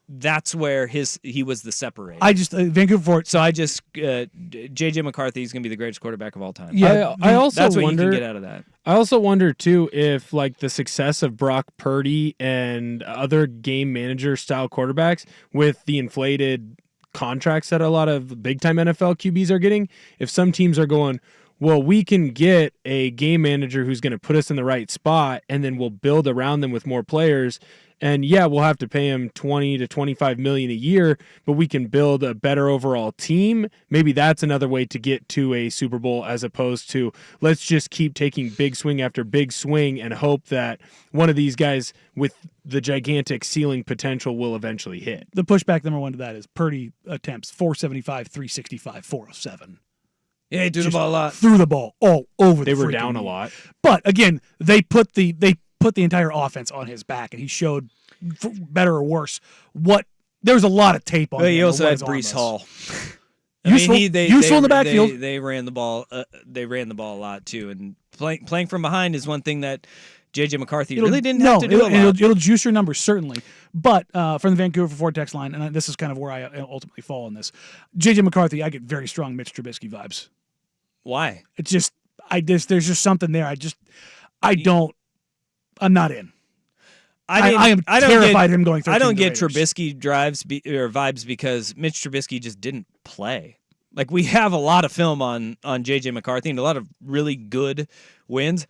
that's where he was the separator. I just Vancouver Fort. So I just JJ McCarthy is going to be the greatest quarterback of all time. Yeah, I also that's what wonder. you can get out of that. I also wonder too if like the success of Brock Purdy and other game manager style quarterbacks with the inflated contracts that a lot of big time NFL QBs are getting, if some teams are going, well, we can get a game manager who's going to put us in the right spot, and then we'll build around them with more players. And yeah, we'll have to pay him $20 to $25 million a year, but we can build a better overall team. Maybe that's another way to get to a Super Bowl, as opposed to let's just keep taking big swing after big swing and hope that one of these guys with the gigantic ceiling potential will eventually hit. The pushback number one to that is Purdy attempts 475, 365, 407. Yeah, he threw the ball a lot. Threw the ball all over. They the were freaking down a knee. lot. But again, they put the entire offense on his back, and he showed, for better or worse, what there was a lot of tape on. But him he of also what had his arm Brees was. Hall. Useful in the backfield. They ran the ball. They ran the ball a lot too, and playing from behind is one thing that JJ McCarthy really didn't have to do a lot. It'll juice your numbers, certainly. But from the Vancouver Ford text line, and this is kind of where I ultimately fall on this, JJ McCarthy, I get very strong Mitch Trubisky vibes. Why? It's just, there's just something there. I'm not in. I am terrified of him going 13 I don't to the get Raiders. Trubisky vibes because Mitch Trubisky just didn't play. Like, we have a lot of film on JJ McCarthy and a lot of really good wins.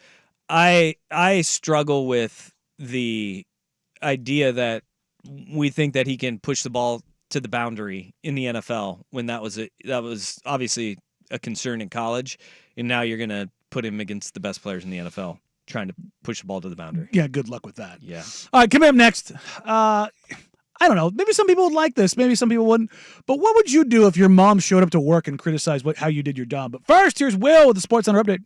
I struggle with the idea that we think that he can push the ball to the boundary in the NFL when that was obviously a concern in college, and now you're going to put him against the best players in the NFL trying to push the ball to the boundary. Yeah, good luck with that. Yeah. All right, coming up next, I don't know. Maybe some people would like this. Maybe some people wouldn't. But what would you do if your mom showed up to work and criticized how you did your job? But first, here's Will with the Sports Center update.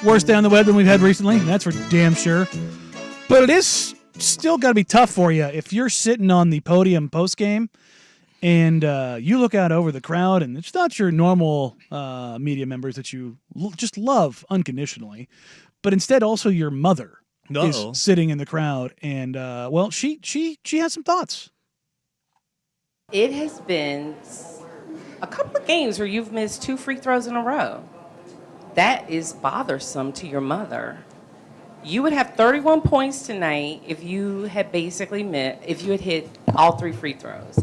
Worst day on the web than we've had recently. That's for damn sure. But it is still got to be tough for you if you're sitting on the podium post game and you look out over the crowd and it's not your normal media members that you just love unconditionally, but instead also your mother is sitting in the crowd and well, she has some thoughts. It has been a couple of games where you've missed 2 free throws in a row. That is bothersome to your mother. You would have 31 points tonight if you had hit all 3 free throws.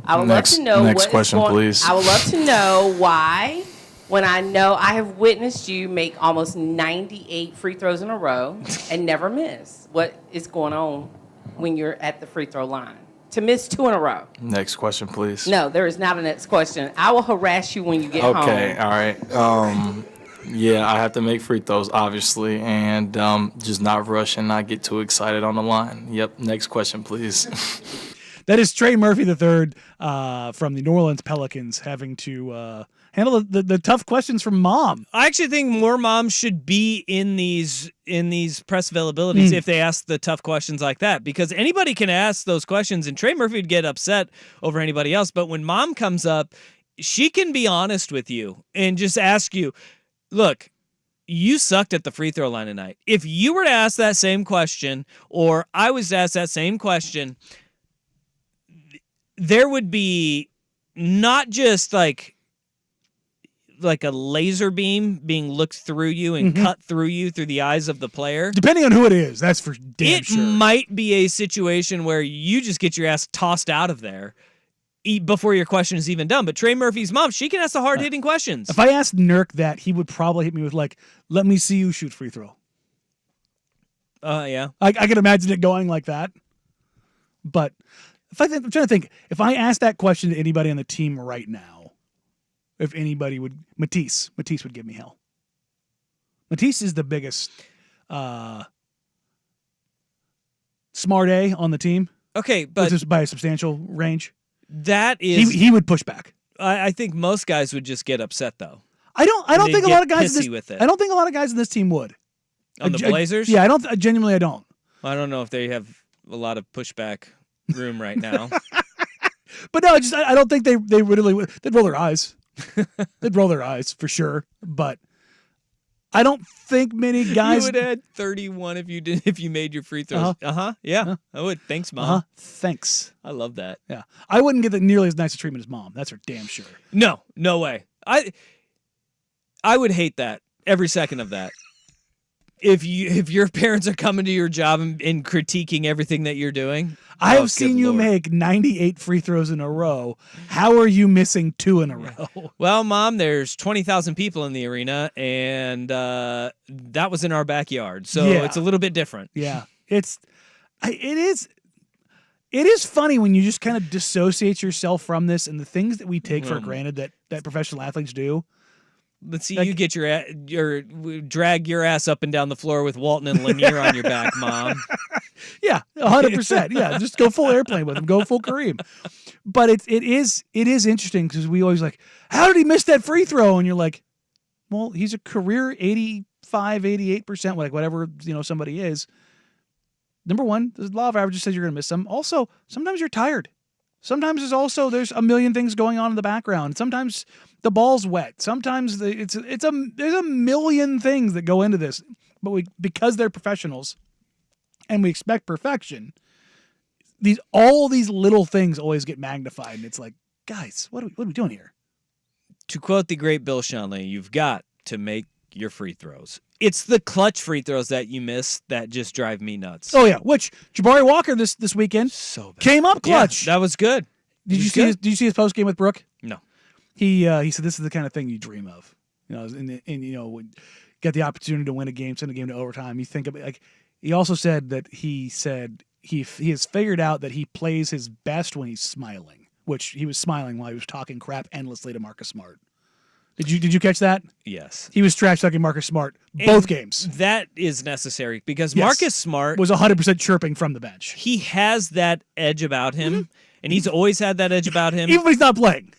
I would love to know next question, please. I would love to know why, when I know I have witnessed you make almost 98 free throws in a row and never miss. What is going on when you're at the free throw line? To miss 2 in a row. Next question, please. No, there is not a next question. I will harass you when you get home. Okay, all right. Yeah, I have to make free throws, obviously, and just not rush and not get too excited on the line. Yep, next question, please. That is Trey Murphy III from the New Orleans Pelicans having to handle the tough questions from Mom. I actually think more moms should be in these press availabilities if they ask the tough questions like that, because anybody can ask those questions and Trey Murphy would get upset over anybody else. But when Mom comes up, she can be honest with you and just ask you, look, you sucked at the free throw line tonight. If you were to ask that same question, or I was to ask that same question, there would be not just like a laser beam being looked through you and cut through you through the eyes of the player. Depending on who it is, that's for damn sure. It might be a situation where you just get your ass tossed out of there before your question is even done. But Trey Murphy's mom, she can ask the hard-hitting questions. If I asked Nurk that, he would probably hit me with like, let me see you shoot free throw. Yeah. I can imagine it going like that. But I'm trying to think, if I asked that question to anybody on the team right now, if anybody would, Matisse would give me hell. Matisse is the biggest smart A on the team. Okay, but just by a substantial range. That is, he would push back. I think most guys would just get upset though. I don't think a lot of guys I don't think a lot of guys in this team would. On the Blazers? Yeah, I don't. Genuinely, I don't. I don't know if they have a lot of pushback room right now. But no, I don't think they really would. They'd roll their eyes. They'd roll their eyes for sure. But I don't think many guys. You would add 31 if you made your free throws. Yeah, I would. Thanks, Mom. Thanks. I love that. Yeah, I wouldn't get nearly as nice a treatment as Mom. That's for damn sure. No way. I would hate that every second of that. If your parents are coming to your job and critiquing everything that you're doing. I have seen you make 98 free throws in a row. How are you missing 2 in a row? Well, Mom, there's 20,000 people in the arena, and that was in our backyard, so it's a little bit different. Yeah, it is funny when you just kind of dissociate yourself from this and the things that we take for granted that professional athletes do. Let's see you get your drag your ass up and down the floor with Walton and Lanier on your back, Mom. Yeah, 100%. Yeah, just go full airplane with him. Go full Kareem. But it is interesting because we always like, how did he miss that free throw? And you're like, well, he's a career 85, 88%, like whatever somebody is. Number one, the law of averages says you're going to miss some. Also, sometimes you're tired. Sometimes there's a million things going on in the background. Sometimes the ball's wet. Sometimes there's a million things that go into this. But because they're professionals and we expect perfection, all these little things always get magnified. And it's like, guys, what are we doing here? To quote the great Bill Shanley, you've got to make your free throws. It's the clutch free throws that you miss that just drive me nuts. Oh yeah, which Jabari Walker this weekend came up clutch. Yeah, that was good. Did you see his post game with Brooke? No. He said this is the kind of thing you dream of. And when get the opportunity to win a game, send a game to overtime. You think about he also said that he has figured out that he plays his best when he's smiling, which he was smiling while he was talking crap endlessly to Marcus Smart. Did you catch that? Yes. He was trash talking Marcus Smart both games. That is necessary because Marcus Smart was 100% chirping from the bench. He has that edge about him, and he's always had that edge about him. Even when he's not playing.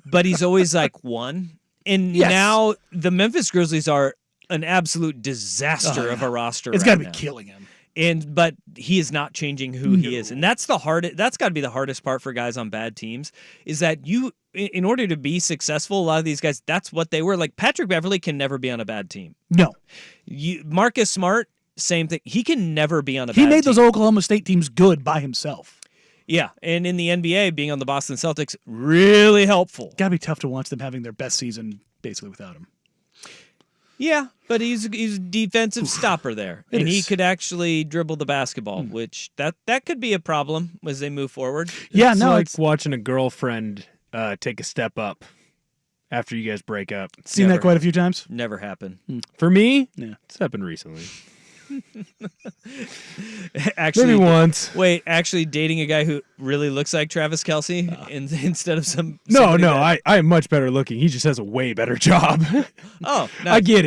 But he's always like one. And now the Memphis Grizzlies are an absolute disaster of a roster. It's got got to be killing him. But he is not changing who he is, and that's that's got to be the hardest part for guys on bad teams. Is that in order to be successful, a lot of these guys, that's what they were. Like Patrick Beverley can never be on a bad team. No, Marcus Smart, same thing. He can never be on a bad he team. made those Oklahoma State teams good by himself. Yeah, and in the NBA, being on the Boston Celtics, really helpful. Got to be tough to watch them having their best season basically without him. Yeah, but he's a defensive stopper there, and he could actually dribble the basketball, which that could be a problem as they move forward. Yeah, It's no, like it's watching a girlfriend take a step up after you guys break up. seen that quite a few times. Never happened. For me, Yeah. it's happened recently. Actually, Maybe once. Wait, actually dating a guy who really looks like Travis Kelce instead of some. No, somebody no, that- I am much better looking. He just has a way better job. Oh, I nice. get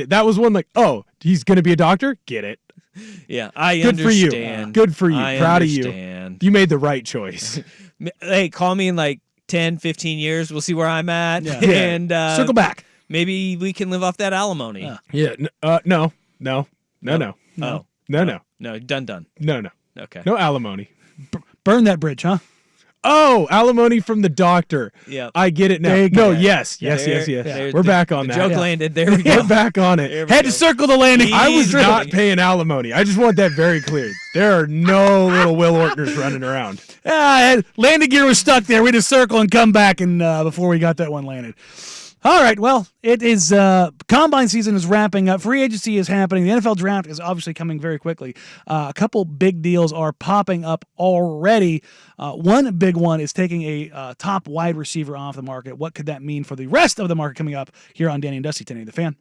it. That was one like, oh, he's gonna be a doctor. Get it. Yeah, I Good for you. understand. Good for you. I Proud of you. understand. You made the right choice. Hey, call me in like 10, 15 years. We'll see where I'm at, Yeah. and Circle back. maybe we can live off that alimony. Yeah. No. No. No. No, done. No. Okay. No alimony. Burn that bridge, huh? Oh, alimony from the doctor. Yeah. I get it now. There you No, go. yes. There- We're back on the that. joke Yeah. landed. There we go. We're back on it. There we Had go. to circle the landing. I was Easy. not paying alimony. I just want that very clear. There are no little Will Ortners running around. Landing gear was stuck there. We had to circle and come back and before we got that one landed. All right, well, it is combine season is wrapping up. Free agency is happening. The NFL draft is obviously coming very quickly. A couple big deals are popping up already. One big one is taking a top wide receiver off the market. What could that mean for the rest of the market coming up here on Danny and Dusty, 1080 The Fan?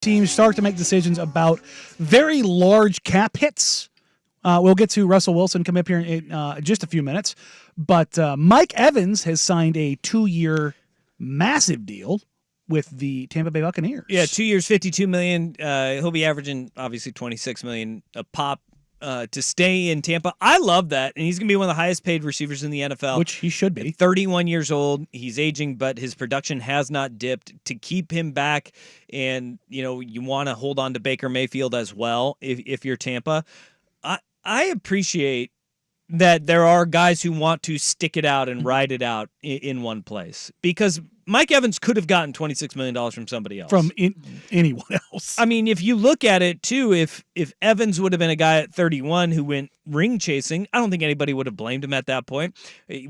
teams start to make decisions about very large cap hits. We'll get to Russell Wilson come up here in just a few minutes. But Mike Evans has signed a 2-year massive deal with the Tampa Bay Buccaneers. Yeah, 2 years, $52 million. He'll be averaging, obviously, $26 million a pop to stay in Tampa. I love that. And he's going to be one of the highest paid receivers in the NFL. Which he should be. 31 years old. He's aging, but his production has not dipped. To keep him back, and you want to hold on to Baker Mayfield as well if you're Tampa. I appreciate that there are guys who want to stick it out and ride it out in one place, because Mike Evans could have gotten $26 million from somebody else. From anyone else. I mean, if you look at it, too, if Evans would have been a guy at 31 who went ring chasing, I don't think anybody would have blamed him at that point.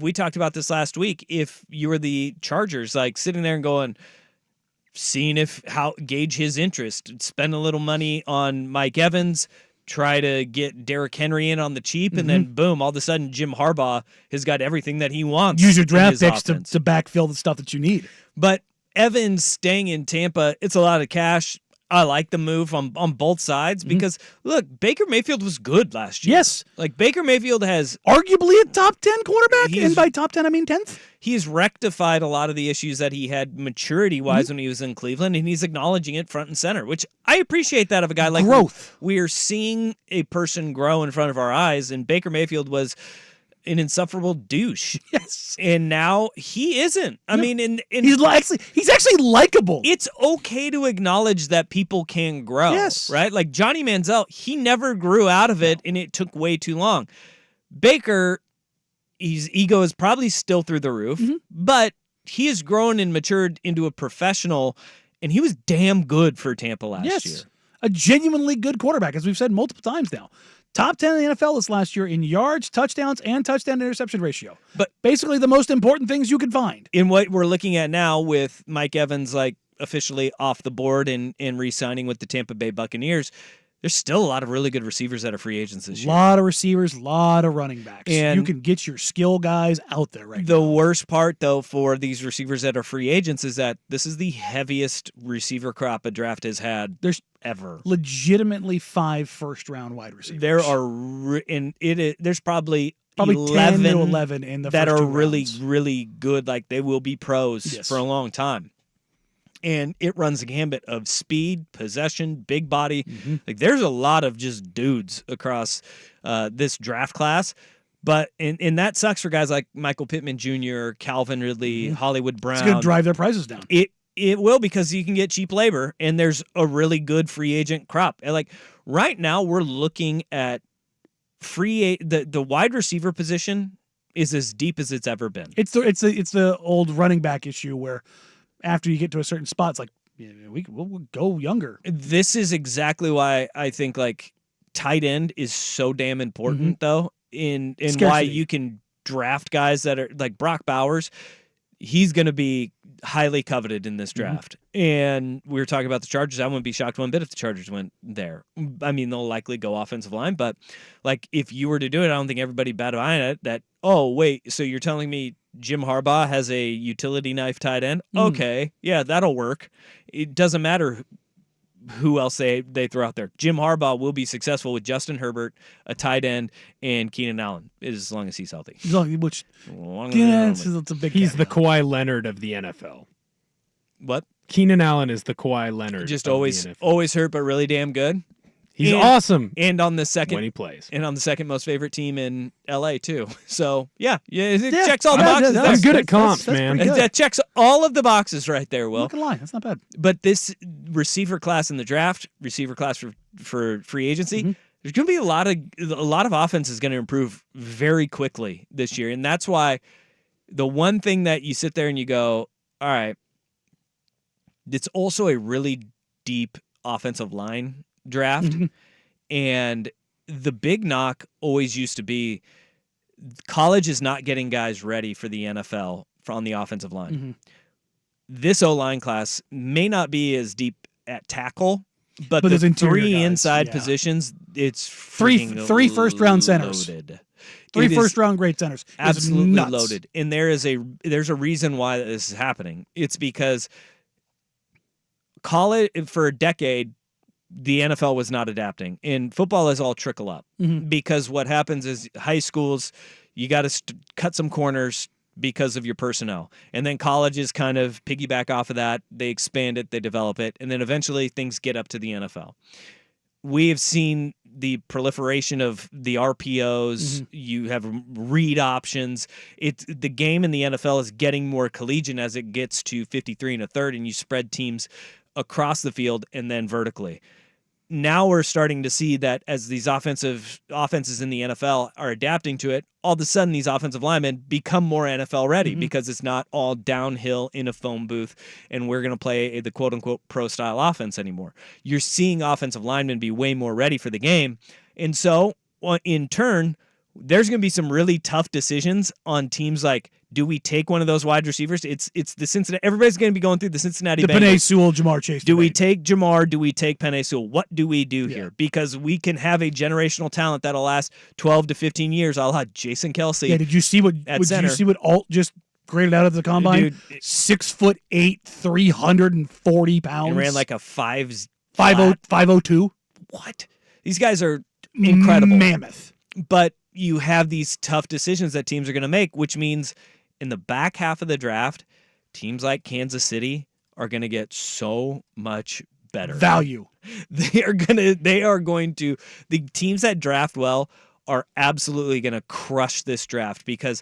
We talked about this last week. If you were the Chargers, like sitting there and going, seeing how gauge his interest, spend a little money on Mike Evans, try to get Derrick Henry in on the cheap, and then boom, all of a sudden Jim Harbaugh has got everything that he wants. Use your draft in his picks offense. to backfill the stuff that you need. But Evans staying in Tampa, it's a lot of cash. I like the move on both sides because, look, Baker Mayfield was good last year. Yes. Like, Baker Mayfield has Arguably a top 10 quarterback, and by top 10, I mean 10th. he's rectified a lot of the issues that he had maturity-wise when he was in Cleveland, and he's acknowledging it front and center, which I appreciate that of a guy like Growth. We are seeing a person grow in front of our eyes, and Baker Mayfield was an insufferable douche. Yes. And now he isn't. I mean, and He's actually likable. it's okay to acknowledge that people can grow. Yes. Right? Like Johnny Manziel, he never grew out of it, and it took way too long. Baker, his ego is probably still through the roof, but he has grown and matured into a professional, and he was damn good for Tampa last year. A genuinely good quarterback, as we've said multiple times now. Top 10 in the NFL this last year in yards, touchdowns, and touchdown to interception ratio. But basically the most important things you could find. In what we're looking at now with Mike Evans like officially off the board and re-signing with the Tampa Bay Buccaneers, there's still a lot of really good receivers that are free agents this year. A lot of receivers, a lot of running backs. And you can get your skill guys out there right The now. worst part, though, for these receivers that are free agents is that this is the heaviest receiver crop a draft has had There's ever. legitimately 5 first-round wide receivers. There are there's probably 10 11 to 11 in the that first are 2 really, rounds. really good. Like they will be pros Yes. for a long time. And it runs a gambit of speed, possession, big body. Like there's a lot of just dudes across this draft class. But and that sucks for guys like Michael Pittman Jr., Calvin Ridley, Hollywood Brown. It's going to drive their prices down. It will, because you can get cheap labor, and there's a really good free agent crop. And like right now, we're looking at the wide receiver position is as deep as it's ever been. It's the old running back issue where after you get to a certain spot, it's like we'll go younger. This is exactly why I think like tight end is so damn important, though, in why Scarcity. you can draft guys that are like Brock Bowers. He's going to be highly coveted in this draft. And we were talking about the Chargers. I wouldn't be shocked one bit if the Chargers went there. I mean, they'll likely go offensive line, but like if you were to do it, I don't think everybody bat behind it that, oh, wait, so you're telling me Jim Harbaugh has a utility knife tight end? Okay, yeah, that'll work. It doesn't matter who else they throw out there. Jim Harbaugh will be successful with Justin Herbert, a tight end, and Keenan Allen, as long as he's healthy. Which, As long as yeah, he's healthy. it's a big He's the caveat. Kawhi Leonard of the NFL. What? Keenan Allen is the Kawhi Leonard. Just of always the NFL. always hurt, but really damn good. He's and- awesome And on the when second he plays. and on the second most favorite team in LA too. So it Yeah. checks all the Yeah, boxes. yeah, I'm there. good at comps, that's man. pretty good. That checks all of the boxes right there, I'm Will. not gonna lie, that's not bad. But this receiver class in the draft, receiver class for free agency, there's going to be a lot of offense is going to improve very quickly this year, and that's why the one thing that you sit there and you go, all right, it's also a really deep offensive line draft, and the big knock always used to be college is not getting guys ready for the NFL on the offensive line. This O-line class may not be as deep at tackle, but there's the interior 3 guys, inside yeah. positions, it's Three freaking first-round centers. loaded. 3 It is first-round great centers. It's absolutely nuts. loaded. And there's a reason why this is happening. It's because college for a decade, the NFL was not adapting, and football is all trickle up because what happens is high schools, you got to cut some corners because of your personnel, and then colleges kind of piggyback off of that. They expand it, they develop it, and then eventually things get up to the NFL. We have seen the proliferation of the RPOs. You have read options. The game in the NFL is getting more collegiate as it gets to 53 and a third, and you spread teams across the field and then vertically. Now we're starting to see that as these offenses in the NFL are adapting to it, all of a sudden these offensive linemen become more NFL ready because it's not all downhill in a phone booth and we're going to play the quote-unquote pro-style offense anymore. You're seeing offensive linemen be way more ready for the game. And so, in turn, there's going to be some really tough decisions on teams like, do we take one of those wide receivers? It's the Cincinnati. Everybody's going to be going through the Cincinnati The Bengals. Penei Sewell, Jamar Chase. Do we debate. take Jamar? Do we take Penei Sewell? What do we do here? Because we can have a generational talent that'll last 12 to 15 years. I'll have Jason Kelsey. Yeah, did you see what Alt just graded out of the combine? Dude, 6'8", 340 pounds. and ran like a 5 502. What? These guys are incredible. Mammoth. But you have these tough decisions that teams are going to make, which means in the back half of the draft, teams like Kansas City are going to get so much better Value. The teams that draft well are absolutely going to crush this draft because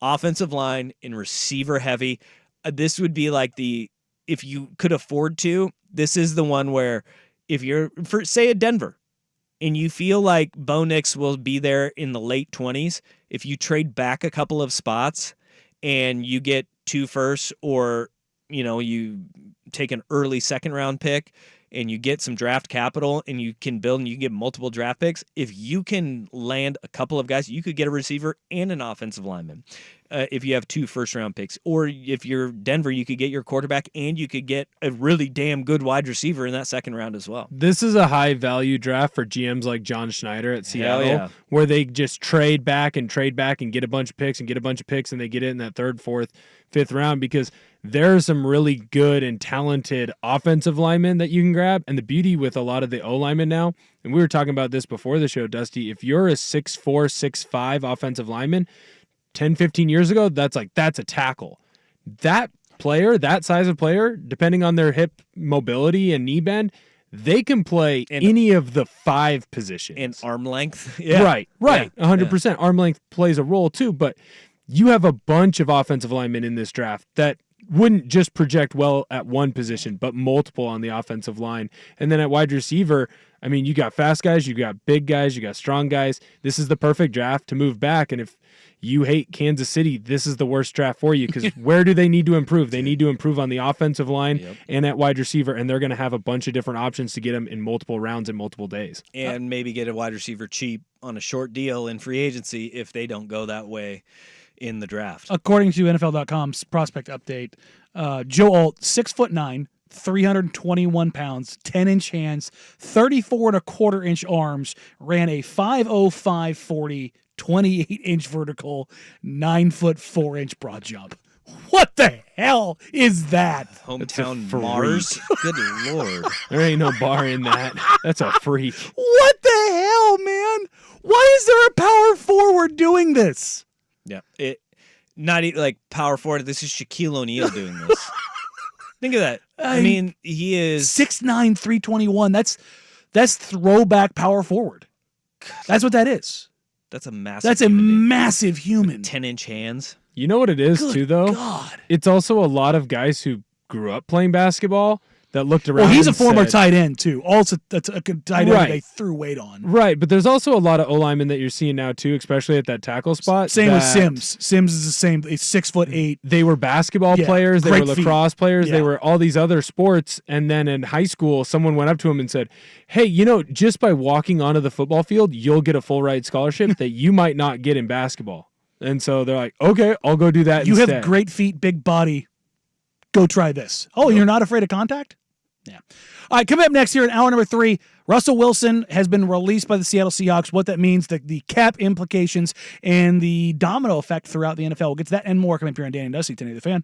offensive line and receiver heavy. This would be like if you could afford to, this is the one where if you're for say a Denver and you feel like Bo Nix will be there in the late 20s, if you trade back a couple of spots and you get 2 firsts or, you take an early second round pick and you get some draft capital and you can build and you can get multiple draft picks, if you can land a couple of guys, you could get a receiver and an offensive lineman. If you have 2 first-round picks. Or if you're Denver, you could get your quarterback and you could get a really damn good wide receiver in that second round as well. This is a high-value draft for GMs like John Schneider at Seattle, yeah. where they just trade back and get a bunch of picks and and they get it in that 3rd, 4th, 5th round because there are some really good and talented offensive linemen that you can grab. And the beauty with a lot of the O-linemen now, and we were talking about this before the show, Dusty, if you're a 6'4", 6'5" offensive lineman, 10, 15 years ago, that's a tackle. That player, that size of player, depending on their hip mobility and knee bend, they can play any of the 5 positions. And arm length. Yeah. Right. 100%. Arm length plays a role too, but you have a bunch of offensive linemen in this draft that wouldn't just project well at one position, but multiple on the offensive line. And then at wide receiver, I mean, you got fast guys, you got big guys, you got strong guys. This is the perfect draft to move back. And if you hate Kansas City, this is the worst draft for you because where do they need to improve? They need to improve on the offensive line and at wide receiver, and they're going to have a bunch of different options to get them in multiple rounds in multiple days. And maybe get a wide receiver cheap on a short deal in free agency if they don't go that way in the draft. According to NFL.com's prospect update, Joe Alt, 6'9", 321 pounds, 10-inch hands, 34.25-inch arms, ran a 5.05 40, 28-inch vertical, 9'4" broad jump. What the hell is that? Hometown Mars? Good Lord. There ain't no bar in that. That's a freak. What the hell, man? Why is there a power forward doing this? Yeah. Not even like power forward. This is Shaquille O'Neal doing this. Think of that. I mean, he is 6'9", 321. That's throwback power forward. That's what that is. That's a massive. That's a massive human. 10-inch hands. You know what it is Good too, though? God. It's also a lot of guys who grew up playing basketball that looked around. Well, he's a and former said, tight end too. Also, that's a good tight end that they threw weight on. Right, but there's also a lot of O-linemen that you're seeing now too, especially at that tackle spot. Same with Sims. Sims is the same. He's 6'8". They were basketball players. They great were feet. lacrosse players. Yeah. They were all these other sports. And then in high school, someone went up to him and said, hey, just by walking onto the football field, you'll get a full ride scholarship that you might not get in basketball. And so they're like, okay, I'll go do that You instead. have great feet, big body. Go try this. Oh, you're not afraid of contact? Yeah. All right, coming up next here in hour number 3, Russell Wilson has been released by the Seattle Seahawks, what that means, the cap implications, and the domino effect throughout the NFL. We'll get to that and more coming up here on Danny and Dusty, 1080 The Fan.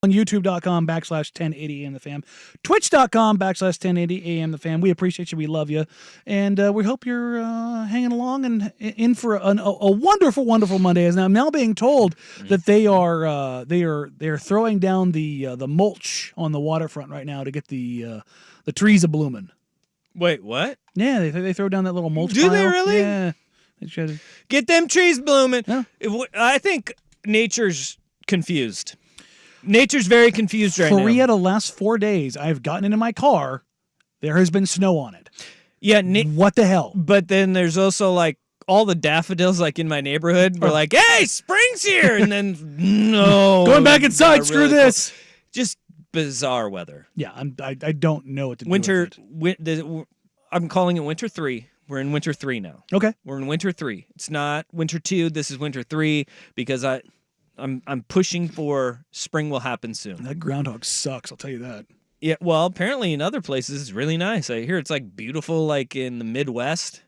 on youtube.com/1080am the fam, twitch.com/1080am the fam. We appreciate you. We love you. And we hope you're hanging along and in for a wonderful, wonderful Monday. As I'm now being told that they are throwing down the mulch on the waterfront right now to get the trees a blooming. Wait, what? Yeah, they throw down that little mulch Do pile. they really? Yeah. They try to- Get them trees blooming. Yeah. I think nature's confused. Nature's very confused right now. 3 out of the last 4 days I've gotten into my car, there has been snow on it. Yeah, What the hell? but then there's also like all the daffodils like in my neighborhood were like, "Hey, spring's here," and then no, Going back inside, not screw really this. Just bizarre weather. Yeah, I don't know what to do Winter. with it. I'm calling it winter 3. We're in winter 3 now. Okay. We're in winter 3. It's not winter 2. This is winter 3 because I'm pushing for spring will happen soon. That groundhog sucks, I'll tell you that. Yeah, well, apparently in other places it's really nice. I hear it's like beautiful, like in the Midwest,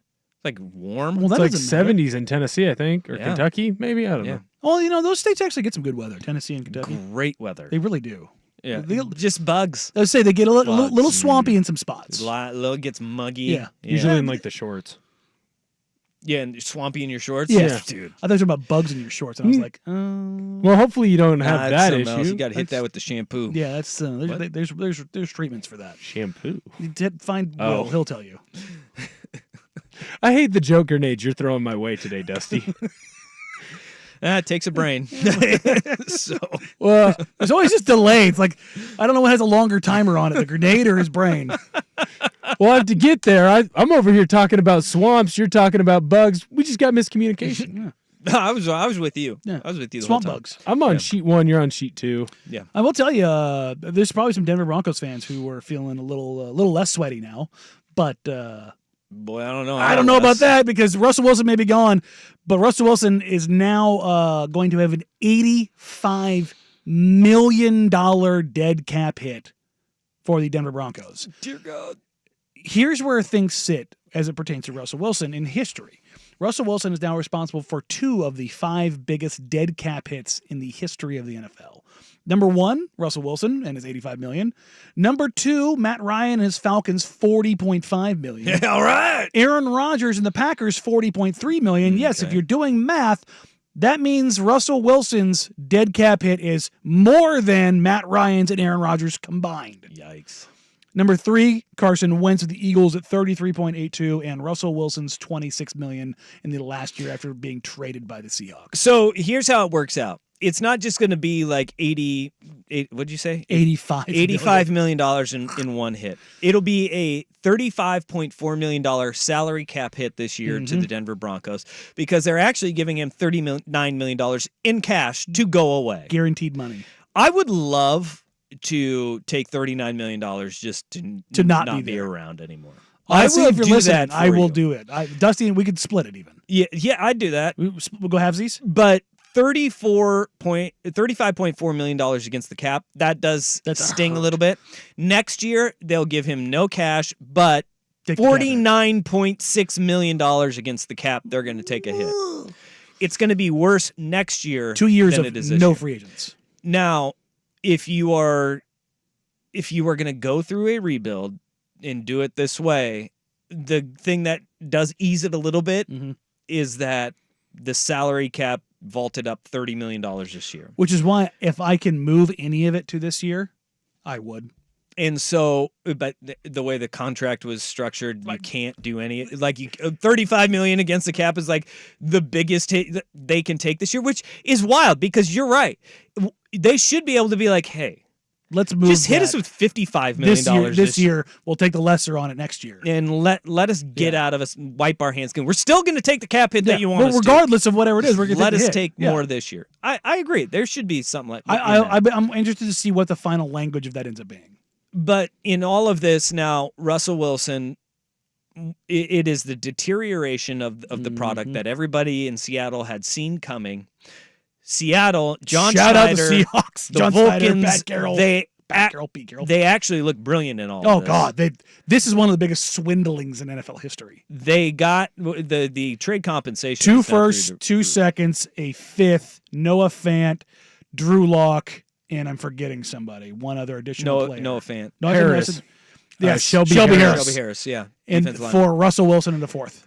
like warm. Well, that It's like doesn't matter. 70s in Tennessee, I think, or Yeah. Kentucky, maybe. I don't Yeah. know. Well, those states actually get some good weather, Tennessee and Kentucky. Great weather. They really do. Yeah, They- just bugs. I would say they get a little Bugs. swampy in some spots. Little gets muggy. Yeah. Usually in like the shorts. Yeah, and swampy in your shorts. Yeah. Dude. I thought you were talking about bugs in your shorts, and I was like, Well, hopefully you don't have Nah, that it's something else. issue. You got to hit that with the shampoo. yeah, that's What? there's treatments for that. Shampoo. You did find Oh. Will, he'll tell you. I hate the joke grenades you're throwing my way today, Dusty. It takes a brain. So Well, there's always this delay. It's like I don't know what has a longer timer on it, the grenade or his brain. Well, I have to get there. I'm over here talking about swamps. You're talking about bugs. We just got miscommunication. I was with you. Yeah. I was with you. The Swamp whole time. bugs. I'm on sheet 1. You're on sheet 2. I will tell you, there's probably some Denver Broncos fans who were feeling a little less sweaty now, but Boy, I don't know. I don't know about that because Russell Wilson may be gone, but Russell Wilson is now going to have an $85 million dead cap hit for the Denver Broncos. Dear God. Here's where things sit as it pertains to Russell Wilson in history. Russell Wilson is now responsible for 2 of the 5 biggest dead cap hits in the history of the NFL. Number 1, Russell Wilson and his $85 million. Number 2, Matt Ryan and his Falcons, $40.5 million. Yeah, all right. Aaron Rodgers and the Packers, $40.3 million. Yes, if Okay. you're doing math, that means Russell Wilson's dead cap hit is more than Matt Ryan's and Aaron Rodgers combined. Yikes. Number 3, Carson Wentz with the Eagles at 33.82 and Russell Wilson's $26 million in the last year after being traded by the Seahawks. So here's how it works out. It's not just going to be like what'd you say? $85 million in one hit. It'll be a $35.4 million salary cap hit this year to the Denver Broncos because they're actually giving him $39 million in cash to go away. Guaranteed money. I would love to take $39 million just to not not be be there. around anymore. Honestly, I will if you're do listening, that I for will you. do it. Dusty, we could split it even. Yeah, I'd do that. We'll go halvesies. But $35.4 million against the cap, that does That's sting a hurt. little bit. Next year, they'll give him no cash, but Take the cap hit. $49.6 million against the cap, they're going to take a hit. It's going to be worse next year 2 years than of it is this no year. free agents. Now, if you are going to go through a rebuild and do it this way, the thing that does ease it a little bit Mhm. is that the salary cap vaulted up $30 million this year. Which is why if I can move any of it to this year, I would. And so, but the way the contract was structured, you can't do any, like you, $35 million against the cap is like the biggest hit that they can take this year, which is wild because you're right. They should be able to be like, hey, Let's move. just hit us that. with $55 million this year. This year, we'll take the lesser on it next year. and let us get out of us, and wipe our hands. We're still going to take the cap hit that you want but us to. regardless of whatever it is, we're going to Let us hit. take Yeah. more this year. I agree. There should be something like I'm interested to see what the final language of that ends up being. But in all of this now, Russell Wilson, it is the deterioration of the product that everybody in Seattle had seen coming. Seattle, John Shout Schneider, out the Seahawks, the John Vulcans, Schneider, Pat Carroll, Pete Carroll. they actually look brilliant in all Oh of this. God, this is one of the biggest swindlings in NFL history. They got the trade compensation. 2 is now through firsts, the 2 roof. seconds, a 5th, Noah Fant, Drew Lock, and I'm forgetting somebody. One other additional player. Noah Fant. No, I think Harris. that's yes, Shelby Harris. Harris. Shelby Harris, yeah. And defensive line. for Russell Wilson in the 4th.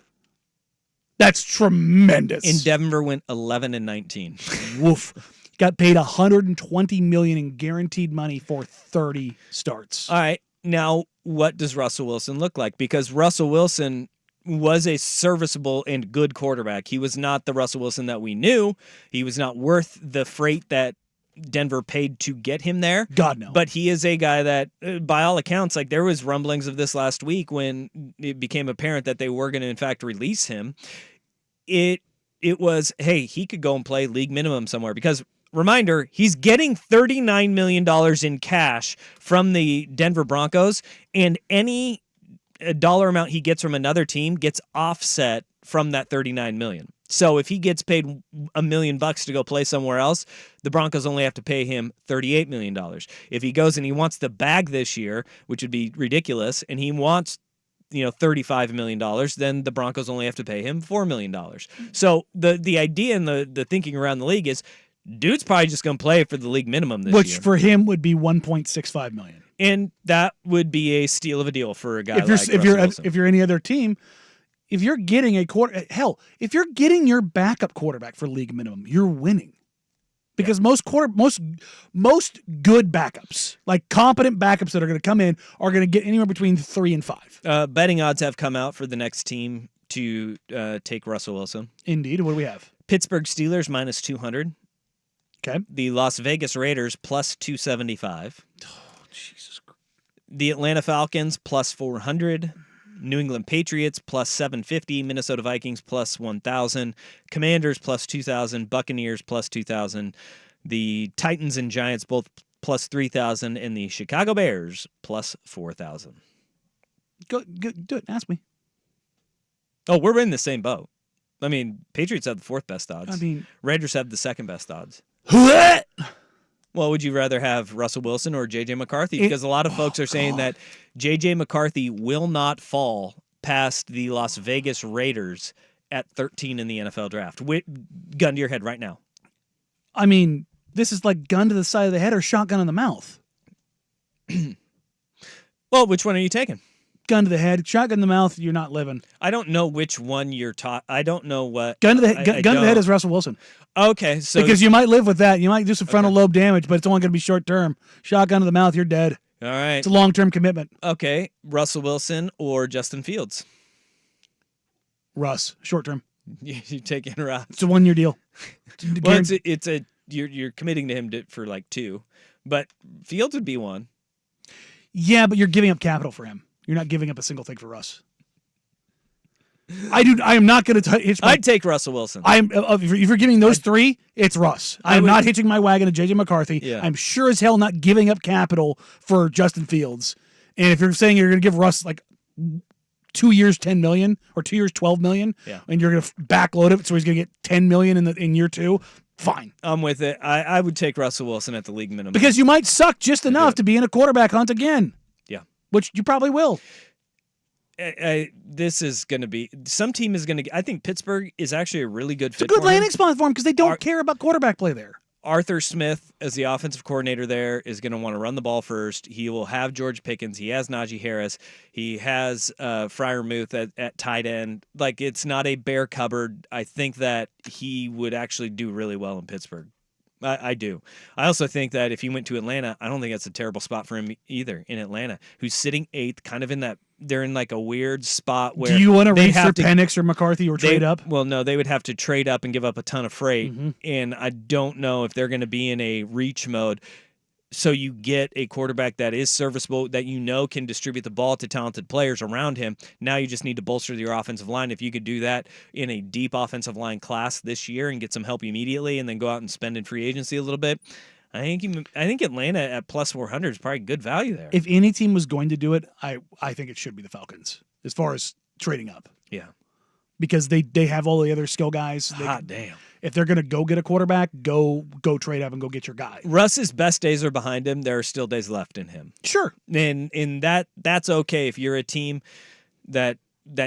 That's tremendous. And Denver went 11-19. Woof. Got paid $120 million in guaranteed money for 30 starts. All right. Now, what does Russell Wilson look like? Because Russell Wilson was a serviceable and good quarterback. He was not the Russell Wilson that we knew. He was not worth the freight that Denver paid to get him there. God, no. But he is a guy that, by all accounts, like there was rumblings of this last week when it became apparent that they were going to, in fact, release him. It was, hey, he could go and play league minimum somewhere because, reminder, he's getting $39 million in cash from the Denver Broncos, and any dollar amount he gets from another team gets offset from that $39 million. So if he gets paid $1 million to go play somewhere else, the Broncos only have to pay him $38 million. If he goes and he wants the bag this year, which would be ridiculous, and he wants $35 million, then the Broncos only have to pay him $4 million. So the idea and the thinking around the league is, dude's probably just going to play for the league minimum this Which year. for him would be $1.65 million. And that would be a steal of a deal for a guy If you're like Russell Wilson. if you're any other team, if you're getting if you're getting your backup quarterback for league minimum, you're winning. Because most good backups, like competent backups that are going to come in, are going to get anywhere between 3 and 5. Betting odds have come out for the next team to take Russell Wilson. Indeed. What do we have? Pittsburgh Steelers minus 200. Okay. The Las Vegas Raiders plus 275. Oh, Jesus Christ. The Atlanta Falcons plus 400. New England Patriots plus 750. Minnesota Vikings plus 1,000. Commanders plus 2,000. Buccaneers plus 2,000. The Titans and Giants both plus 3,000. And the Chicago Bears plus 4,000. Go do it. Ask me. Oh, we're in the same boat. I mean, Patriots have the 4th best odds. I mean, Raiders have the 2nd best odds. what? Well, would you rather have Russell Wilson or J.J. McCarthy? Because a lot of folks are saying that J.J. McCarthy will not fall past the Las Vegas Raiders at 13 in the NFL draft. Gun to your head right now. I mean, this is like gun to the side of the head or shotgun in the mouth. Well, which one are you taking? Gun to the head, shotgun in the mouth, you're not living. I don't know which one you're taught. I don't know what. Gun to the head, I gun to the head don't. is Russell Wilson. Okay, so Because you might live with that. You might do some frontal lobe damage, but it's only going to be short term. Shotgun to the mouth, you're dead. all right. It's a long term commitment. Okay, Russell Wilson or Justin Fields? Russ, short term. You taking Russ? It's a 1 year deal. Well, you're committing to him for like 2, but Fields would be 1. Yeah, but you're giving up capital for him. You're not giving up a single thing for Russ. I am not going to hitch my. I'd take Russell Wilson. If you're giving those 3, it's Russ. I'm would- not hitching my wagon to J.J. McCarthy. Yeah. I'm sure as hell not giving up capital for Justin Fields. And if you're saying you're going to give Russ like 2 years, $10 million, or 2 years, $12 million, Yeah. and you're going to backload it, so he's going to get $10 million in year 2, fine. I'm with it. I would take Russell Wilson at the league minimum. Because you might suck just enough to be in a quarterback hunt again. Yeah. Which you probably will. This is going to be some team is going to. I think Pittsburgh is actually a really good It's fit. a good for him. landing spot for him because they don't care about quarterback play there. Arthur Smith, as the offensive coordinator there, is going to want to run the ball first. He will have George Pickens. He has Najee Harris. He has Freiermuth at tight end. Like, it's not a bare cupboard. I think that he would actually do really well in Pittsburgh. I do. I also think that if he went to Atlanta, I don't think that's a terrible spot for him either in Atlanta, who's sitting 8th, kind of in that they're in like a weird spot where Do you want to they reach for have to Penix or McCarthy or trade up? Well, no, they would have to trade up and give up a ton of freight, Mhm. and I don't know if they're going to be in a reach mode. So you get a quarterback that is serviceable, that you know can distribute the ball to talented players around him. Now you just need to bolster your offensive line. If you could do that in a deep offensive line class this year and get some help immediately, and then go out and spend in free agency a little bit, I think Atlanta at plus 400 is probably good value there. If any team was going to do it, I think it should be the Falcons as far as trading up. Yeah. Because they have all the other skill guys. Hot damn. If they're going to go get a quarterback, go trade up and go get your guy. Russ's best days are behind him. There are still days left in him. Sure. And that's okay if you're a team that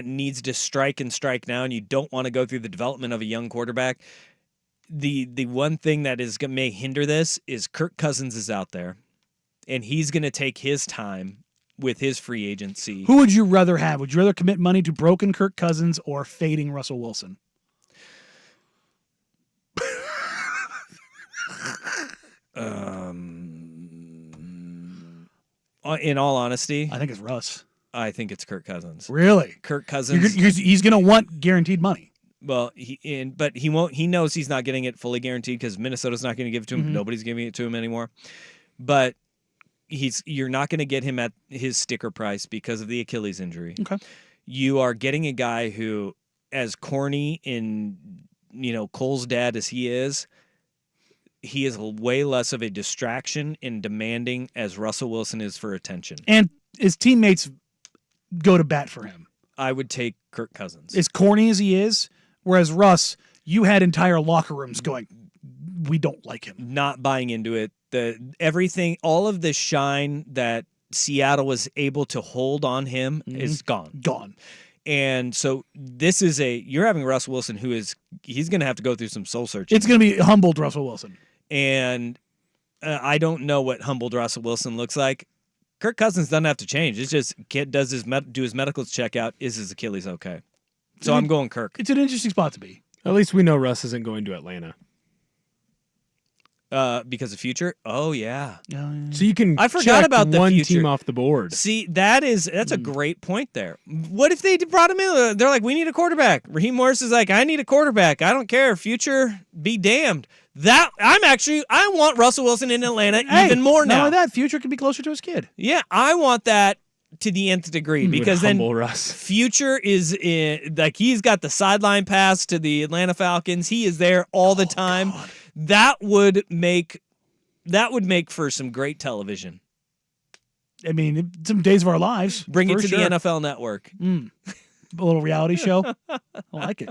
needs to strike now and you don't want to go through the development of a young quarterback. the one thing that may hinder this is Kirk Cousins is out there, and he's going to take his time with his free agency. Who would you rather have? Would you rather commit money to broken Kirk Cousins or fading Russell Wilson? In all honesty, I think it's Russ. I think it's Kirk Cousins. Really? Kirk Cousins. He's going to want guaranteed money. Well, but he won't. He knows he's not getting it fully guaranteed because Minnesota's not going to give it to him. Mm-hmm. Nobody's giving it to him anymore. But you're not going to get him at his sticker price because of the Achilles injury. Okay. You are getting a guy who, as corny in Cole's dad as he is way less of a distraction and demanding as Russell Wilson is for attention. And his teammates go to bat for him. I would take Kirk Cousins. As corny as he is, whereas Russ, you had entire locker rooms going, we don't like him. Not buying into it. Everything, all of the shine that Seattle was able to hold on him is gone. Gone. And so you're having Russell Wilson he's going to have to go through some soul searching. It's going to be humbled Russell Wilson. And I don't know what humbled Russell Wilson looks like. Kirk Cousins doesn't have to change. It's just do his medicals check out. Is his Achilles okay? So I'm going Kirk. It's an interesting spot to be. At least we know Russ isn't going to Atlanta. Because of future? Oh yeah. So you can I forgot check about the one future. team off the board. See, that's a great point there. What if they brought him in? They're like, we need a quarterback. Raheem Morris is like, I need a quarterback. I don't care. Future, be damned. I want Russell Wilson in Atlanta even more now. Not only that, Future could be closer to his kid. Yeah, I want that to the nth degree because then Russ. Future is he's got the sideline pass to the Atlanta Falcons. He is there all the time. God. That would make for some great television. I mean, some Days of Our Lives. Bring it for to sure. the NFL Network. A little reality show. I like it.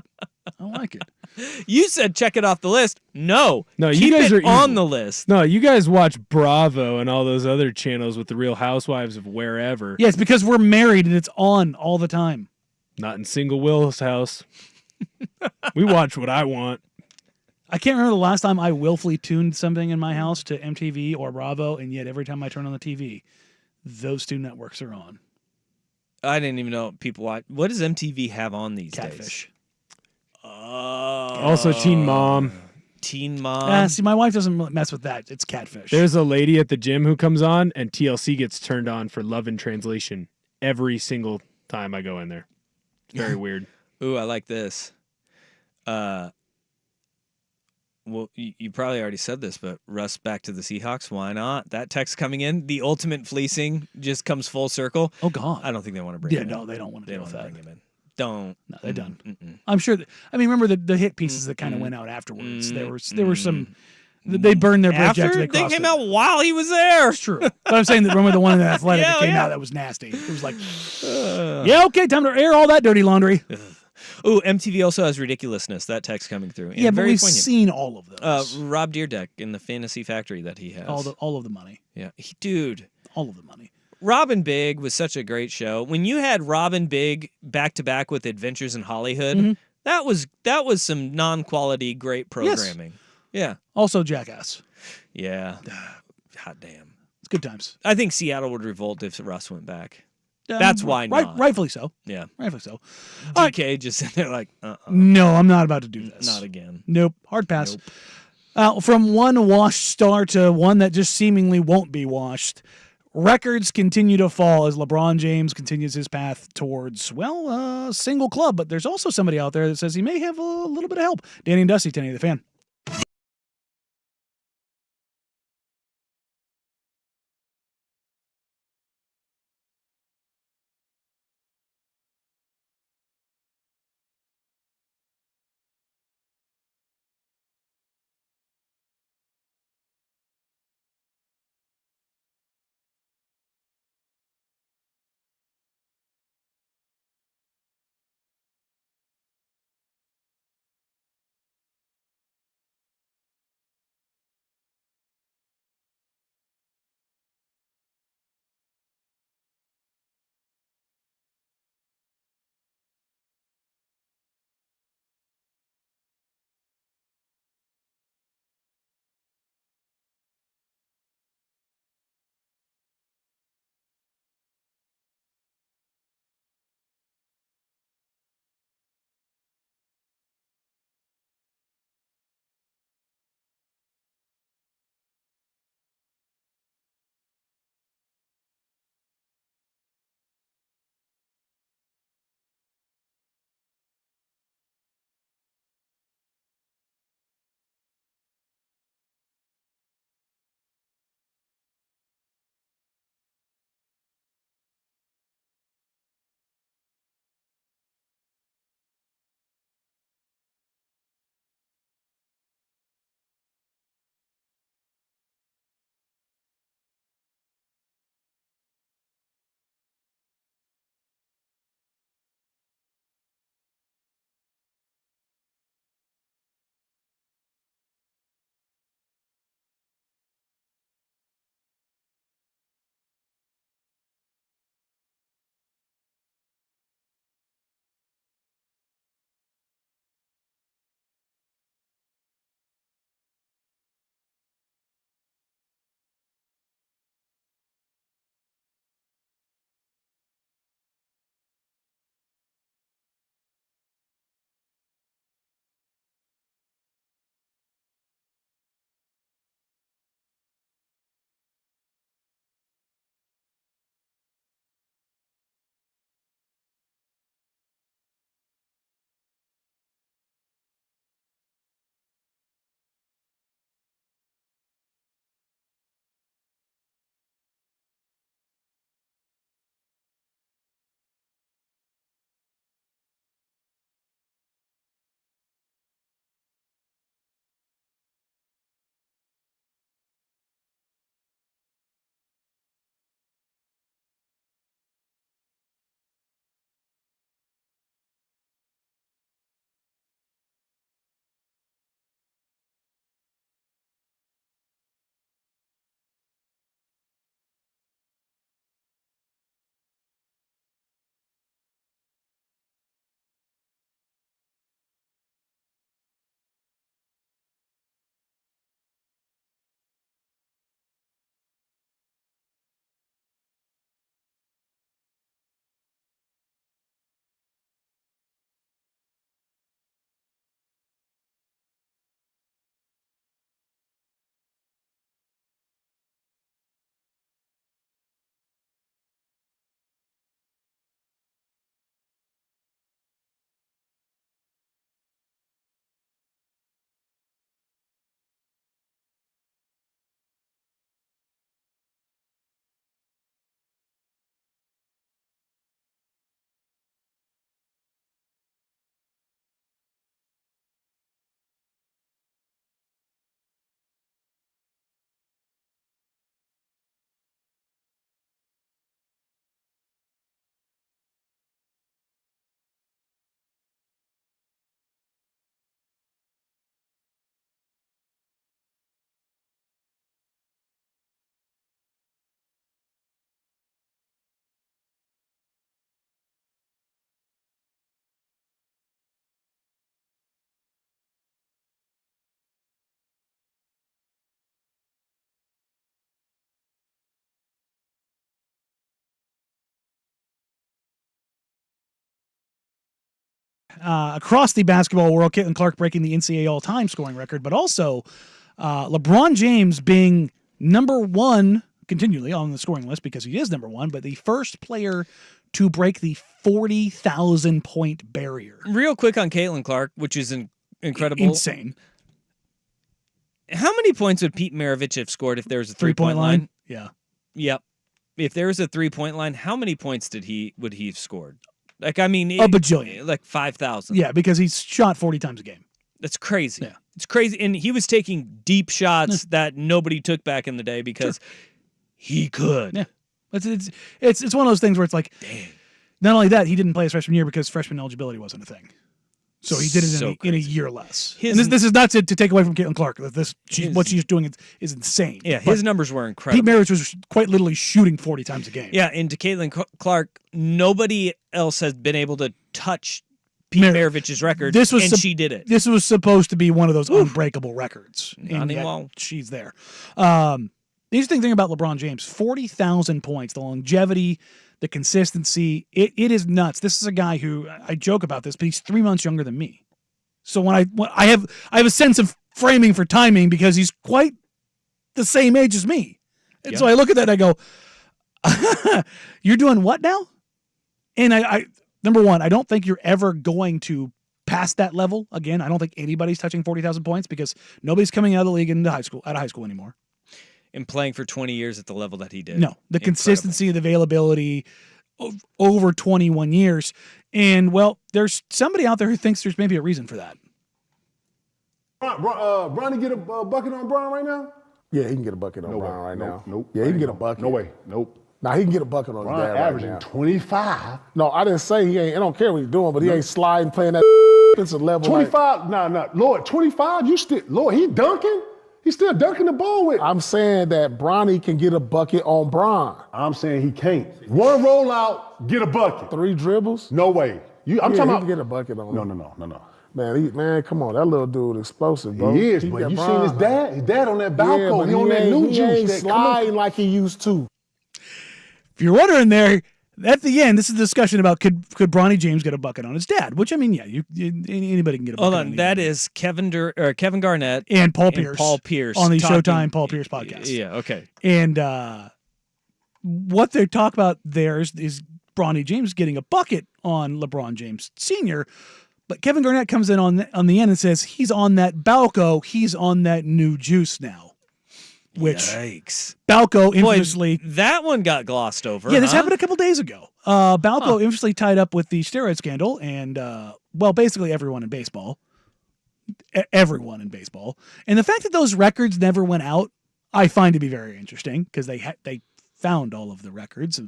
You said check it off the list. No, you keep guys it are on evil. the list. No, you guys watch Bravo and all those other channels with the Real Housewives of wherever. Yes, because we're married and it's on all the time. Not in Single Will's house. We watch what I want. I can't remember the last time I willfully tuned something in my house to MTV or Bravo, and yet every time I turn on the TV, those two networks are on. I didn't even know people watch. What does MTV have on these days? Catfish. Also Teen Mom. Teen Mom. See, my wife doesn't mess with that. It's Catfish. There's a lady at the gym who comes on, and TLC gets turned on for Love in Translation every single time I go in there. It's very weird. Ooh, I like this. Well, you probably already said this, but Russ back to the Seahawks. Why not? That text coming in, the ultimate fleecing just comes full circle. Oh, God. I don't think they want to bring him in. No, they don't want to They deal don't with want to that. bring him in. Don't. No, they're done. Mm-mm. I'm sure. Remember the hit pieces that kind of went out afterwards. There were some. They burned their bridge after they they crossed came it. out while he was there. It's true. But I'm saying that remember the one in the Athletic that came Yeah. out that was nasty. It was like, yeah, okay, time to air all that dirty laundry. Ooh, MTV also has ridiculousness. That text coming through. And Yeah, but very we've poignant. seen all of those. Rob Deerdeck in the Fantasy Factory that he has. all of the money. Yeah, dude. All of the money. Robin Big was such a great show. When you had Robin Big back to back with Adventures in Hollywood, that was some non-quality great programming. Yeah. Also Jackass. Yeah. Hot damn. It's good times. I think Seattle would revolt if Russ went back. That's why not. Rightfully so. Yeah. Rightfully so. All right. DK just sitting there like, No, I'm not about to do this. not again. Nope. Hard pass. From one washed star to one that just seemingly won't be washed, records continue to fall as LeBron James continues his path towards, a single club. But there's also somebody out there that says he may have a little bit of help. Danny and Dusty, 1080 The Fan. across the basketball world, Caitlin Clark breaking the NCAA all-time scoring record, but also LeBron James being number one continually on the scoring list because he is number one, but the first player to break the 40,000 point barrier. Real quick on Caitlin Clark, which is incredible. Insane. How many points would Pete Maravich have scored if there was a Three-point line? Yeah. Yep. If there was a 3-point line, how many points would he have scored? Like, I mean, A bajillion. Like 5,000. Yeah, because he's shot 40 times a game. That's crazy. Yeah. It's crazy. And he was taking deep shots that nobody took back in the day because he could. Yeah. It's one of those things where it's like, dang. Not only that, he didn't play his freshman year because freshman eligibility wasn't a thing. So he did it in a year less. And this is not to take away from Caitlin Clark. What she's doing is insane. Yeah, his numbers were incredible. Pete Maravich was quite literally shooting 40 times a game. Yeah, and to Caitlin Clark, nobody else has been able to touch Pete Maravich's record, and she did it. This was supposed to be one of those unbreakable records. And yet she's there. The interesting thing about LeBron James, 40,000 points, the longevity, the consistency, it is nuts. This is a guy who, I joke about this, but he's 3 months younger than me. So when I have a sense of framing for timing because he's quite the same age as me. And so I look at that and I go, you're doing what now? And I number one, I don't think you're ever going to pass that level again. I don't think anybody's touching 40,000 points because nobody's coming out of the league out of high school anymore. And playing for 20 years at the level that he did. No, the consistency, the availability of over 21 years. And, well, there's somebody out there who thinks there's maybe a reason for that. Bronny get a bucket on Bron right now? Yeah, he can get a bucket on Bron right now. Nope. Yeah, he can get a bucket. No way. Nope. Nah, he can get a bucket on his Bron dad right averaging now. 25. No, I didn't say he ain't. I don't care what he's doing, but he ain't sliding, playing that defensive level. 25? Nah. Lord, 25? Lord, he dunking? He's still dunking the ball with. I'm saying that Bronny can get a bucket on Bron. I'm saying he can't. One rollout, get a bucket. 3 dribbles? No way. I'm talking he about. can get a bucket on him. No. Man, come on. That little dude explosive, bro. He is, but you seen his dad? His dad on that balcony. He on that new he juice. Ain't sliding like he used to. If you're wondering there, at the end, this is a discussion about could Bronny James get a bucket on his dad? Which, I mean, yeah, anybody can get a bucket Hold on on, that is Kevin Garnett and Paul Pierce on the Showtime Paul Pierce podcast. Yeah, okay. And what they talk about there is Bronny James getting a bucket on LeBron James Sr., but Kevin Garnett comes in on the end and says he's on that Balco, he's on that new juice now. Which Yikes. Balco infamously, that one got glossed over. Yeah, this happened a couple days ago. Balco infamously tied up with the steroid scandal, and basically everyone in baseball. Everyone in baseball, and the fact that those records never went out, I find to be very interesting because they found all of the records.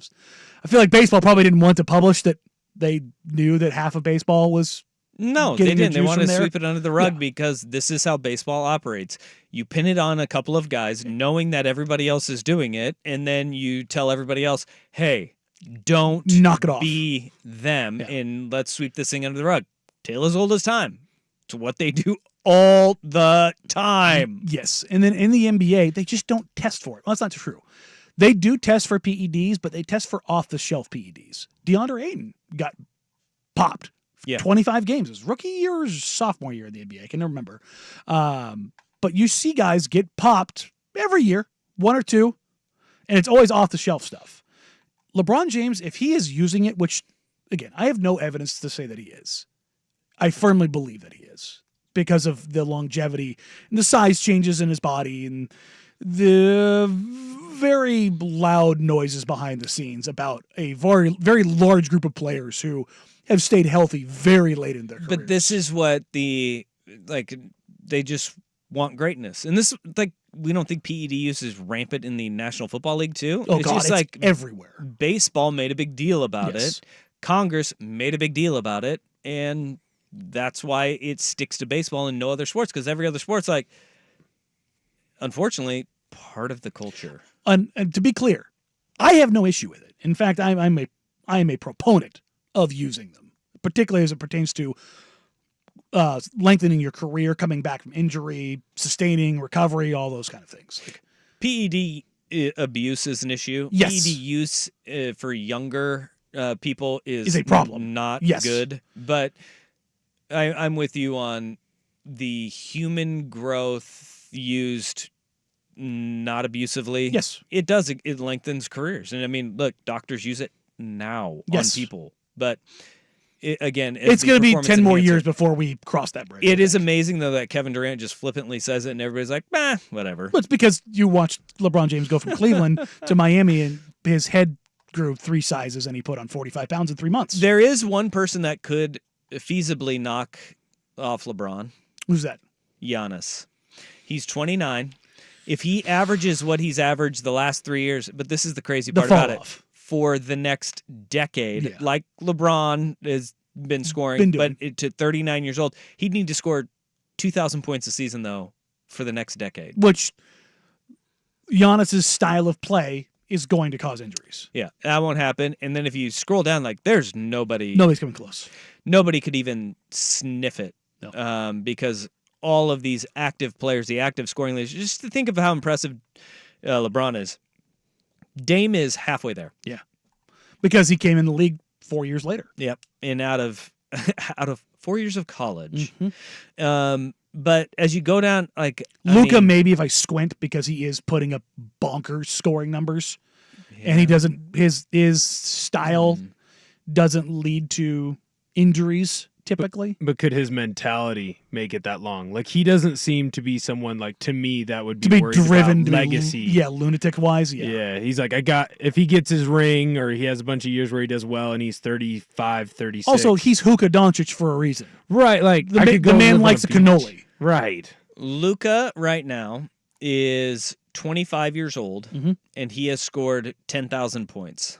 I feel like baseball probably didn't want to publish that they knew that half of baseball was. No, they didn't. They wanted to sweep it under the rug because this is how baseball operates. You pin it on a couple of guys knowing that everybody else is doing it, and then you tell everybody else, hey, don't knock it off. Be them, and let's sweep this thing under the rug. Tale as old as time. It's what they do all the time. Yes, and then in the NBA, they just don't test for it. Well, that's not true. They do test for PEDs, but they test for off-the-shelf PEDs. DeAndre Ayton got popped. 25 games. His rookie year or sophomore year in the NBA. I can never remember. But you see guys get popped every year, 1 or 2, and it's always off-the-shelf stuff. LeBron James, if he is using it, which, again, I have no evidence to say that he is. I firmly believe that he is because of the longevity and the size changes in his body and the very loud noises behind the scenes about a very, very large group of players who have stayed healthy very late in their careers. But this is what they just want greatness. And this, we don't think PED use is rampant in the National Football League too. Oh, God, it's everywhere. Baseball made a big deal about it. Congress made a big deal about it. And that's why it sticks to baseball and no other sports, because every other sport's unfortunately, part of the culture. And to be clear, I have no issue with it. In fact, I am a proponent of using them, particularly as it pertains to lengthening your career, coming back from injury, sustaining recovery, all those kind of things. PED abuse is an issue. Yes. PED use for younger people is a problem. Not yes. good. But I'm with you on the human growth used not abusively. Yes. It does. It lengthens careers. And I mean, look, doctors use it now Yes. on people. But again, It's going to be 10 more years before we cross that bridge. It is amazing, though, that Kevin Durant just flippantly says it and everybody's like, whatever. But it's because you watched LeBron James go from Cleveland to Miami and his head grew 3 sizes and he put on 45 pounds in 3 months. There is one person that could feasibly knock off LeBron. Who's that? Giannis. He's 29. If he averages what he's averaged the last 3 years, but this is the crazy part about it, for the next decade, like LeBron has been scoring, but to 39 years old, he'd need to score 2,000 points a season, though, for the next decade. Which Giannis's style of play is going to cause injuries. Yeah, that won't happen. And then if you scroll down, like, there's nobody. Nobody's coming close. Nobody could even sniff it. No. Because all of these active players, the active scoring leaders, just to think of how impressive LeBron is. Dame is halfway there. Yeah. Because he came in the league 4 years later. Yep. And out of 4 years of college. Mm-hmm. But as you go down, like Luka, maybe if I squint, because he is putting up bonkers scoring numbers, and he doesn't. His style doesn't lead to injuries typically. But could his mentality make it that long? Like, he doesn't seem to be someone, like, to me, that would be worried driven about legacy. Lunatic wise. Yeah, he's like, if he gets his ring or he has a bunch of years where he does well and he's 35, 36. Also, he's Luka Doncic for a reason. Right, like, the man likes a cannoli. Right. Luka right now is 25 years old, and he has scored 10,000 points.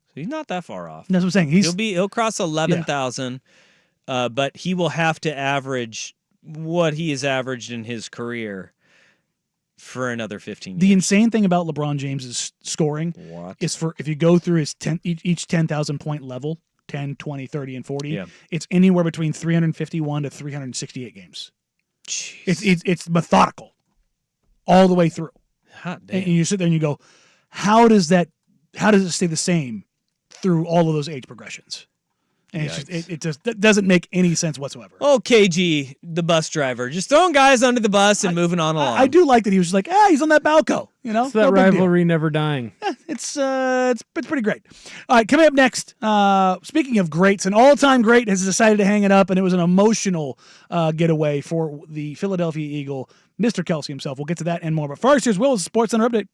So he's not that far off. That's what I'm saying. He'll cross 11,000, but he will have to average what he has averaged in his career for another 15 years. The insane thing about LeBron James's scoring is if you go through his each 10,000 point level, 10, 20, 30, and 40, it's anywhere between 351 to 368 games. Jeez. It's methodical all the way through. Hot damn. And you sit there and you go, how does it stay the same through all of those age progressions? And it just doesn't make any sense whatsoever. Oh, KG, the bus driver, just throwing guys under the bus and moving on along. I do like that he was just like, he's on that Balco, you know? It's that rivalry never dying. It's pretty great. All right, coming up next, speaking of greats, an all-time great has decided to hang it up, and it was an emotional getaway for the Philadelphia Eagle, Mr. Kelsey himself. We'll get to that and more. But first, here's Will's Sports Center update.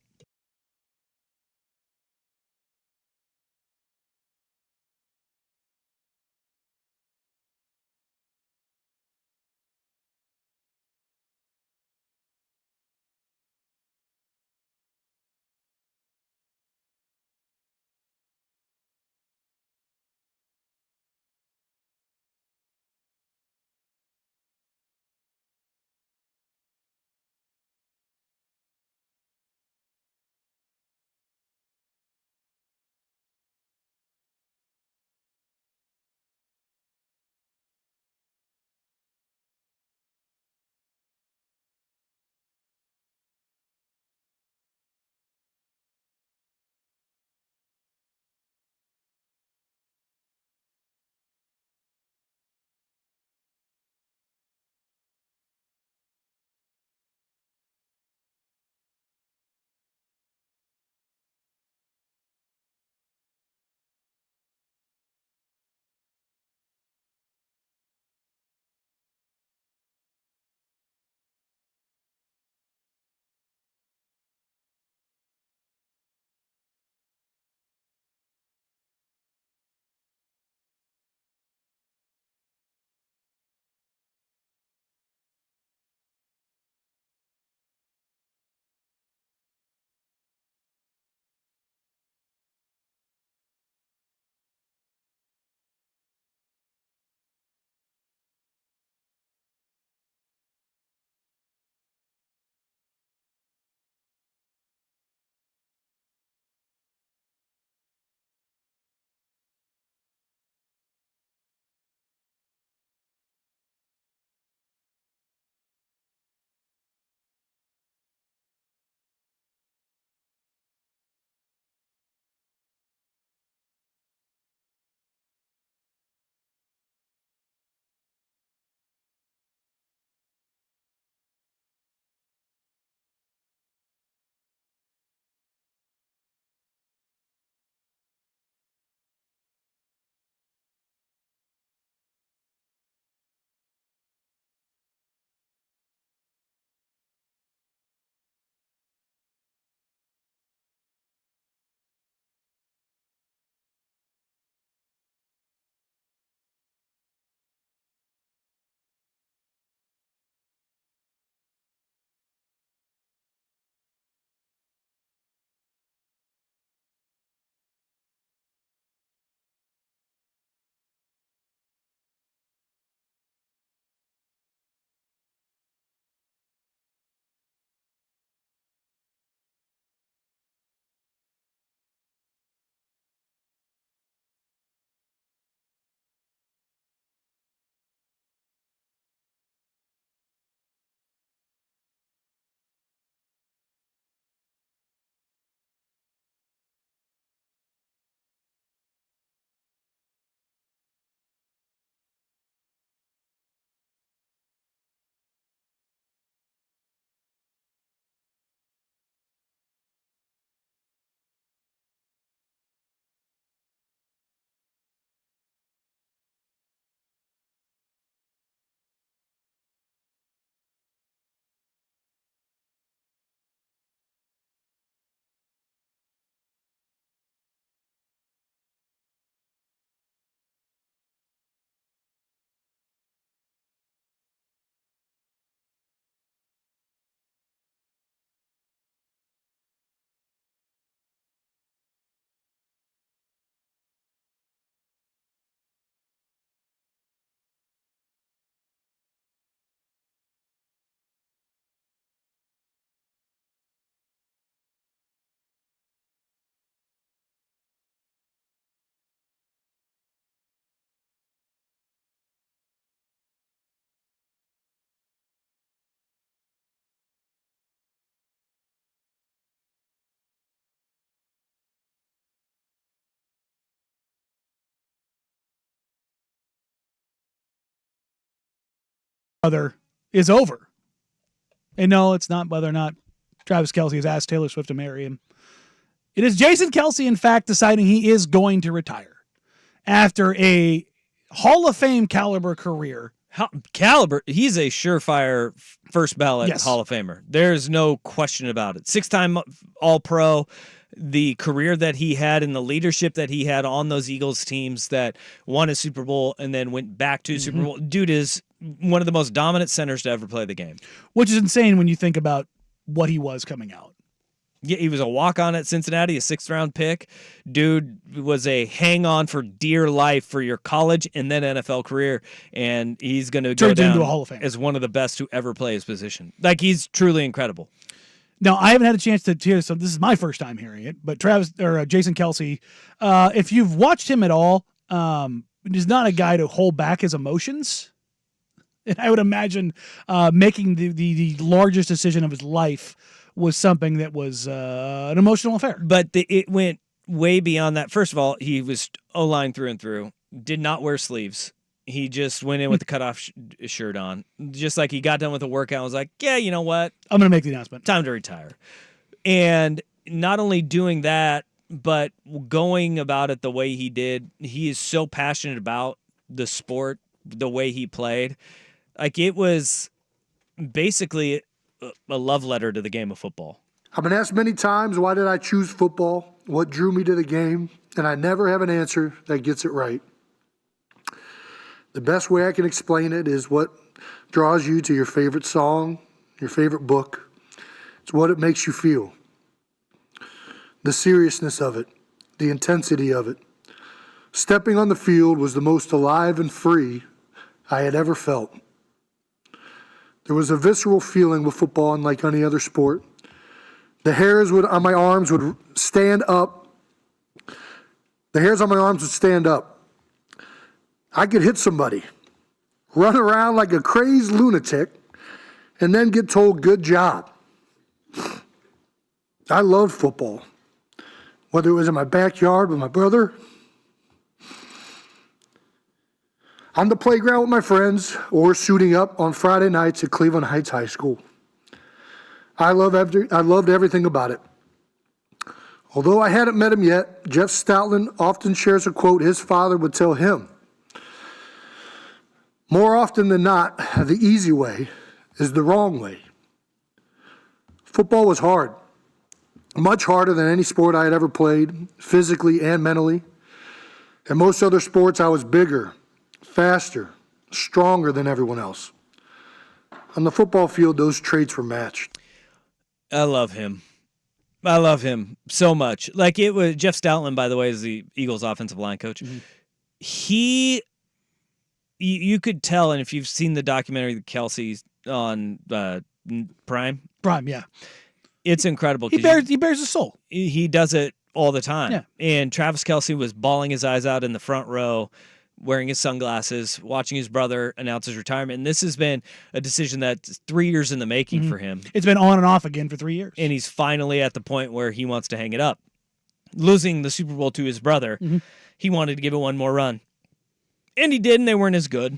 brother is over. And no, it's not whether or not Travis Kelce has asked Taylor Swift to marry him. It is Jason Kelce, in fact, deciding he is going to retire after a Hall of Fame caliber career. Caliber, he's a surefire first ballot Yes. Hall of Famer. There's no question about it. 6-time All-Pro, the career that he had and the leadership that he had on those Eagles teams that won a Super Bowl and then went back to a Super Bowl. Dude is one of the most dominant centers to ever play the game. Which is insane when you think about what he was coming out. Yeah, he was a walk-on at Cincinnati, a 6th-round pick. Dude was a hang-on for dear life for your college and then NFL career, and he's going to go Turned down into a Hall of Fame. as one of the best to ever play his position. Like, he's truly incredible. Now, I haven't had a chance to hear this, so this is my first time hearing it, but Jason Kelce, if you've watched him at all, he's not a guy to hold back his emotions. And I would imagine making the largest decision of his life was something that was an emotional affair. But it went way beyond that. First of all, he was O-line through and through, did not wear sleeves. He just went in with the cutoff shirt on. Just like he got done with a workout and was like, yeah, you know what? I'm going to make the announcement. Time to retire. And not only doing that, but going about it the way he did. He is so passionate about the sport, the way he played. Like, it was basically a love letter to the game of football. I've been asked many times, why did I choose football? What drew me to the game? And I never have an answer that gets it right. The best way I can explain it is what draws you to your favorite song, your favorite book. It's what it makes you feel. The seriousness of it, the intensity of it. Stepping on the field was the most alive and free I had ever felt. There was a visceral feeling with football unlike any other sport. The hairs on my arms would stand up. The hairs on my arms would stand up. I could hit somebody, run around like a crazed lunatic, and then get told, good job. I loved football, whether it was in my backyard with my brother, on the playground with my friends, or suiting up on Friday nights at Cleveland Heights High School. I loved everything about it. Although I hadn't met him yet, Jeff Stoutland often shares a quote his father would tell him. More often than not, the easy way is the wrong way. Football was hard, much harder than any sport I had ever played, physically and mentally. In most other sports, I was bigger, faster, stronger than everyone else. On the football field, those traits were matched. I love him. I love him so much. Like, it was Jeff Stoutland, by the way, is the Eagles offensive line coach. Mm-hmm. You could tell, and if you've seen the documentary Kelce on Prime, yeah, it's incredible. He bears his soul. He does it all the time. Yeah. And Travis Kelce was bawling his eyes out in the front row, wearing his sunglasses, watching his brother announce his retirement. And this has been a decision that's 3 years in the making for him. It's been on and off again for 3 years. And he's finally at the point where he wants to hang it up. Losing the Super Bowl to his brother, he wanted to give it one more run. And he did, and they weren't as good.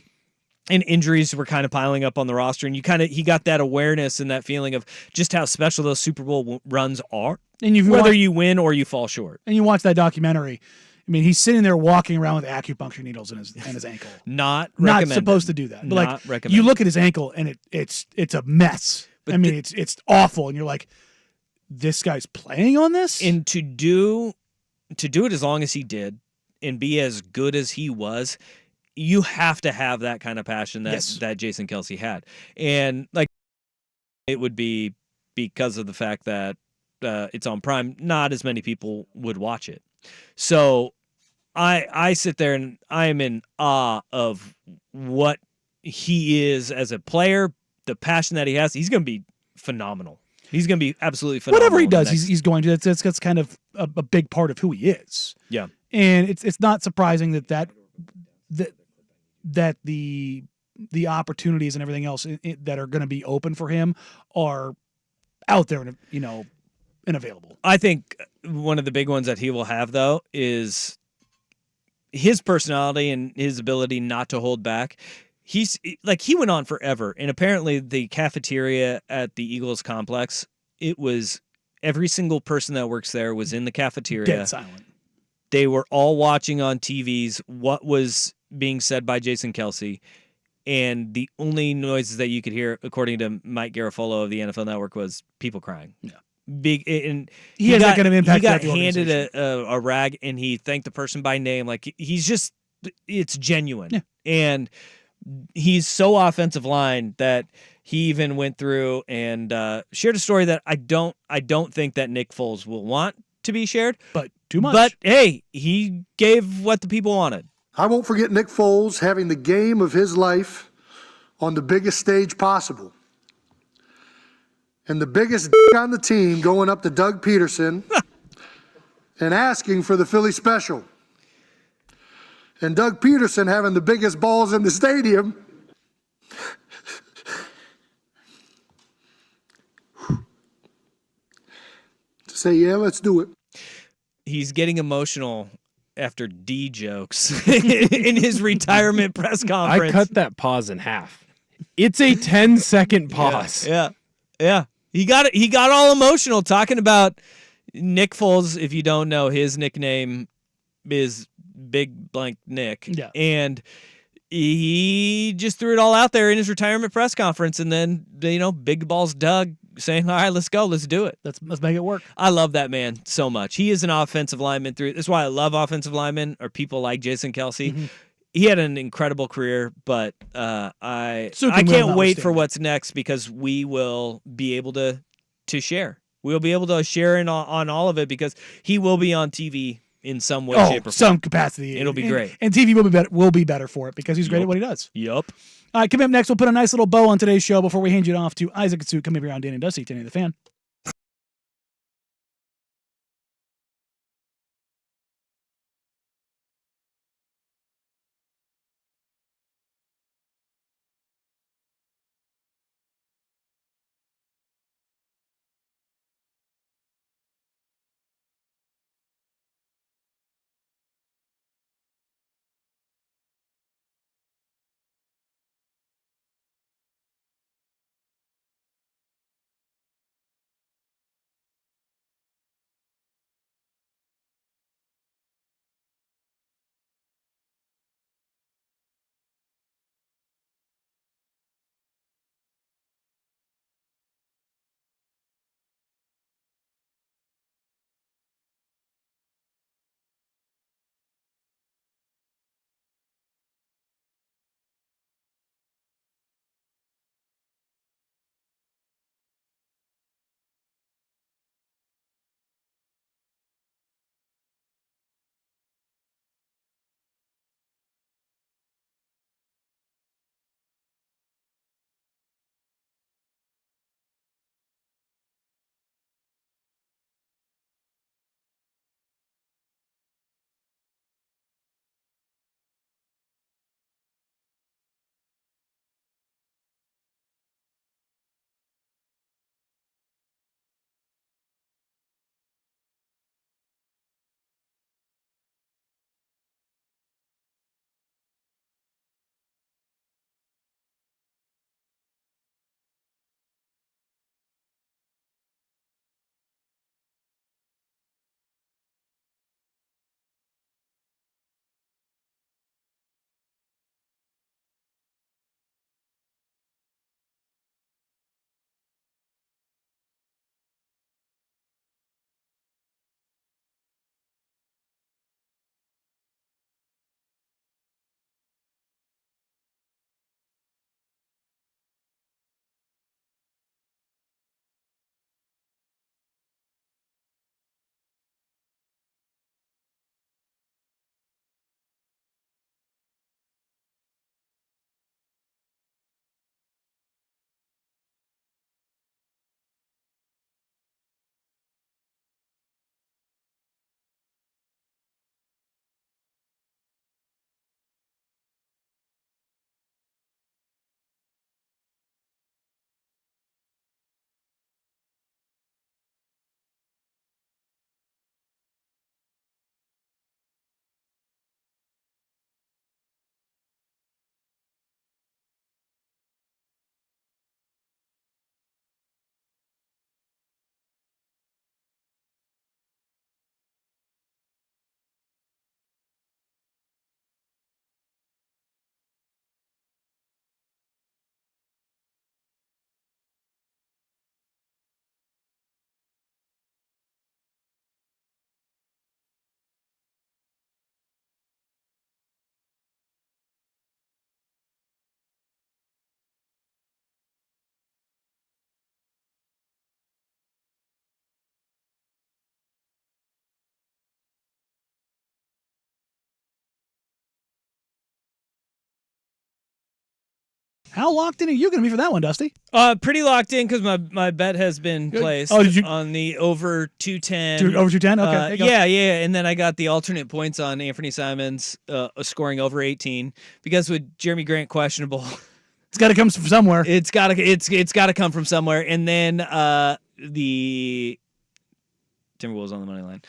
And injuries were kind of piling up on the roster. And he got that awareness and that feeling of just how special those Super Bowl runs are. And whether you win or you fall short. And you watch that documentary. I mean, he's sitting there walking around with acupuncture needles in his ankle. Not supposed to do that. But not like, you look at his ankle and it's a mess. But I mean, it's awful, and you're like, this guy's playing on this. And to do it as long as he did, and be as good as he was, you have to have that kind of passion that Jason Kelce had. And like, it would be because of the fact that it's on Prime. Not as many people would watch it. So I sit there and I am in awe of what he is as a player, the passion that he has. He's going to be phenomenal. He's going to be absolutely phenomenal. Whatever he does, he's going to. That's kind of a big part of who he is. Yeah. And it's not surprising that the opportunities and everything else that are going to be open for him are out there, and available. I think one of the big ones that he will have, though, is his personality and his ability not to hold back. he went on forever, and apparently the cafeteria at the Eagles complex, it was every single person that works there was in the cafeteria. Dead silent. They were all watching on TVs what was being said by Jason Kelce, and the only noises that you could hear, according to Mike Garafolo of the NFL Network, was people crying. Yeah. Big, and He has that kind of impact He got throughout the handed organization. a rag, and he thanked the person by name. Like, he's just, it's genuine. Yeah. And he's so offensive line that he even went through and shared a story that I don't think that Nick Foles will want to be shared. But too much. But hey, he gave what the people wanted. I won't forget Nick Foles having the game of his life on the biggest stage possible. And the biggest on the team going up to Doug Peterson and asking for the Philly special. And Doug Peterson having the biggest balls in the stadium. To say, yeah, let's do it. He's getting emotional after D jokes in his retirement press conference. I cut that pause in half. It's a 10-second pause. Yeah. He got all emotional talking about Nick Foles. If you don't know, his nickname is Big Blank Nick. Yeah. And he just threw it all out there in his retirement press conference, and then Big Balls Doug saying, "All right, let's go, let's do it. Let's make it work." I love that man so much. He is an offensive lineman through. That's why I love offensive linemen or people like Jason Kelce. Mm-hmm. He had an incredible career, but I Super can't will wait for notwithstanding. what's next, because we will be able to share. We'll be able to share on all of it, because he will be on TV in some way, shape, or form. Some capacity. It'll be great. And TV will be better for it, because he's great at what he does. Yup. All right, coming up next, we'll put a nice little bow on today's show before we hand you off to Isaac and Sue coming here on Danny and Dusty, Danny the Fan. How locked in are you going to be for that one, Dusty? Pretty locked in because my bet has been placed Oh, did you- on the over 210. Over 210? Okay, there you go. Yeah. And then I got the alternate points on Anthony Simons scoring over 18 because with Jeremy Grant questionable, It's got to come from somewhere. it's gotta come from somewhere. And then the Timberwolves on the money line.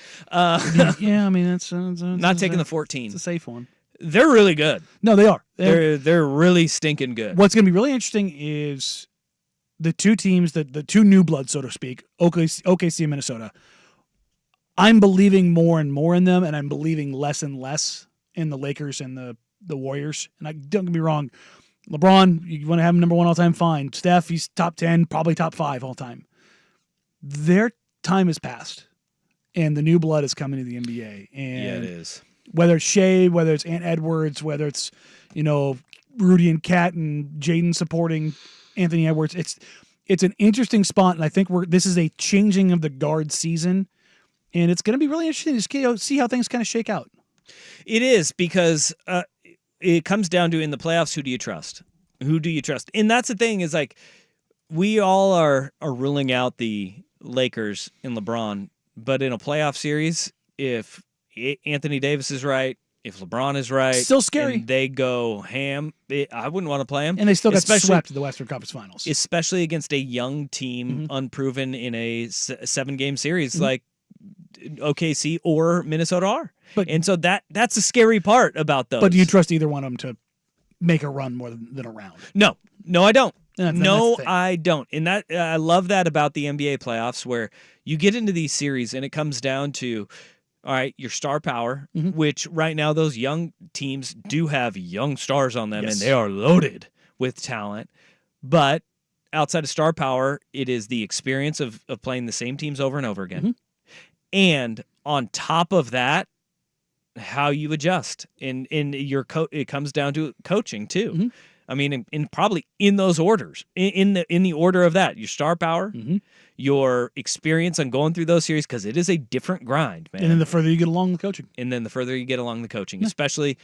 Yeah, I mean, it's Not taking the 14. It's a safe one. They're really good. No, they are. They're really stinking good. What's going to be really interesting is the two teams, the two new bloods, so to speak, OKC and Minnesota. I'm believing more and more in them, and I'm believing less and less in the Lakers and the Warriors. And don't get me wrong, LeBron, you want to have him number one all time, fine. Steph, he's top 10, probably top 5 all time. Their time has passed, and the new blood is coming to the NBA. And Yeah, it is. whether it's Shea, whether it's Ant Edwards, whether it's, Rudy and Kat and Jaden supporting Anthony Edwards, it's an interesting spot, and I think this is a changing of the guard season, and it's going to be really interesting to see how things kind of shake out. It is because it comes down to in the playoffs, who do you trust? Who do you trust? And that's the thing is like we all are ruling out the Lakers and LeBron, but in a playoff series, if Anthony Davis is right, if LeBron is right, Still scary. and they go ham, I wouldn't want to play them. And they still got Especially- swept in the Western Conference Finals. especially against a young team, unproven in a 7-game series like OKC or Minnesota are. And so that's the scary part about those. But do you trust either one of them to make a run more than a round? No, I don't. That's No, the thing. I don't. And that I love that about the NBA playoffs where you get into these series and it comes down to, all right, your star power, which right now those young teams do have young stars on them Yes. and they are loaded with talent. But outside of star power, it is the experience of playing the same teams over and over again. And on top of that, how you adjust in your it comes down to coaching too. I mean, in probably in those orders, in the order of that, your star power, your experience on going through those series, because it is a different grind, man. And then the further you get along with coaching. And then the further you get along the coaching, especially